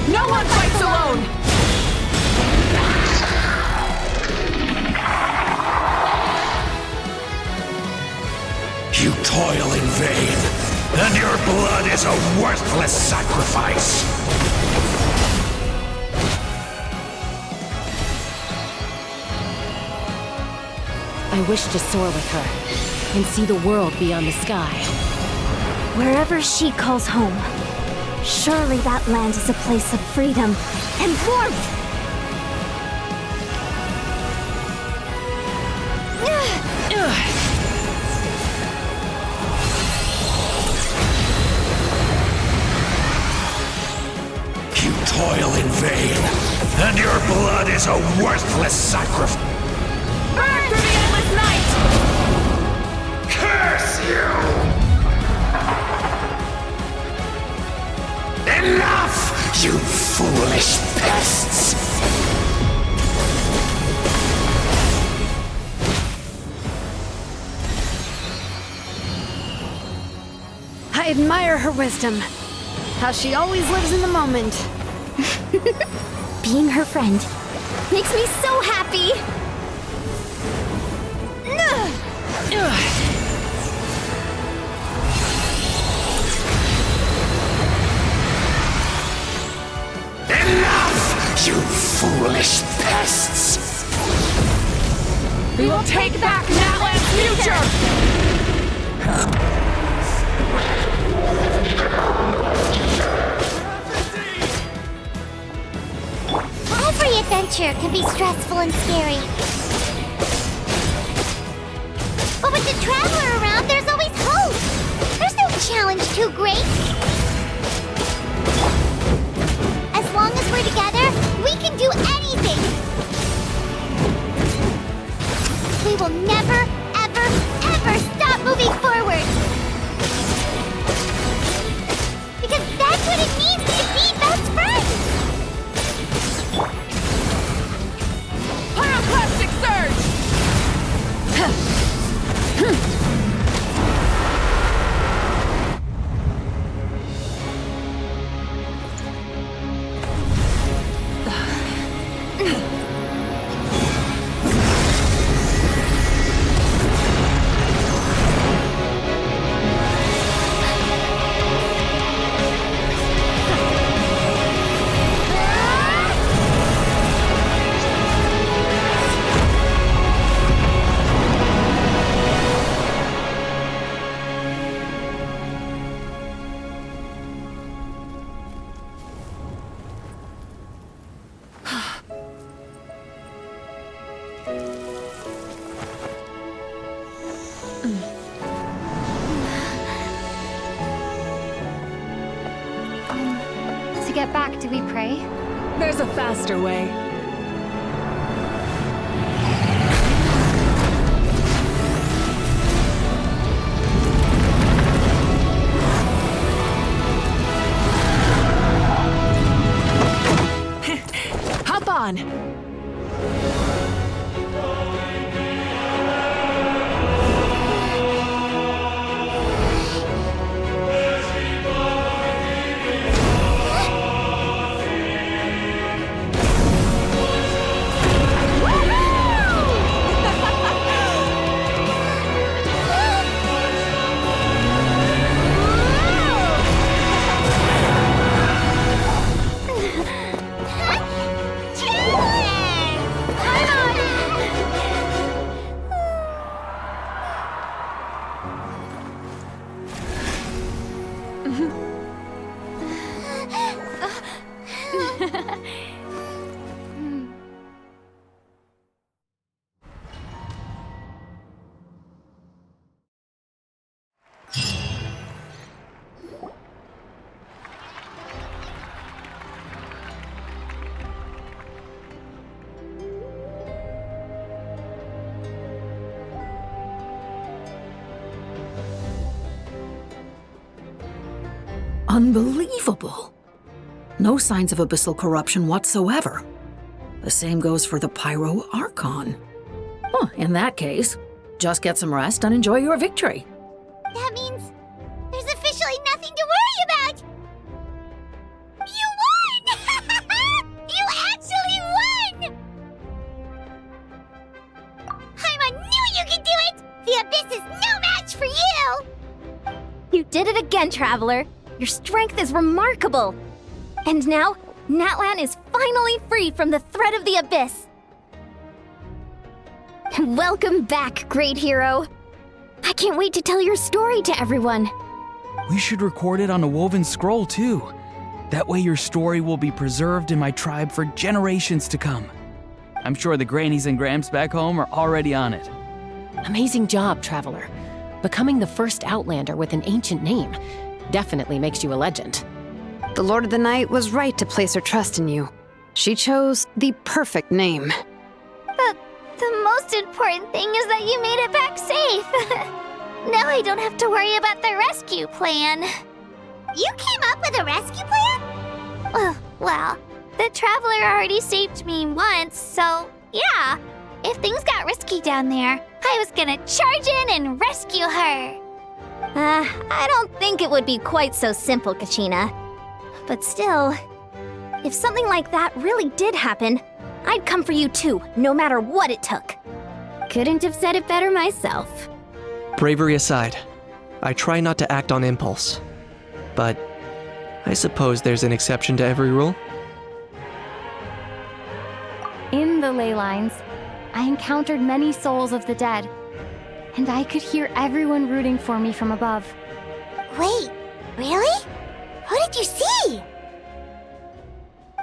No one fights alone! You toil in vain, and your blood is a worthless sacrifice. I wish to soar with her and see the world beyond the sky. Wherever she calls home, surely that land is a place of freedom and warmth. You toil in vain, and your blood is a worthless sacrifice. Burn through the endless night! Curse you! Enough, you foolish pests! I admire her wisdom. How she always lives in the moment. Being her friend makes me so happy. Enough, you foolish pests! We will take back Natland's future! Every adventure can be stressful and scary. But with the Traveler around, there's always hope! There's no challenge too great! As long as we're together, we can do anything! We will never, ever, ever stop moving forward! Because that's what it means to be best friends! Pyroclastic surge! To get back, do we pray? There's a faster way. Hop on! Unbelievable. No signs of abyssal corruption whatsoever. The same goes for the Pyro Archon. Well, in that case, just get some rest and enjoy your victory. That means there's officially nothing to worry about! You won! You actually won! Paimon knew you could do it! The Abyss is no match for you! You did it again, Traveler. Your strength is remarkable. And now, Natlan is finally free from the threat of the Abyss. Welcome back, great hero. I can't wait to tell your story to everyone. We should record it on a woven scroll, too. That way your story will be preserved in my tribe for generations to come. I'm sure the grannies and gramps back home are already on it. Amazing job, Traveler. Becoming the first Outlander with an ancient name definitely makes you a legend. The Lord of the Night was right to place her trust in you. She chose the perfect name. The most important thing is that you made it back safe. Now I don't have to worry about the rescue plan. You came up with a rescue plan? Well, the Traveler already saved me once, so yeah. If things got risky down there, I was gonna charge in and rescue her. I don't think it would be quite so simple, Kachina. But still, if something like that really did happen, I'd come for you too, no matter what it took. Couldn't have said it better myself. Bravery aside, I try not to act on impulse. But I suppose there's an exception to every rule. In the ley lines, I encountered many souls of the dead, and I could hear everyone rooting for me from above. Wait, really? Who did you see?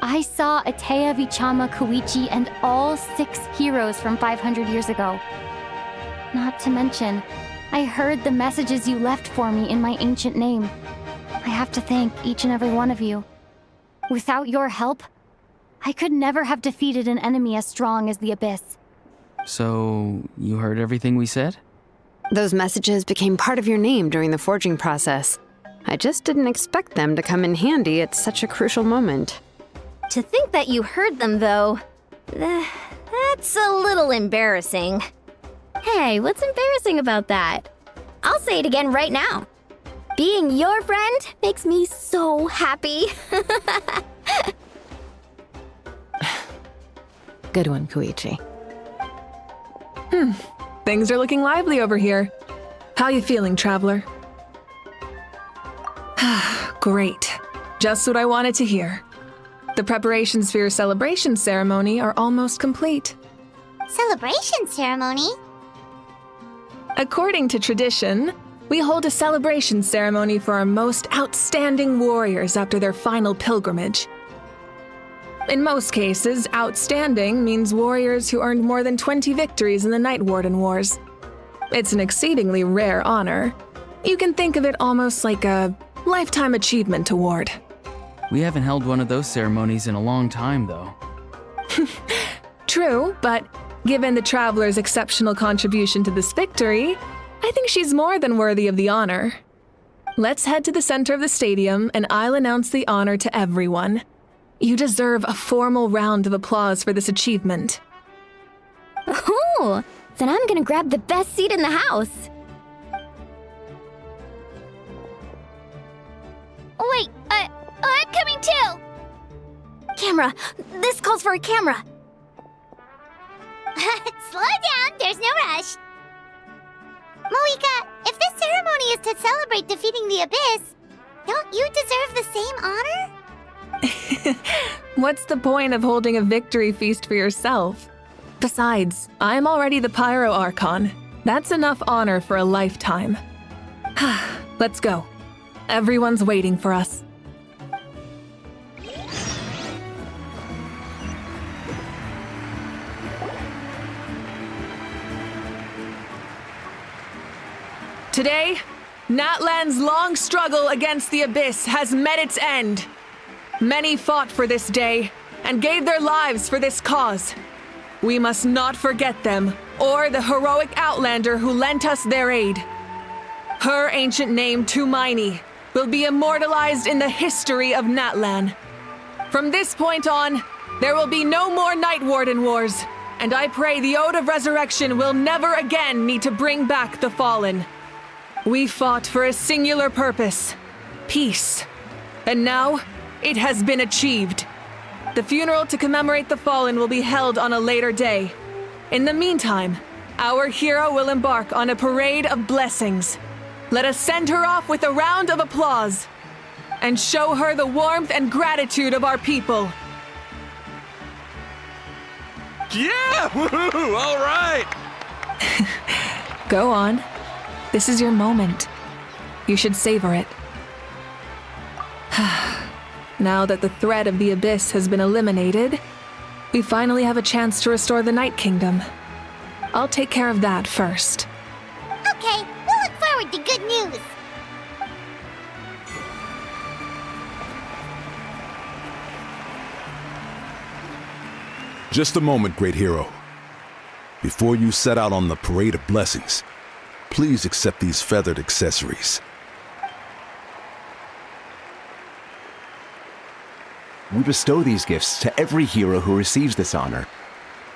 I saw Atea, Vichama, Koichi, and all 6 heroes from 500 years ago. Not to mention, I heard the messages you left for me in my ancient name. I have to thank each and every one of you. Without your help, I could never have defeated an enemy as strong as the Abyss. So, you heard everything we said? Those messages became part of your name during the forging process. I just didn't expect them to come in handy at such a crucial moment. To think that you heard them, though, that's a little embarrassing. Hey, what's embarrassing about that? I'll say it again right now. Being your friend makes me so happy. Good one, Koichi. Things are looking lively over here. How you feeling, Traveler? Great. Just what I wanted to hear. The preparations for your celebration ceremony are almost complete. Celebration ceremony? According to tradition, we hold a celebration ceremony for our most outstanding warriors after their final pilgrimage. In most cases, outstanding means warriors who earned more than 20 victories in the Night Warden Wars. It's an exceedingly rare honor. You can think of it almost like a lifetime achievement award. We haven't held one of those ceremonies in a long time, though. True, but given the Traveler's exceptional contribution to this victory, I think she's more than worthy of the honor. Let's head to the center of the stadium and I'll announce the honor to everyone. You deserve a formal round of applause for this achievement. Oh, then I'm gonna grab the best seat in the house. Wait, I'm coming too! Camera! This calls for a camera! Slow down, there's no rush. Moika, if this ceremony is to celebrate defeating the Abyss, don't you deserve the same honor? What's the point of holding a victory feast for yourself? Besides, I'm already the Pyro Archon. That's enough honor for a lifetime. Let's go. Everyone's waiting for us. Today, Natlan's long struggle against the Abyss has met its end. Many fought for this day and gave their lives for this cause. We must not forget them or the heroic Outlander who lent us their aid. Her ancient name, Tumaini, will be immortalized in the history of Natlan. From this point on, there will be no more Night Warden wars, and I pray the Ode of Resurrection will never again need to bring back the Fallen. We fought for a singular purpose, peace, and now it has been achieved. The funeral to commemorate the Fallen will be held on a later day. In the meantime, our hero will embark on a parade of blessings. Let us send her off with a round of applause and show her the warmth and gratitude of our people. Yeah! Woohoo! All right! Go on. This is your moment. You should savor it. Now that the threat of the Abyss has been eliminated, we finally have a chance to restore the Night Kingdom. I'll take care of that first. Okay, we'll look forward to good news. Just a moment, great hero. Before you set out on the Parade of Blessings, please accept these feathered accessories. We bestow these gifts to every hero who receives this honor.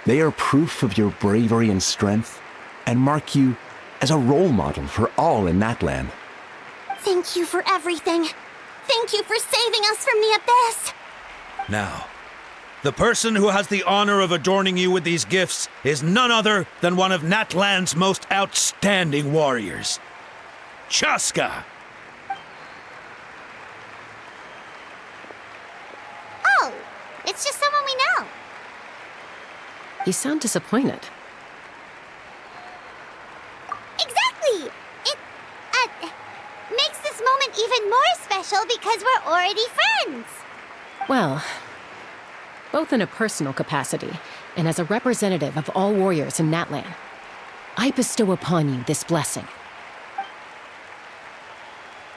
They are proof of your bravery and strength, and mark you as a role model for all in Natlan. Thank you for everything. Thank you for saving us from the Abyss. Now, the person who has the honor of adorning you with these gifts is none other than one of Natlan's most outstanding warriors, Chaska. Oh, it's just someone we know. You sound disappointed. Exactly! It, makes this moment even more special because we're already friends. Well, both in a personal capacity and as a representative of all warriors in Natlan, I bestow upon you this blessing.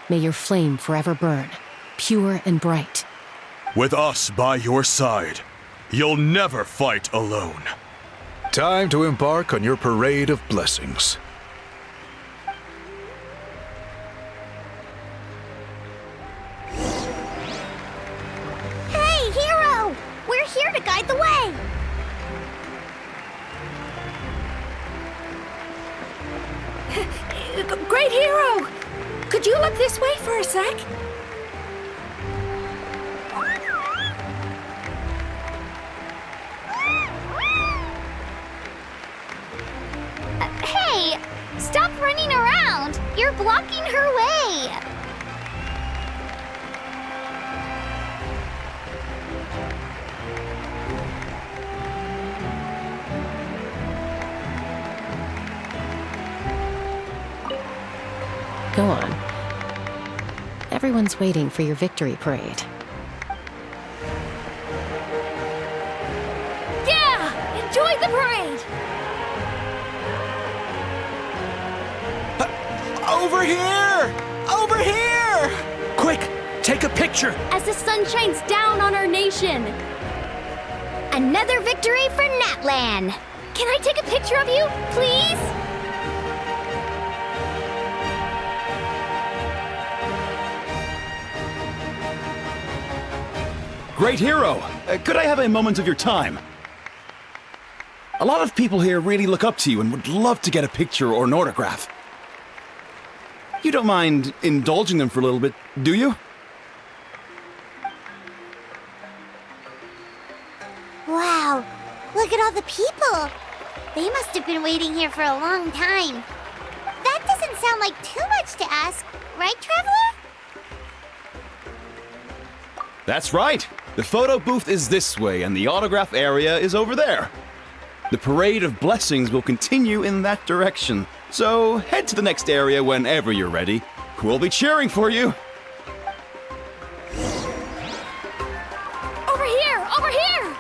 May your flame forever burn, pure and bright. With us by your side, you'll never fight alone. Time to embark on your Parade of Blessings. Hey, hero! We're here to guide the way! Great hero! Could you look this way for a sec? Hey! Stop running around! You're blocking her way! Go on. Everyone's waiting for your victory parade. Yeah! Enjoy the parade! Over here! Over here! Quick, take a picture! As the sun shines down on our nation! Another victory for Natlan! Can I take a picture of you, please? Great hero! Could I have a moment of your time? A lot of people here really look up to you and would love to get a picture or an autograph. You don't mind indulging them for a little bit, do you? Wow, look at all the people! They must have been waiting here for a long time. That doesn't sound like too much to ask, right, Traveler? That's right! The photo booth is this way and the autograph area is over there. The Parade of Blessings will continue in that direction, so head to the next area whenever you're ready. We'll be cheering for you! Over here! Over here!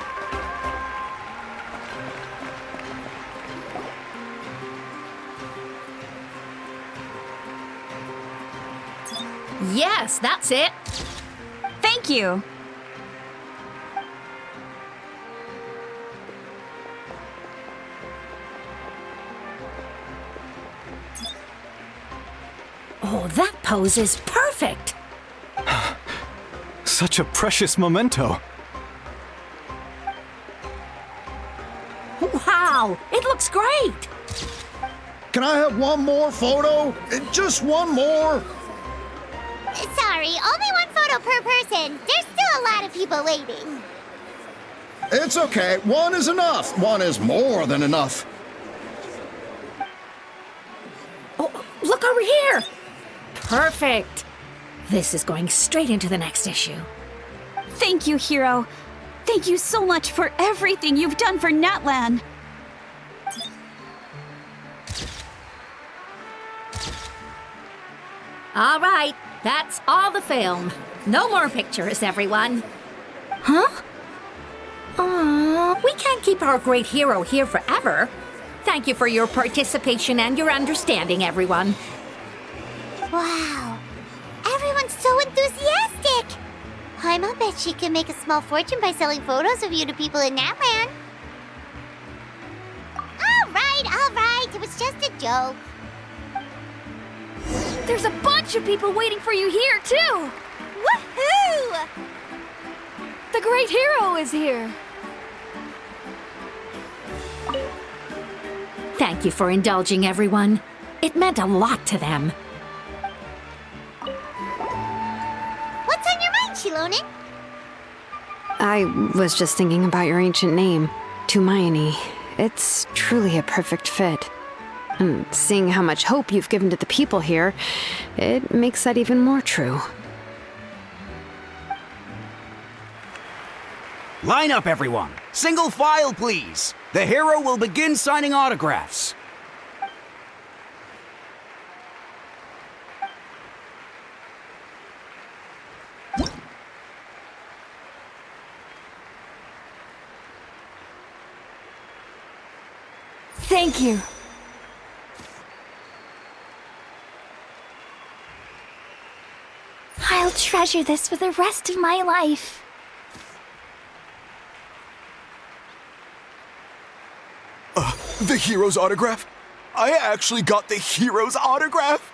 Yes, that's it. Thank you. Oh, that pose is perfect. such a precious memento. Wow, it looks great! Can I have one more photo? Just one more? Sorry, only one photo per person. There's still a lot of people waiting. It's okay. One is enough. One is more than enough. Oh, look over here! Perfect! This is going straight into the next issue. Thank you, Hero. Thank you so much for everything you've done for Natlan. All right, that's all the film. No more pictures, everyone. Huh? We can't keep our great hero here forever. Thank you for your participation and your understanding, everyone. Wow. Everyone's so enthusiastic. I'll bet she can make a small fortune by selling photos of you to people in Natlan. All right. It was just a joke. There's a bunch of people waiting for you here, too! Woohoo! The great hero is here! Thank you for indulging, everyone. It meant a lot to them. What's on your mind, Shilonen? I was just thinking about your ancient name, Tumaini. It's truly a perfect fit. And seeing how much hope you've given to the people here, it makes that even more true. Line up, everyone. Single file, please. The hero will begin signing autographs. Thank you. I'll treasure this for the rest of my life. The hero's autograph? I actually got the hero's autograph?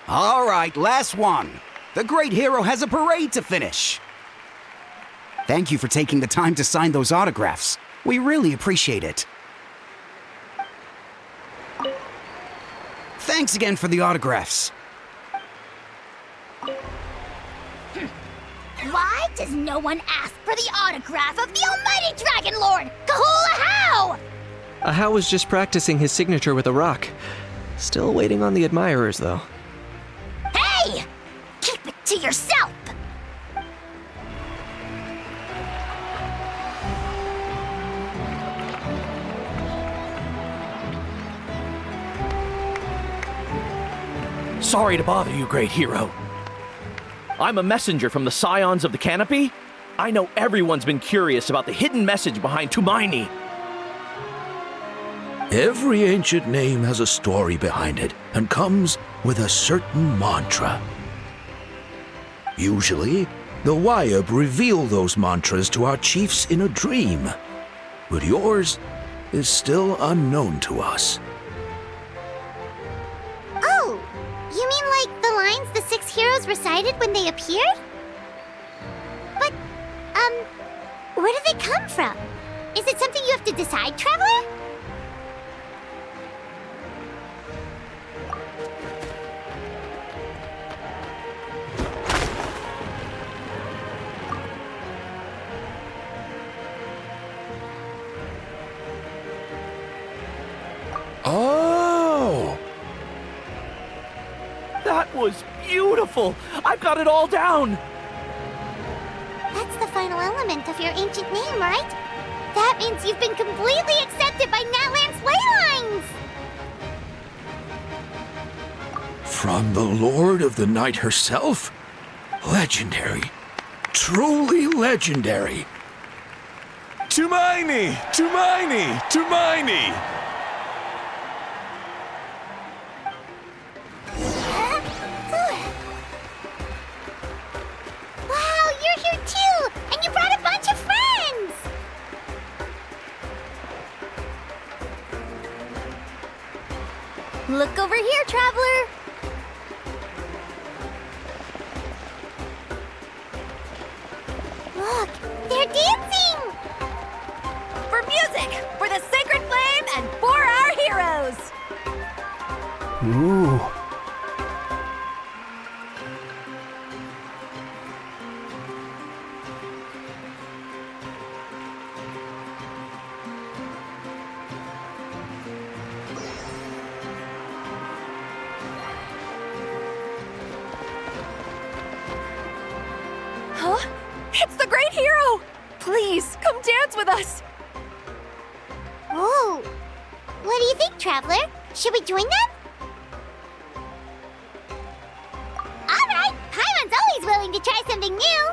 All right, last one. The great hero has a parade to finish. Thank you for taking the time to sign those autographs. We really appreciate it. Thanks again for the autographs. Why does no one ask for the autograph of the almighty Dragon Lord, Kahula How? Ahau was just practicing his signature with a rock. Still waiting on the admirers, though. Hey! Keep it to yourself! Sorry to bother you, great hero. I'm a messenger from the Scions of the Canopy. I know everyone's been curious about the hidden message behind Tumaini. Every ancient name has a story behind it and comes with a certain mantra. Usually, the Wayab reveal those mantras to our chiefs in a dream, but yours is still unknown to us. Oh, you mean like the lines the 6 heroes recited when they appeared? But, where do they come from? Is it something you have to decide, Traveler? Oh! That was beautiful! I've got it all down! That's the final element of your ancient name, right? That means you've been completely accepted by Natlan's ley lines! From the Lord of the Night herself? Legendary. Truly legendary. Tumaini! Tumaini! Tumaini! Wow, you're here too! And you brought a bunch of friends! Please, come dance with us! Oh, what do you think, Traveler? Should we join them? All right, Paimon's always willing to try something new.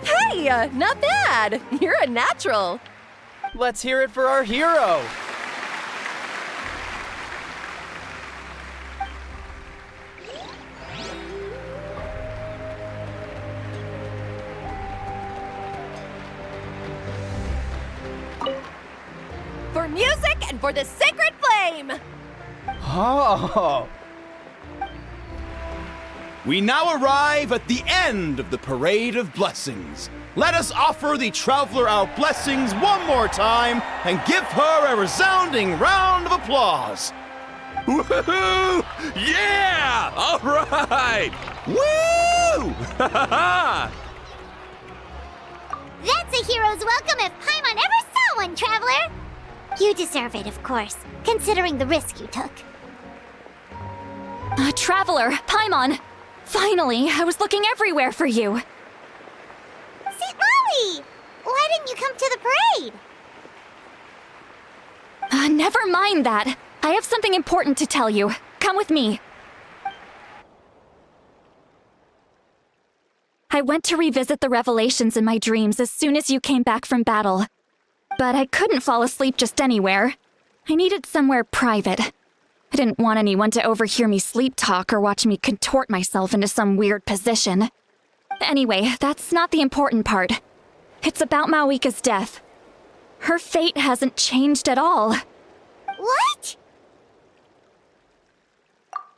Hey, not bad! You're a natural! Let's hear it for our hero! For music and for the sacred flame! Oh! We now arrive at the end of the Parade of Blessings. Let us offer the Traveler our blessings one more time and give her a resounding round of applause. Woohoo! Yeah! All right! Woo! That's a hero's welcome if Paimon ever saw one, Traveler! You deserve it, of course, considering the risk you took. Traveler, Paimon! Finally, I was looking everywhere for you. St. Molly! Why didn't you come to the parade? Never mind that. I have something important to tell you. Come with me. I went to revisit the revelations in my dreams as soon as you came back from battle. But I couldn't fall asleep just anywhere. I needed somewhere private. I didn't want anyone to overhear me sleep talk or watch me contort myself into some weird position. Anyway, that's not the important part. It's about Mawika's death. Her fate hasn't changed at all. What?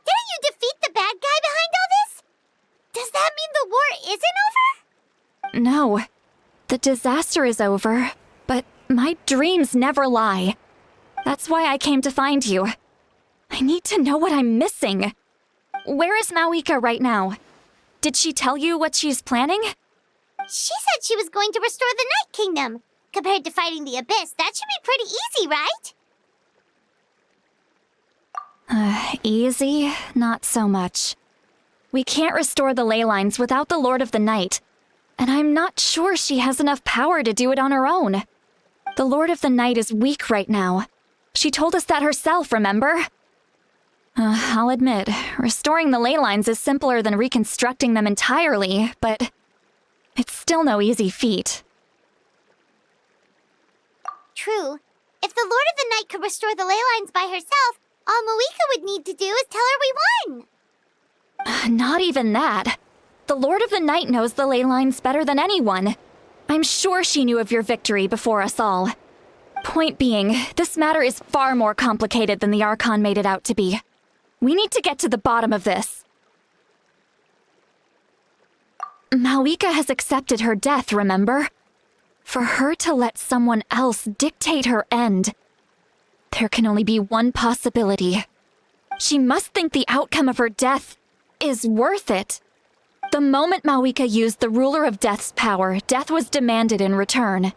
Didn't you defeat the bad guy behind all this? Does that mean the war isn't over? No. The disaster is over, but my dreams never lie. That's why I came to find you. I need to know what I'm missing. Where is Mawika right now? Did she tell you what she's planning? She said she was going to restore the Night Kingdom. Compared to fighting the Abyss, that should be pretty easy, right? Easy? Not so much. We can't restore the ley lines without the Lord of the Night, and I'm not sure she has enough power to do it on her own. The Lord of the Night is weak right now. She told us that herself, remember? I'll admit, restoring the ley lines is simpler than reconstructing them entirely, but it's still no easy feat. True. If the Lord of the Night could restore the ley lines by herself, all Mawika would need to do is tell her we won. Not even that. The Lord of the Night knows the ley lines better than anyone. I'm sure she knew of your victory before us all. Point being, this matter is far more complicated than the Archon made it out to be. We need to get to the bottom of this. Mawika has accepted her death, remember? For her to let someone else dictate her end, there can only be one possibility. She must think the outcome of her death is worth it. The moment Mawika used the Ruler of Death's power, death was demanded in return.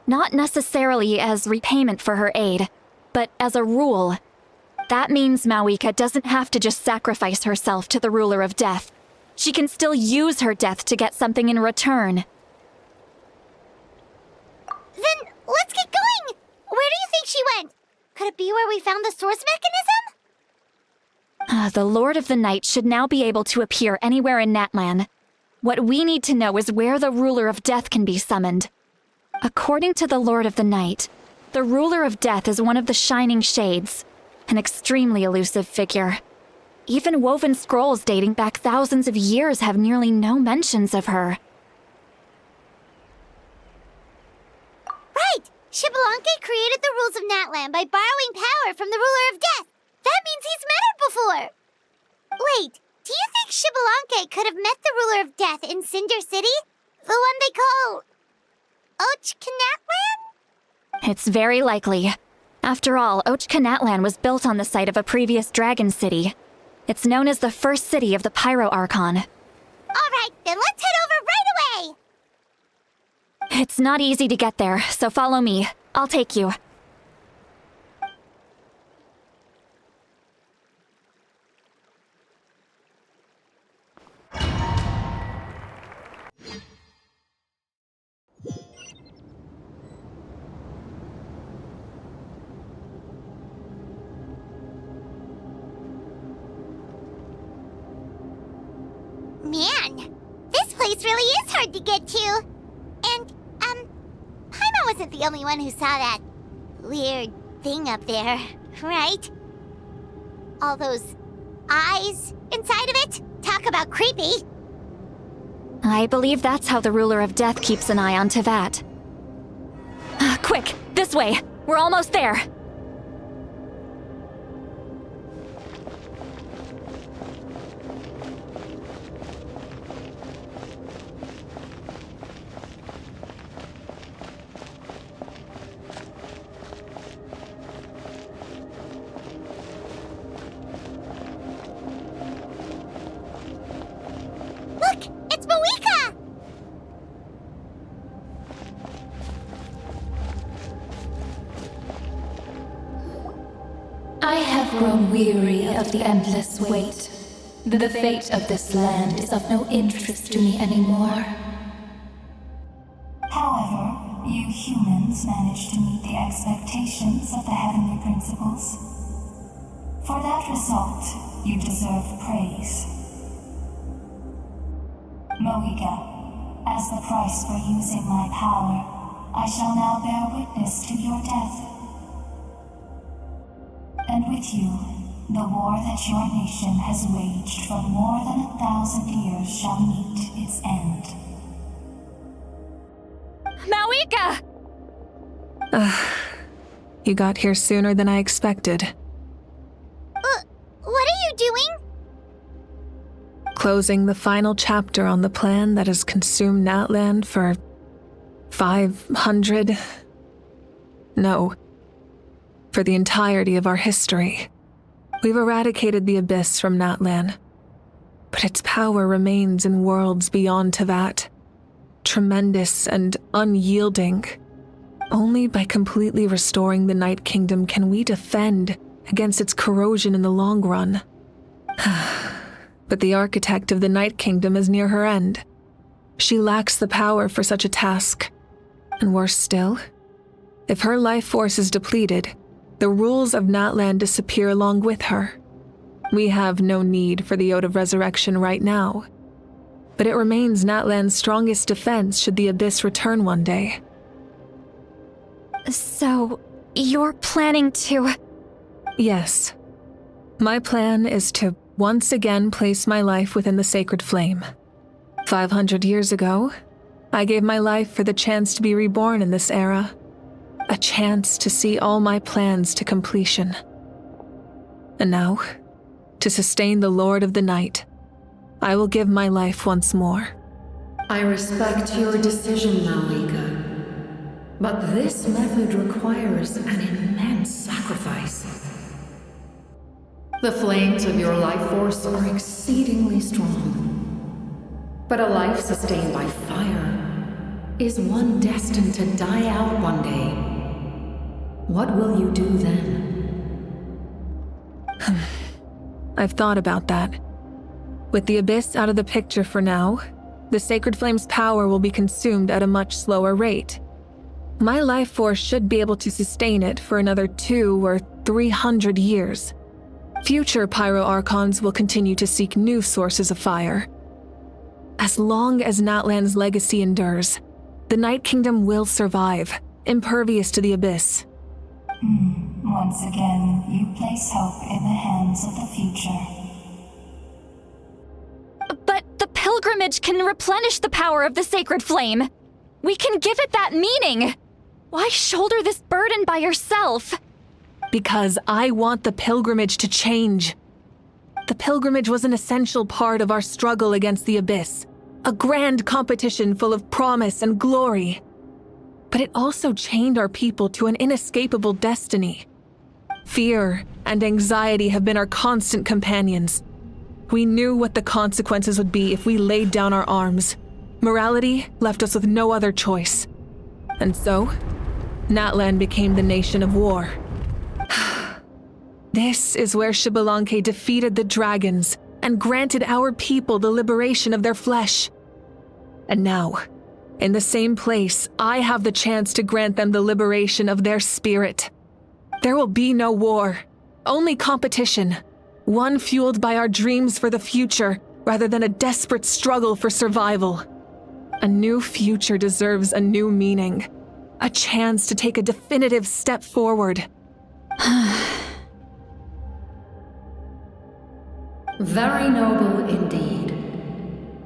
Not necessarily as repayment for her aid, but as a rule. That means Mawika doesn't have to just sacrifice herself to the Ruler of Death. She can still use her death to get something in return. Then let's get going! Where do you think she went? Could it be where we found the source mechanism? The Lord of the Night should now be able to appear anywhere in Natlan. What we need to know is where the Ruler of Death can be summoned. According to the Lord of the Night, the Ruler of Death is one of the Shining Shades, an extremely elusive figure. Even woven scrolls dating back thousands of years have nearly no mentions of her. Right! Xbalanque created the rules of Natlan by borrowing power from the ruler of death. That means he's met her before. Wait, do you think Xbalanque could have met the ruler of death in Cinder City? The one they call... Ochkanatlan? It's very likely. After all, Ochkanatlan was built on the site of a previous dragon city. It's known as the first city of the Pyro Archon. Alright, then let's head over right away! It's not easy to get there, so follow me. I'll take you. Man, this place really is hard to get to. And, Paimon wasn't the only one who saw that weird thing up there, right? All those eyes inside of it? Talk about creepy. I believe that's how the ruler of death keeps an eye on Teyvat. Quick, this way! We're almost there! Look, it's Mawika! I have grown weary of the endless wait. The fate of this land is of no interest to me anymore. However, you humans managed to meet the expectations of the heavenly principles. For that result, you deserve praise. Mawika, as the price for using my power, I shall now bear witness to your death. And with you, the war that your nation has waged for more than 1,000 years shall meet its end. Mawika! You got here sooner than I expected. What are you doing? Closing the final chapter on the plan that has consumed Natlan for 500... No. For the entirety of our history. We've eradicated the Abyss from Natlan, but its power remains in worlds beyond Teyvat. Tremendous and unyielding. Only by completely restoring the Night Kingdom can we defend against its corrosion in the long run. But the architect of the Night Kingdom is near her end. She lacks the power for such a task. And worse still, if her life force is depleted, the rules of Natlan disappear along with her. We have no need for the Ode of Resurrection right now, but it remains Natlan's strongest defense should the Abyss return one day. So, you're planning to... Yes. My plan is to once again place my life within the sacred flame. 500 years ago, I gave my life for the chance to be reborn in this era. A chance to see all my plans to completion. And now, to sustain the Lord of the Night, I will give my life once more. I respect your decision, Mawika, but this method requires an immense sacrifice. The flames of your life force are exceedingly strong, but a life sustained by fire is one destined to die out one day. What will you do then? I've thought about that. With the Abyss out of the picture for now, the Sacred Flame's power will be consumed at a much slower rate. My life force should be able to sustain it for another 200 or 300 years. Future Pyro Archons will continue to seek new sources of fire. As long as Natlan's legacy endures, the Night Kingdom will survive, impervious to the Abyss. Once again, you place hope in the hands of the future. But the pilgrimage can replenish the power of the sacred flame. We can give it that meaning. Why shoulder this burden by yourself? Because I want the pilgrimage to change. The pilgrimage was an essential part of our struggle against the Abyss, a grand competition full of promise and glory. But it also chained our people to an inescapable destiny. Fear and anxiety have been our constant companions. We knew what the consequences would be if we laid down our arms. Morality left us with no other choice. And so, Natlan became the nation of war. This is where Xbalanque defeated the dragons and granted our people the liberation of their flesh. And now, in the same place, I have the chance to grant them the liberation of their spirit. There will be no war, only competition, one fueled by our dreams for the future rather than a desperate struggle for survival. A new future deserves a new meaning, a chance to take a definitive step forward. Very noble indeed.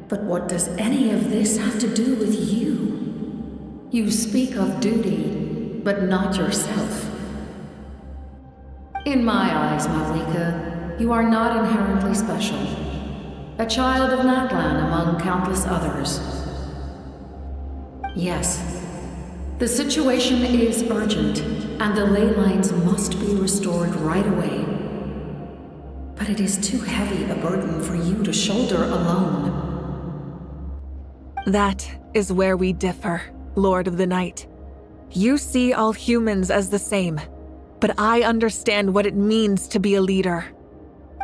But what does any of this have to do with you? You speak of duty, but not yourself. In my eyes, Malika, you are not inherently special. A child of Natlan among countless others. Yes, the situation is urgent, and the ley lines must be restored right away. But it is too heavy a burden for you to shoulder alone. That is where we differ, Lord of the Night. You see all humans as the same, but I understand what it means to be a leader.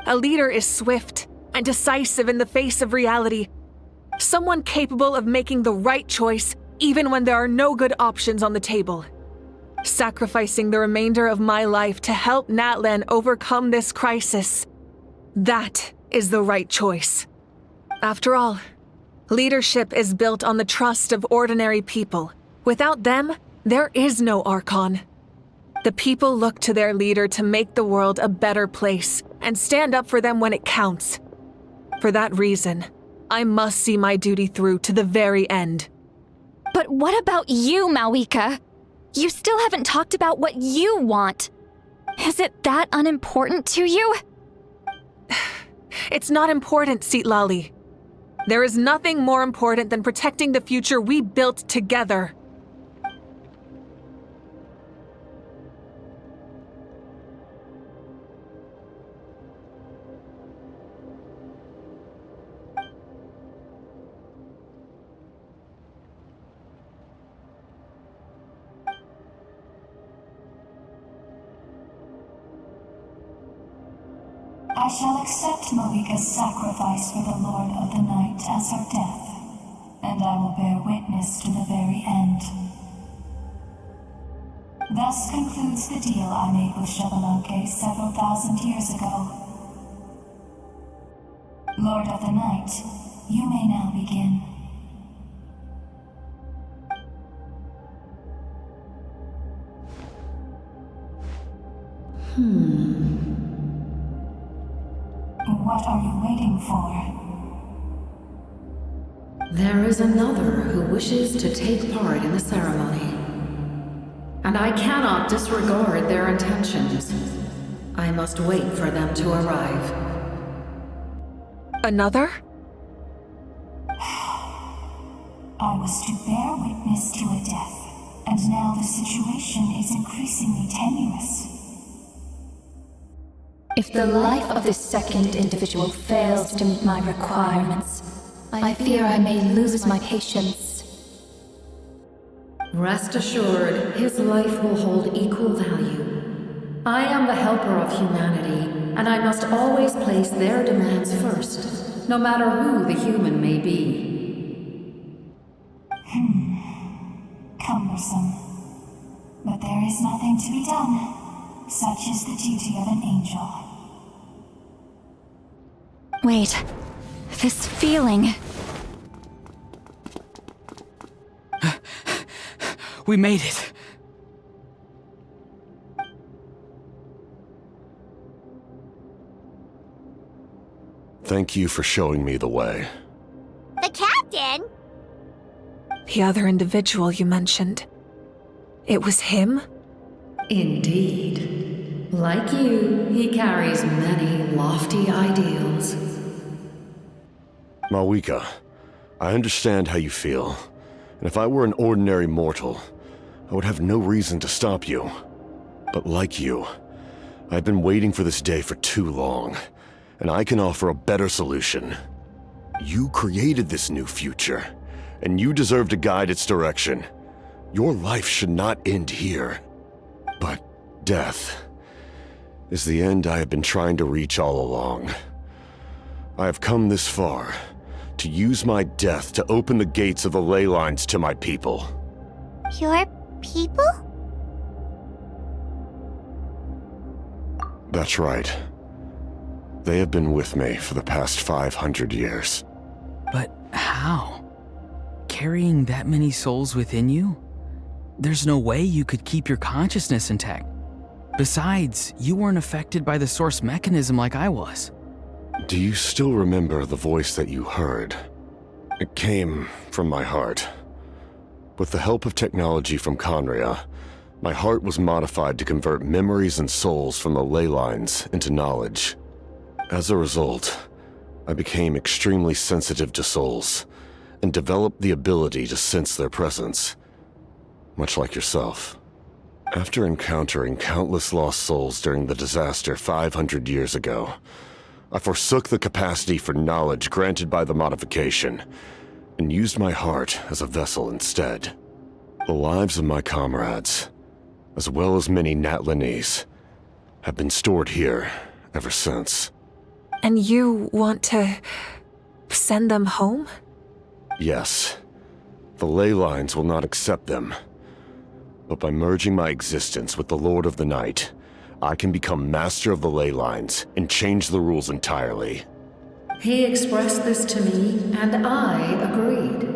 A leader is swift and decisive in the face of reality. Someone capable of making the right choice even when there are no good options on the table. Sacrificing the remainder of my life to help Natlan overcome this crisis. That is the right choice. After all, leadership is built on the trust of ordinary people. Without them, there is no Archon. The people look to their leader to make the world a better place and stand up for them when it counts. For that reason, I must see my duty through to the very end. But what about you, Malika? You still haven't talked about what you want. Is it that unimportant to you? It's not important, Citlali. There is nothing more important than protecting the future we built together. I shall accept Malika's sacrifice for the Lord of the Night as her death, and I will bear witness to the very end. Thus concludes the deal I made with Xbalanque several thousand years ago. Lord of the Night, you may now begin. What are you waiting for? There is another who wishes to take part in the ceremony. And I cannot disregard their intentions. I must wait for them to arrive. Another? I was to bear witness to a death, and now the situation is increasingly tenuous. If the life of this second individual fails to meet my requirements, I fear I may lose my patience. Rest assured, his life will hold equal value. I am the helper of humanity, and I must always place their demands first, no matter who the human may be. Cumbersome. But there is nothing to be done. Such is the duty of an angel. Wait, this feeling. We made it. Thank you for showing me the way. The captain? The other individual you mentioned. It was him? Indeed. Like you, he carries many lofty ideals. Malwika, I understand how you feel, and if I were an ordinary mortal, I would have no reason to stop you. But like you, I've been waiting for this day for too long, and I can offer a better solution. You created this new future, and you deserve to guide its direction. Your life should not end here. But death is the end I have been trying to reach all along. I have come this far to use my death to open the gates of the ley lines to my people. Your people? That's right. They have been with me for the past 500 years. But how? Carrying that many souls within you? There's no way you could keep your consciousness intact. Besides, you weren't affected by the source mechanism like I was. Do you still remember the voice that you heard? It came from my heart. With the help of technology from Khaenri'ah, my heart was modified to convert memories and souls from the ley lines into knowledge. As a result, I became extremely sensitive to souls, and developed the ability to sense their presence, much like yourself. After encountering countless lost souls during the disaster 500 years ago, I forsook the capacity for knowledge granted by the modification, and used my heart as a vessel instead. The lives of my comrades, as well as many Natlanese, have been stored here ever since. And you want to send them home? Yes. The ley lines will not accept them. But by merging my existence with the Lord of the Night, I can become master of the ley lines and change the rules entirely. He expressed this to me, and I agreed.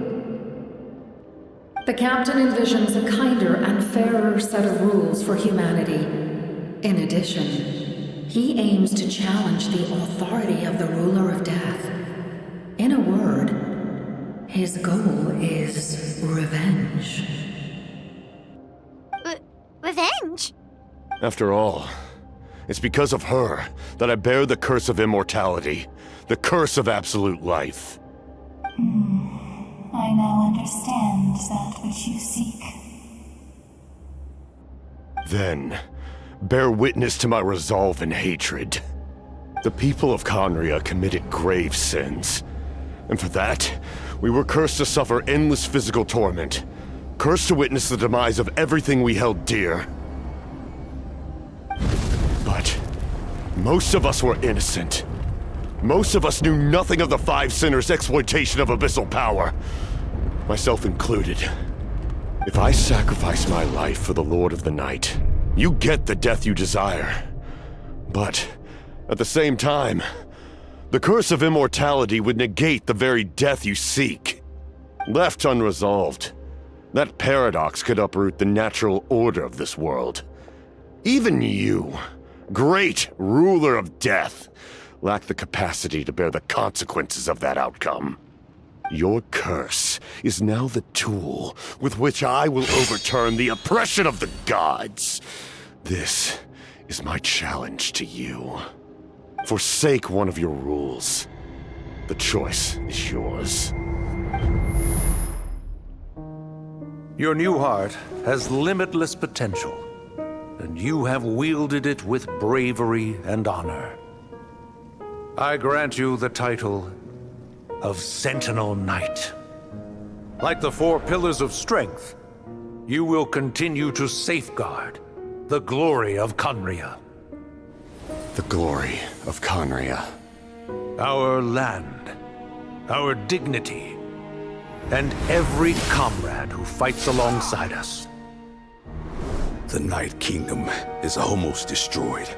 The captain envisions a kinder and fairer set of rules for humanity. In addition, he aims to challenge the authority of the ruler of death. In a word, his goal is revenge. Revenge? After all, it's because of her that I bear the curse of immortality, the curse of absolute life. I now understand that which you seek. Then, bear witness to my resolve and hatred. The people of Khaenri'ah committed grave sins, and for that, we were cursed to suffer endless physical torment, cursed to witness the demise of everything we held dear. But most of us were innocent. Most of us knew nothing of the Five Sinners' exploitation of abyssal power, myself included. If I sacrifice my life for the Lord of the Night, you get the death you desire. But at the same time, the curse of immortality would negate the very death you seek. Left unresolved, that paradox could uproot the natural order of this world. Even you, great ruler of death, lack the capacity to bear the consequences of that outcome. Your curse is now the tool with which I will overturn the oppression of the gods. This is my challenge to you. Forsake one of your rules. The choice is yours. Your new heart has limitless potential, and you have wielded it with bravery and honor. I grant you the title of Sentinel Knight. Like the four pillars of strength, you will continue to safeguard the glory of Khaenri'ah. The glory of Khaenri'ah. Our land, our dignity, and every comrade who fights alongside us. The Night Kingdom is almost destroyed.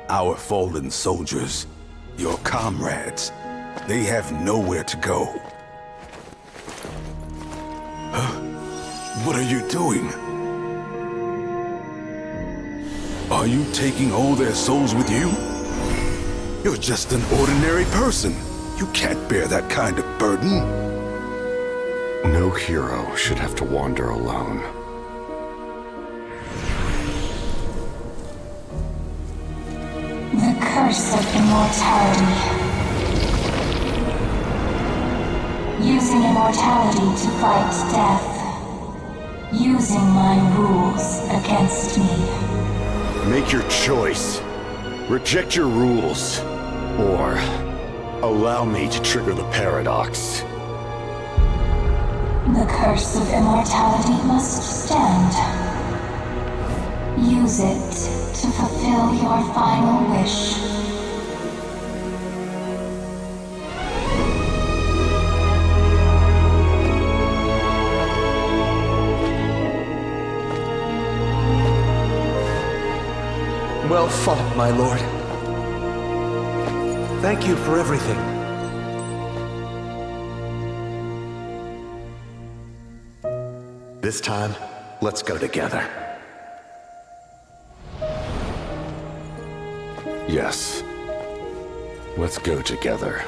Our fallen soldiers, your comrades, they have nowhere to go. Huh? What are you doing? Are you taking all their souls with you? You're just an ordinary person. You can't bear that kind of burden. No hero should have to wander alone. curse of immortality. Using immortality to fight death. Using my rules against me. Make your choice. Reject your rules. Or allow me to trigger the paradox. The curse of immortality must stand. Use it to fulfill your final wish. Well fought, my lord. Thank you for everything. This time, let's go together. Yes. Let's go together.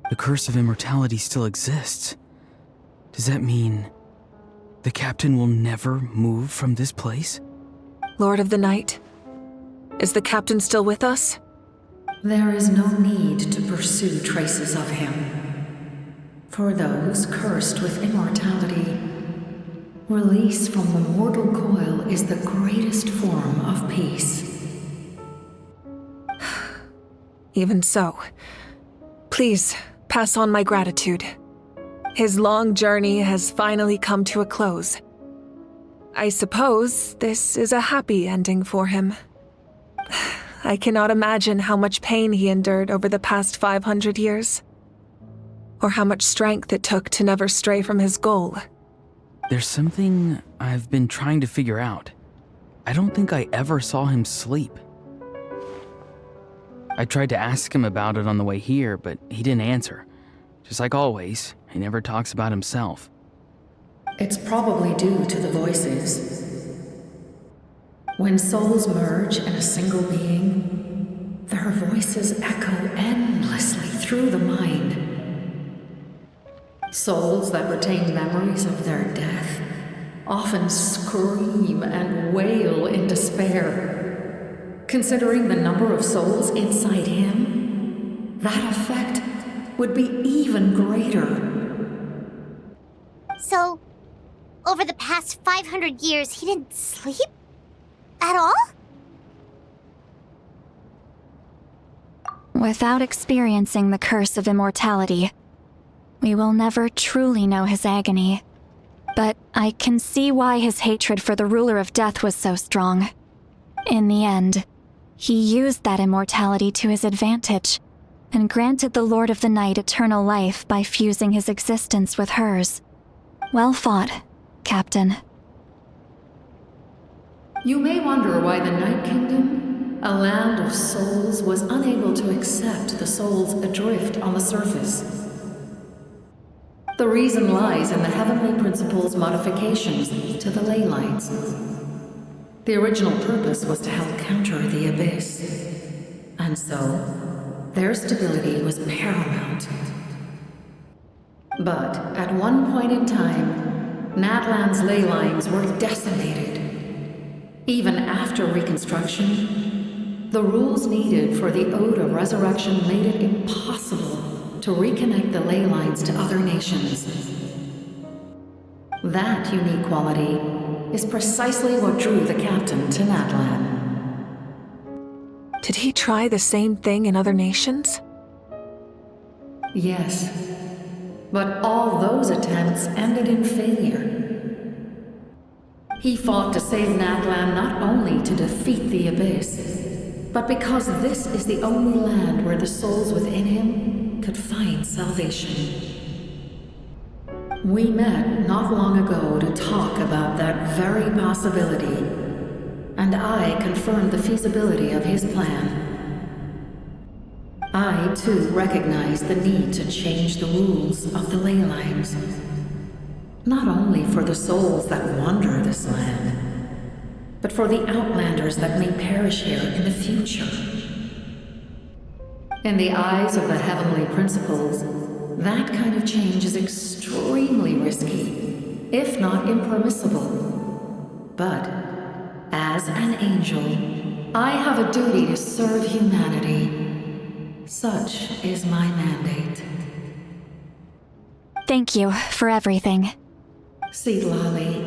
The curse of immortality still exists. Does that mean the captain will never move from this place? Lord of the Night, is the captain still with us? There is no need to pursue traces of him. For those cursed with immortality, release from the mortal coil is the greatest form of peace. Even so, please pass on my gratitude. His long journey has finally come to a close. I suppose this is a happy ending for him. I cannot imagine how much pain he endured over the past 500 years, or how much strength it took to never stray from his goal. There's something I've been trying to figure out. I don't think I ever saw him sleep. I tried to ask him about it on the way here, but he didn't answer. Just like always, he never talks about himself. It's probably due to the voices. When souls merge in a single being, their voices echo endlessly through the mind. Souls that retain memories of their death often scream and wail in despair. Considering the number of souls inside him, that effect would be even greater. So, over the past 500 years, he didn't sleep? At all? Without experiencing the curse of immortality, we will never truly know his agony. But I can see why his hatred for the ruler of death was so strong. In the end, he used that immortality to his advantage, and granted the Lord of the Night eternal life by fusing his existence with hers. Well fought, Captain. You may wonder why the Night Kingdom, a land of souls, was unable to accept the souls adrift on the surface. The reason lies in the Heavenly Principle's modifications to the ley lines. The original purpose was to help counter the Abyss, and so their stability was paramount. But at one point in time, Natlan's ley lines were decimated. Even after reconstruction, the rules needed for the Ode of Resurrection made it impossible to reconnect the ley lines to other nations. That unique quality is precisely what drew the captain to Natlan. Did he try the same thing in other nations? Yes, but all those attempts ended in failure. He fought to save Natlan not only to defeat the Abyss, but because this is the only land where the souls within him could find salvation. We met not long ago to talk about that very possibility, and I confirmed the feasibility of his plan. I, too, recognize the need to change the rules of the ley lines. Not only for the souls that wander this land, but for the outlanders that may perish here in the future. In the eyes of the heavenly principles, that kind of change is extremely risky, if not impermissible. But, as an angel, I have a duty to serve humanity. Such is my mandate. Thank you for everything. See, Lolly,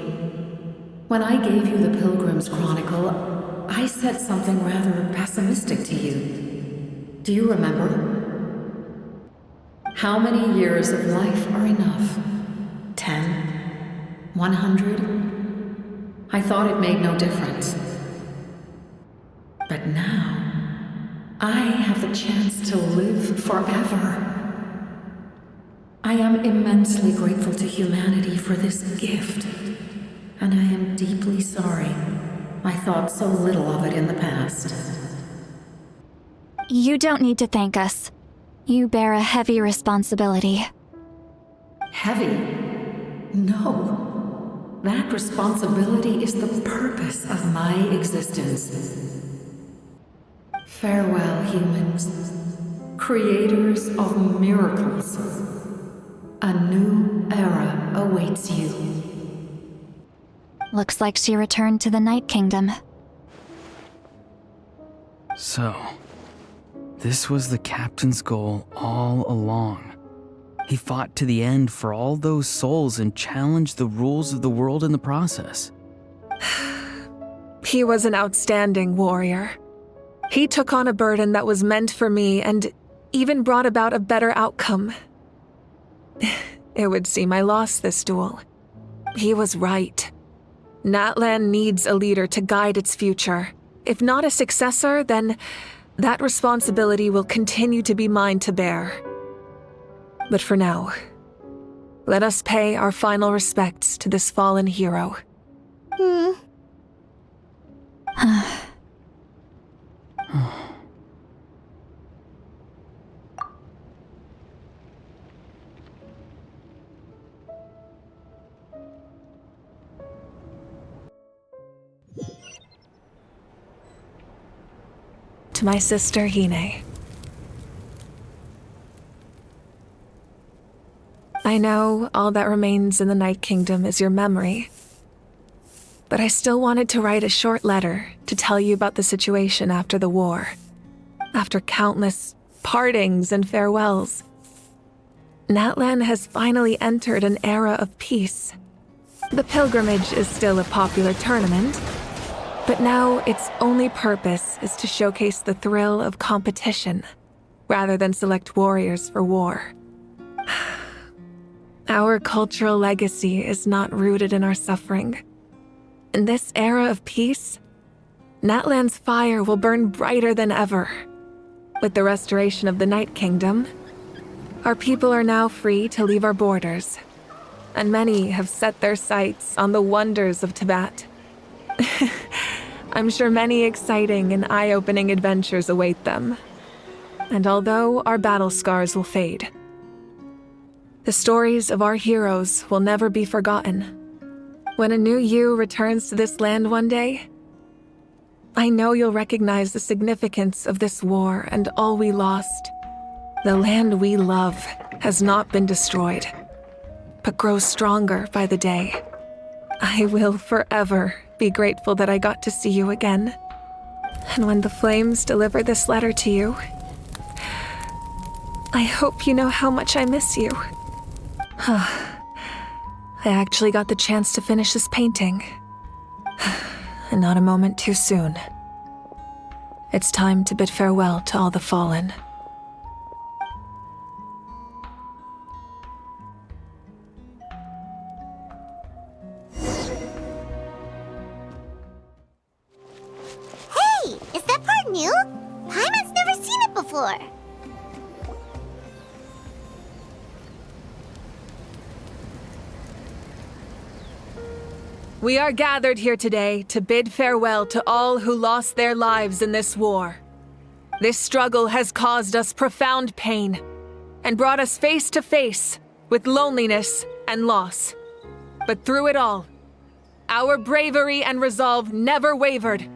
when I gave you the Pilgrim's Chronicle, I said something rather pessimistic to you. Do you remember? How many years of life are enough? 10? 100? I thought it made no difference. But now, I have the chance to live forever. I am immensely grateful to humanity for this gift, and I am deeply sorry I thought so little of it in the past. You don't need to thank us. You bear a heavy responsibility. Heavy? No. That responsibility is the purpose of my existence. Farewell, humans. Creators of miracles. A new era awaits you. Looks like she returned to the Night Kingdom. So, this was the captain's goal all along. He fought to the end for all those souls and challenged the rules of the world in the process. He was an outstanding warrior. He took on a burden that was meant for me and even brought about a better outcome. It would seem I lost this duel. He was right. Natlan needs a leader to guide its future. If not a successor, then that responsibility will continue to be mine to bear. But for now, let us pay our final respects to this fallen hero. To my sister, Hine. I know all that remains in the Night Kingdom is your memory, but I still wanted to write a short letter to tell you about the situation after the war. After countless partings and farewells, Natlan has finally entered an era of peace. The pilgrimage is still a popular tournament, but now its only purpose is to showcase the thrill of competition, rather than select warriors for war. Our cultural legacy is not rooted in our suffering. In this era of peace, Natlan's fire will burn brighter than ever. With the restoration of the Night Kingdom, our people are now free to leave our borders, and many have set their sights on the wonders of Teyvat. I'm sure many exciting and eye-opening adventures await them. And although our battle scars will fade, the stories of our heroes will never be forgotten. When a new you returns to this land one day, I know you'll recognize the significance of this war and all we lost. The land we love has not been destroyed, but grows stronger by the day. I will forever be grateful that I got to see you again. And when the flames deliver this letter to you, I hope you know how much I miss you. I actually got the chance to finish this painting. And not a moment too soon. It's time to bid farewell to all the fallen. Hey, is that part new? Paimon's never seen it before. We are gathered here today to bid farewell to all who lost their lives in this war. This struggle has caused us profound pain and brought us face to face with loneliness and loss. But through it all, our bravery and resolve never wavered,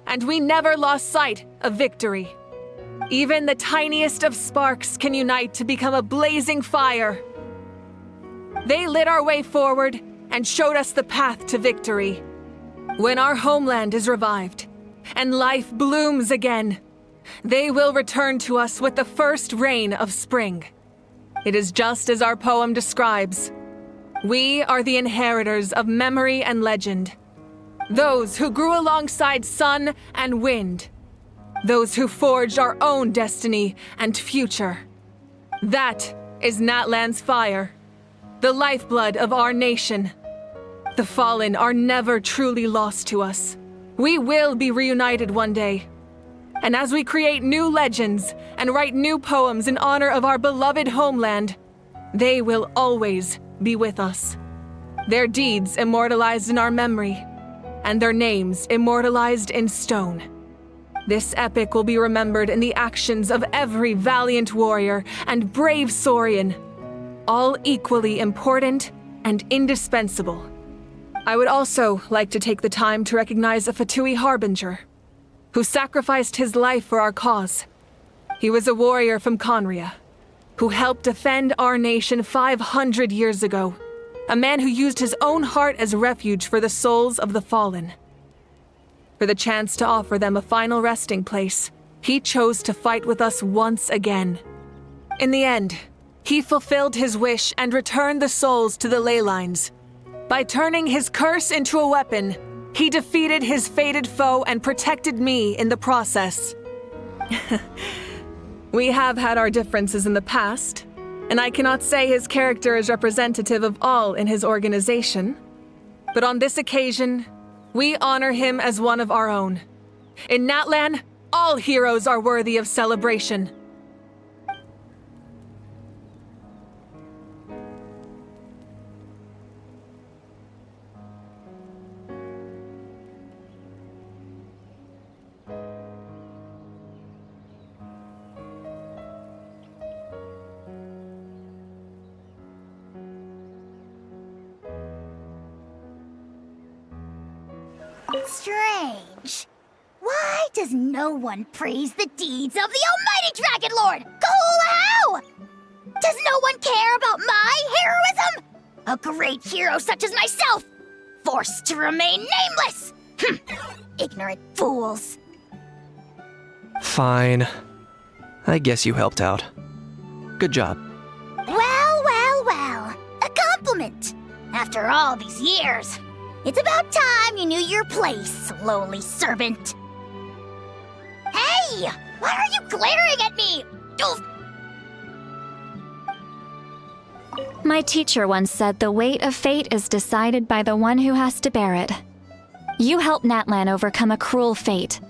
and we never lost sight of victory. Even the tiniest of sparks can unite to become a blazing fire. They lit our way forward and showed us the path to victory. When our homeland is revived and life blooms again, they will return to us with the first rain of spring. It is just as our poem describes. We are the inheritors of memory and legend. Those who grew alongside sun and wind. Those who forged our own destiny and future. That is Natlan's fire, the lifeblood of our nation. The fallen are never truly lost to us. We will be reunited one day. And as we create new legends and write new poems in honor of our beloved homeland, they will always be with us. Their deeds immortalized in our memory, and their names immortalized in stone. This epic will be remembered in the actions of every valiant warrior and brave Saurian, all equally important and indispensable. I would also like to take the time to recognize a Fatui Harbinger, who sacrificed his life for our cause. He was a warrior from Conria, who helped defend our nation 500 years ago, a man who used his own heart as refuge for the souls of the fallen. For the chance to offer them a final resting place, he chose to fight with us once again. In the end, he fulfilled his wish and returned the souls to the ley lines. By turning his curse into a weapon, he defeated his fated foe and protected me in the process. We have had our differences in the past, and I cannot say his character is representative of all in his organization. But on this occasion, we honor him as one of our own. In Natlan, all heroes are worthy of celebration. Strange. Why does no one praise the deeds of the almighty Dragon Lord, Kahoolahau? Does no one care about my heroism? A great hero such as myself, forced to remain nameless! Ignorant fools. Fine. I guess you helped out. Good job. Well, well, well. A compliment. After all these years. It's about time you knew your place, lowly servant. Hey! Why are you glaring at me? Oof. My teacher once said the weight of fate is decided by the one who has to bear it. You helped Natlan overcome a cruel fate.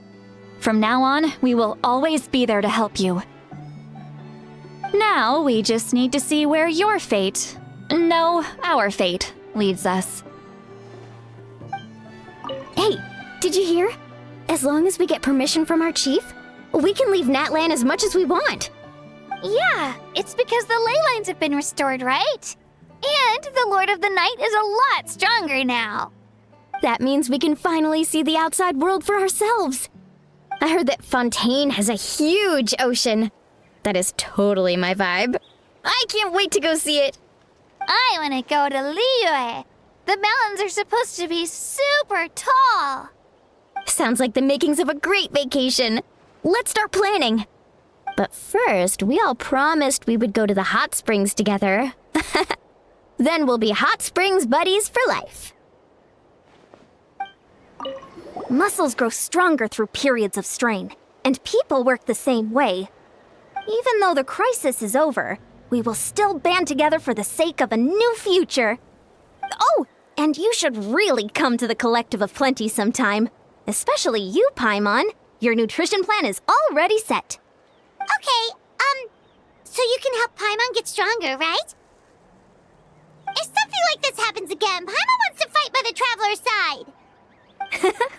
From now on, we will always be there to help you. Now, we just need to see where your fate, no, our fate, leads us. Hey, did you hear? As long as we get permission from our chief, we can leave Natlan as much as we want. Yeah, it's because the ley lines have been restored, right? And the Lord of the Night is a lot stronger now. That means we can finally see the outside world for ourselves. I heard that Fontaine has a huge ocean. That is totally my vibe. I can't wait to go see it. I want to go to Liyue. The mountains are supposed to be super tall. Sounds like the makings of a great vacation. Let's start planning. But first, we all promised we would go to the hot springs together. Then we'll be hot springs buddies for life. Muscles grow stronger through periods of strain, and people work the same way. Even though the crisis is over, we will still band together for the sake of a new future. Oh, and you should really come to the Collective of Plenty sometime. Especially you, Paimon. Your nutrition plan is already set. Okay, so you can help Paimon get stronger, right? If something like this happens again, Paimon wants to fight by the Traveler's side.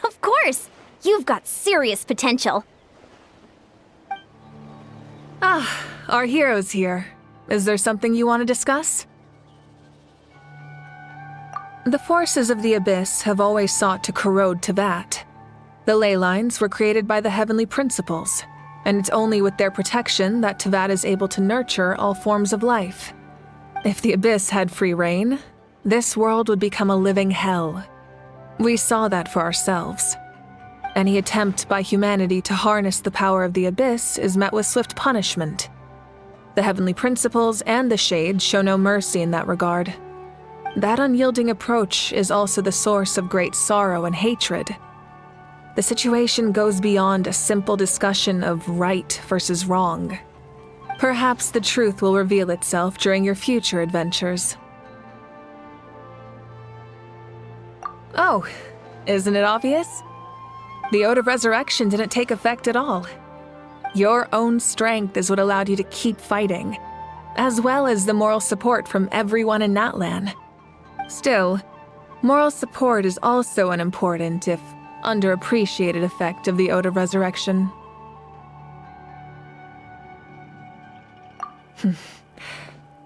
Of course! You've got serious potential. Ah, our hero's here. Is there something you want to discuss? The forces of the Abyss have always sought to corrode Teyvat. The ley lines were created by the Heavenly Principles, and it's only with their protection that Teyvat is able to nurture all forms of life. If the Abyss had free reign, this world would become a living hell. We saw that for ourselves. Any attempt by humanity to harness the power of the Abyss is met with swift punishment. The Heavenly Principles and the Shades show no mercy in that regard. That unyielding approach is also the source of great sorrow and hatred. The situation goes beyond a simple discussion of right versus wrong. Perhaps the truth will reveal itself during your future adventures. Oh, isn't it obvious? The Ode of Resurrection didn't take effect at all. Your own strength is what allowed you to keep fighting, as well as the moral support from everyone in Natlan. Still, moral support is also an important, if underappreciated, effect of the Ode of Resurrection.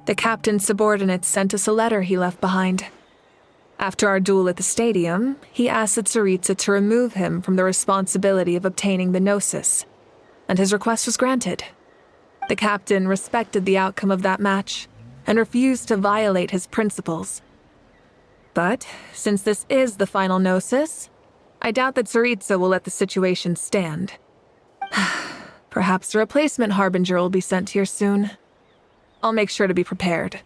The captain's subordinates sent us a letter he left behind. After our duel at the stadium, he asked the Tsaritsa to remove him from the responsibility of obtaining the Gnosis, and his request was granted. The captain respected the outcome of that match and refused to violate his principles. But since this is the final Gnosis, I doubt that Tsaritsa will let the situation stand. Perhaps a replacement Harbinger will be sent here soon. I'll make sure to be prepared.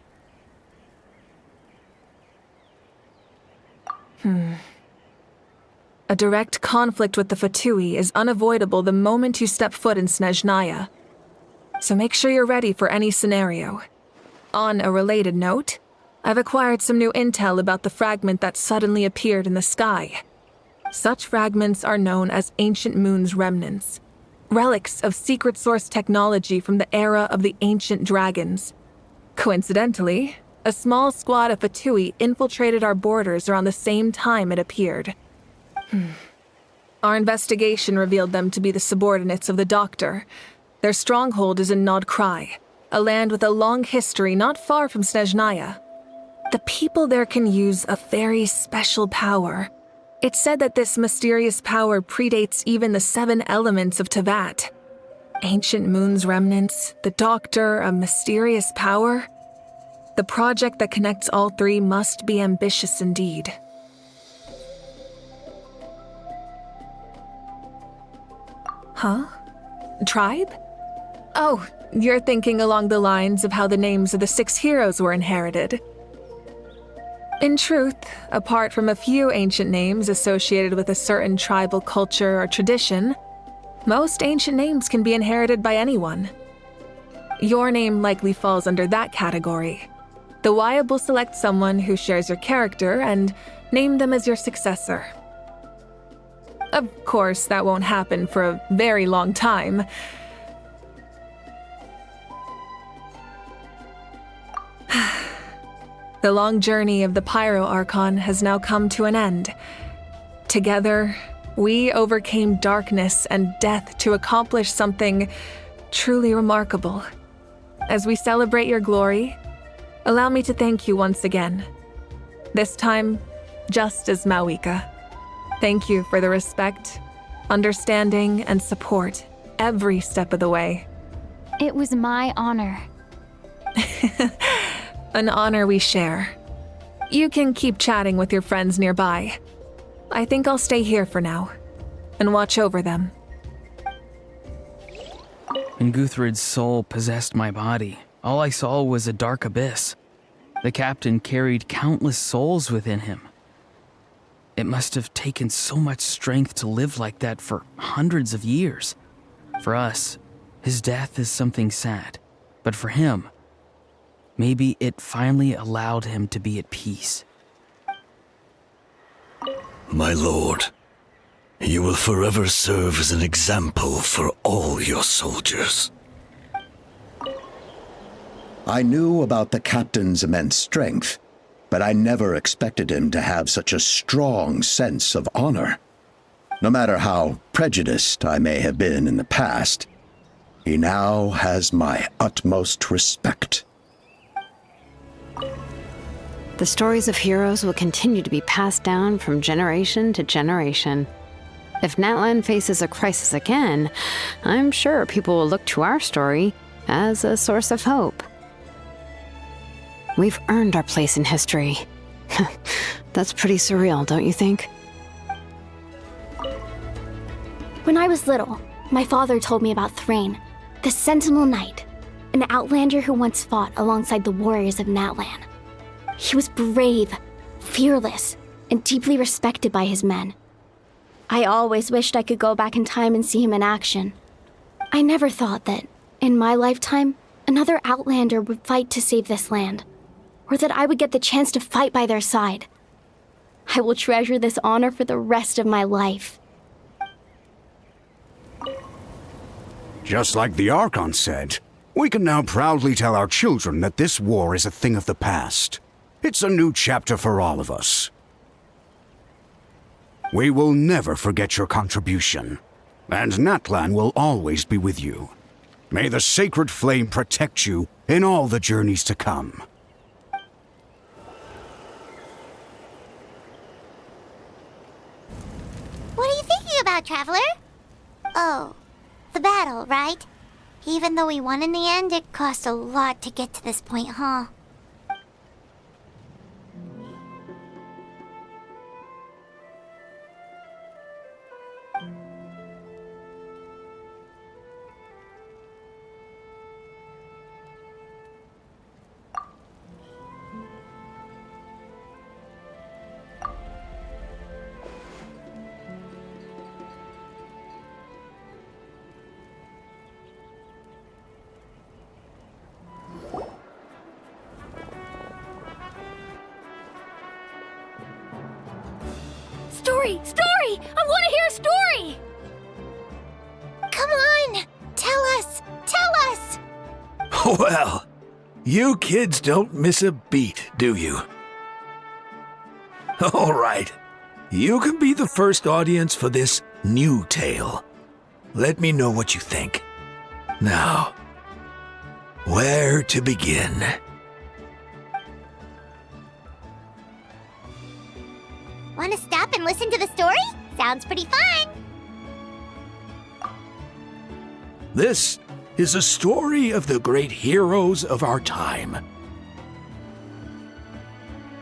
A direct conflict with the Fatui is unavoidable the moment you step foot in Snezhnaya. So make sure you're ready for any scenario. On a related note, I've acquired some new intel about the fragment that suddenly appeared in the sky. Such fragments are known as Ancient Moon's remnants, relics of secret source technology from the era of the ancient dragons. Coincidentally, a small squad of Fatui infiltrated our borders around the same time it appeared. Our investigation revealed them to be the subordinates of the Doctor. Their stronghold is in Nod Krai, a land with a long history not far from Snezhnaya. The people there can use a very special power. It's said that this mysterious power predates even the 7 elements of Teyvat. Ancient Moon's remnants, the Doctor, a mysterious power. The project that connects all 3 must be ambitious indeed. Huh? Tribe? Oh, you're thinking along the lines of how the names of the 6 heroes were inherited. In truth, apart from a few ancient names associated with a certain tribal culture or tradition, most ancient names can be inherited by anyone. Your name likely falls under that category. The Wyab will select someone who shares your character and name them as your successor. Of course, that won't happen for a very long time. The long journey of the Pyro Archon has now come to an end. Together, we overcame darkness and death to accomplish something truly remarkable. As we celebrate your glory, allow me to thank you once again. This time, just as Mawika. Thank you for the respect, understanding, and support every step of the way. It was my honor. An honor we share. You can keep chatting with your friends nearby. I think I'll stay here for now and watch over them. When Guthred's soul possessed my body, all I saw was a dark abyss. The captain carried countless souls within him. It must have taken so much strength to live like that for hundreds of years. For us, his death is something sad, but for him, maybe it finally allowed him to be at peace. My lord, you will forever serve as an example for all your soldiers. I knew about the captain's immense strength, but I never expected him to have such a strong sense of honor. No matter how prejudiced I may have been in the past, He now has my utmost respect. The stories of heroes will continue to be passed down from generation to generation. If Natlan faces a crisis again, I'm sure people will look to our story as a source of hope. We've earned our place in history. That's pretty surreal, don't you think? When I was little, my father told me about Thrain, the Sentinel Knight, an outlander who once fought alongside the warriors of Natlan. He was brave, fearless, and deeply respected by his men. I always wished I could go back in time and see him in action. I never thought that, in my lifetime, another outlander would fight to save this land, or that I would get the chance to fight by their side. I will treasure this honor for the rest of my life. Just like the Archon said, we can now proudly tell our children that this war is a thing of the past. It's a new chapter for all of us. We will never forget your contribution, and Natlan will always be with you. May the sacred flame protect you in all the journeys to come. What are you thinking about, Traveler? Oh, the battle, right? Even though we won in the end, it cost a lot to get to this point, huh? Story! I want to hear a story! Come on! Tell us! Tell us! Well, you kids don't miss a beat, do you? All right. You can be the first audience for this new tale. Let me know what you think. Now, where to begin? Want to stop and listen to the story? Sounds pretty fun! This is a story of the great heroes of our time.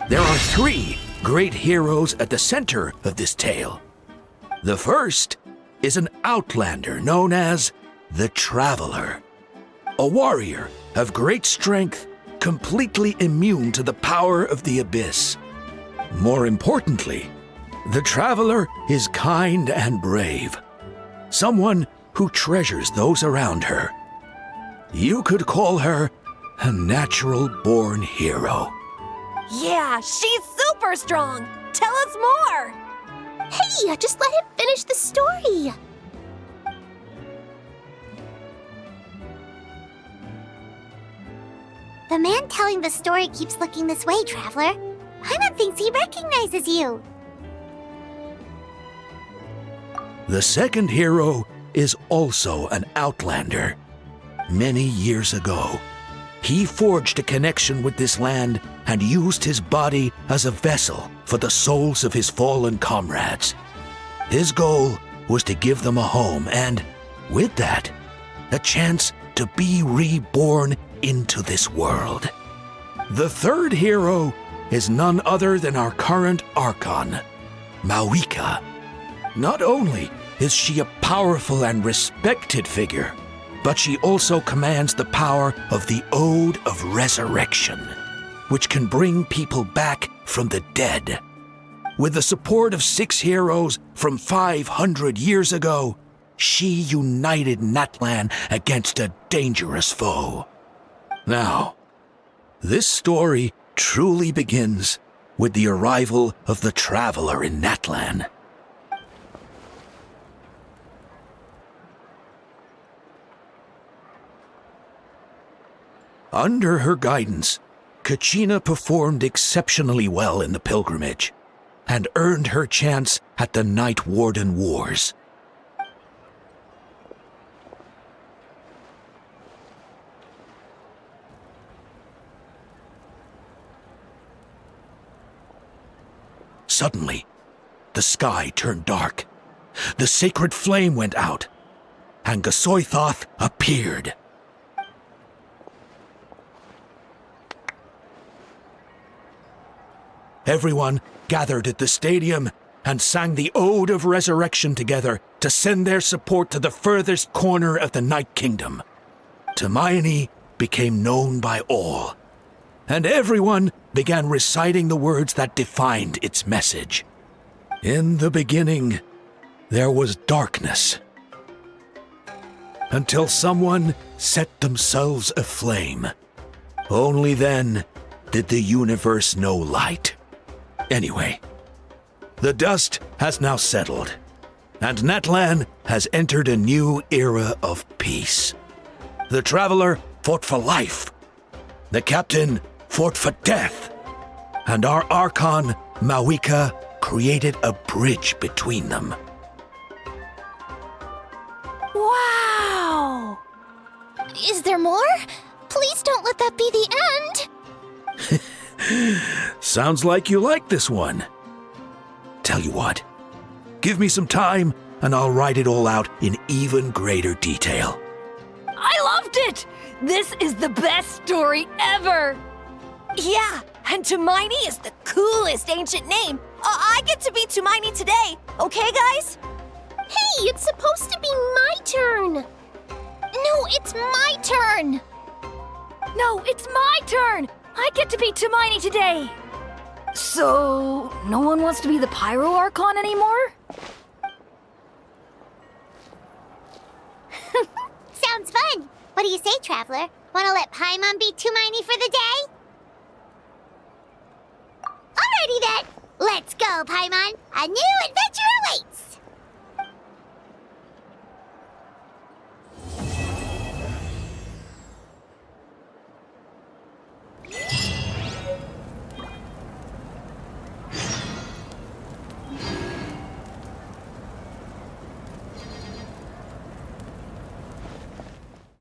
There are 3 great heroes at the center of this tale. The first is an outlander known as the Traveler, a warrior of great strength, completely immune to the power of the Abyss. More importantly, the Traveler is kind and brave, someone who treasures those around her. You could call her a natural-born hero. Yeah, she's super strong! Tell us more! Hey, just let him finish the story! The man telling the story keeps looking this way, Traveler. Paimon thinks he recognizes you. The second hero is also an outlander. Many years ago, he forged a connection with this land and used his body as a vessel for the souls of his fallen comrades. His goal was to give them a home and, with that, a chance to be reborn into this world. The third hero is none other than our current Archon, Mawika. Not only is she a powerful and respected figure, but she also commands the power of the Ode of Resurrection, which can bring people back from the dead. With the support of 6 heroes from 500 years ago, she united Natlan against a dangerous foe. Now, this story truly begins with the arrival of the Traveler in Natlan. Under her guidance, Kachina performed exceptionally well in the pilgrimage and earned her chance at the Night Warden Wars. suddenly, the sky turned dark. The sacred flame went out, and Gasoithoth appeared. Everyone gathered at the stadium and sang the Ode of Resurrection together to send their support to the furthest corner of the Night Kingdom. Hermione became known by all, and everyone began reciting the words that defined its message. In the beginning, there was darkness, until someone set themselves aflame. Only then did the universe know light. Anyway, the dust has now settled, and Natlan has entered a new era of peace. The Traveler fought for life, the Captain fought for death, and our Archon, Mawika, created a bridge between them. Wow! Is there more? Please don't let that be the end! Sounds like you like this one. Tell you what, give me some time and I'll write it all out in even greater detail. I loved it! This is the best story ever! Yeah, and Hermione is the coolest ancient name. I get to be Hermione today, okay, guys? Hey, it's supposed to be my turn! No, it's my turn! No, it's my turn! I get to be Hermione today! So, no one wants to be the Pyro Archon anymore? Sounds fun! What do you say, Traveler? Wanna let Paimon be Hermione for the day? Alrighty then! Let's go, Paimon! A new adventure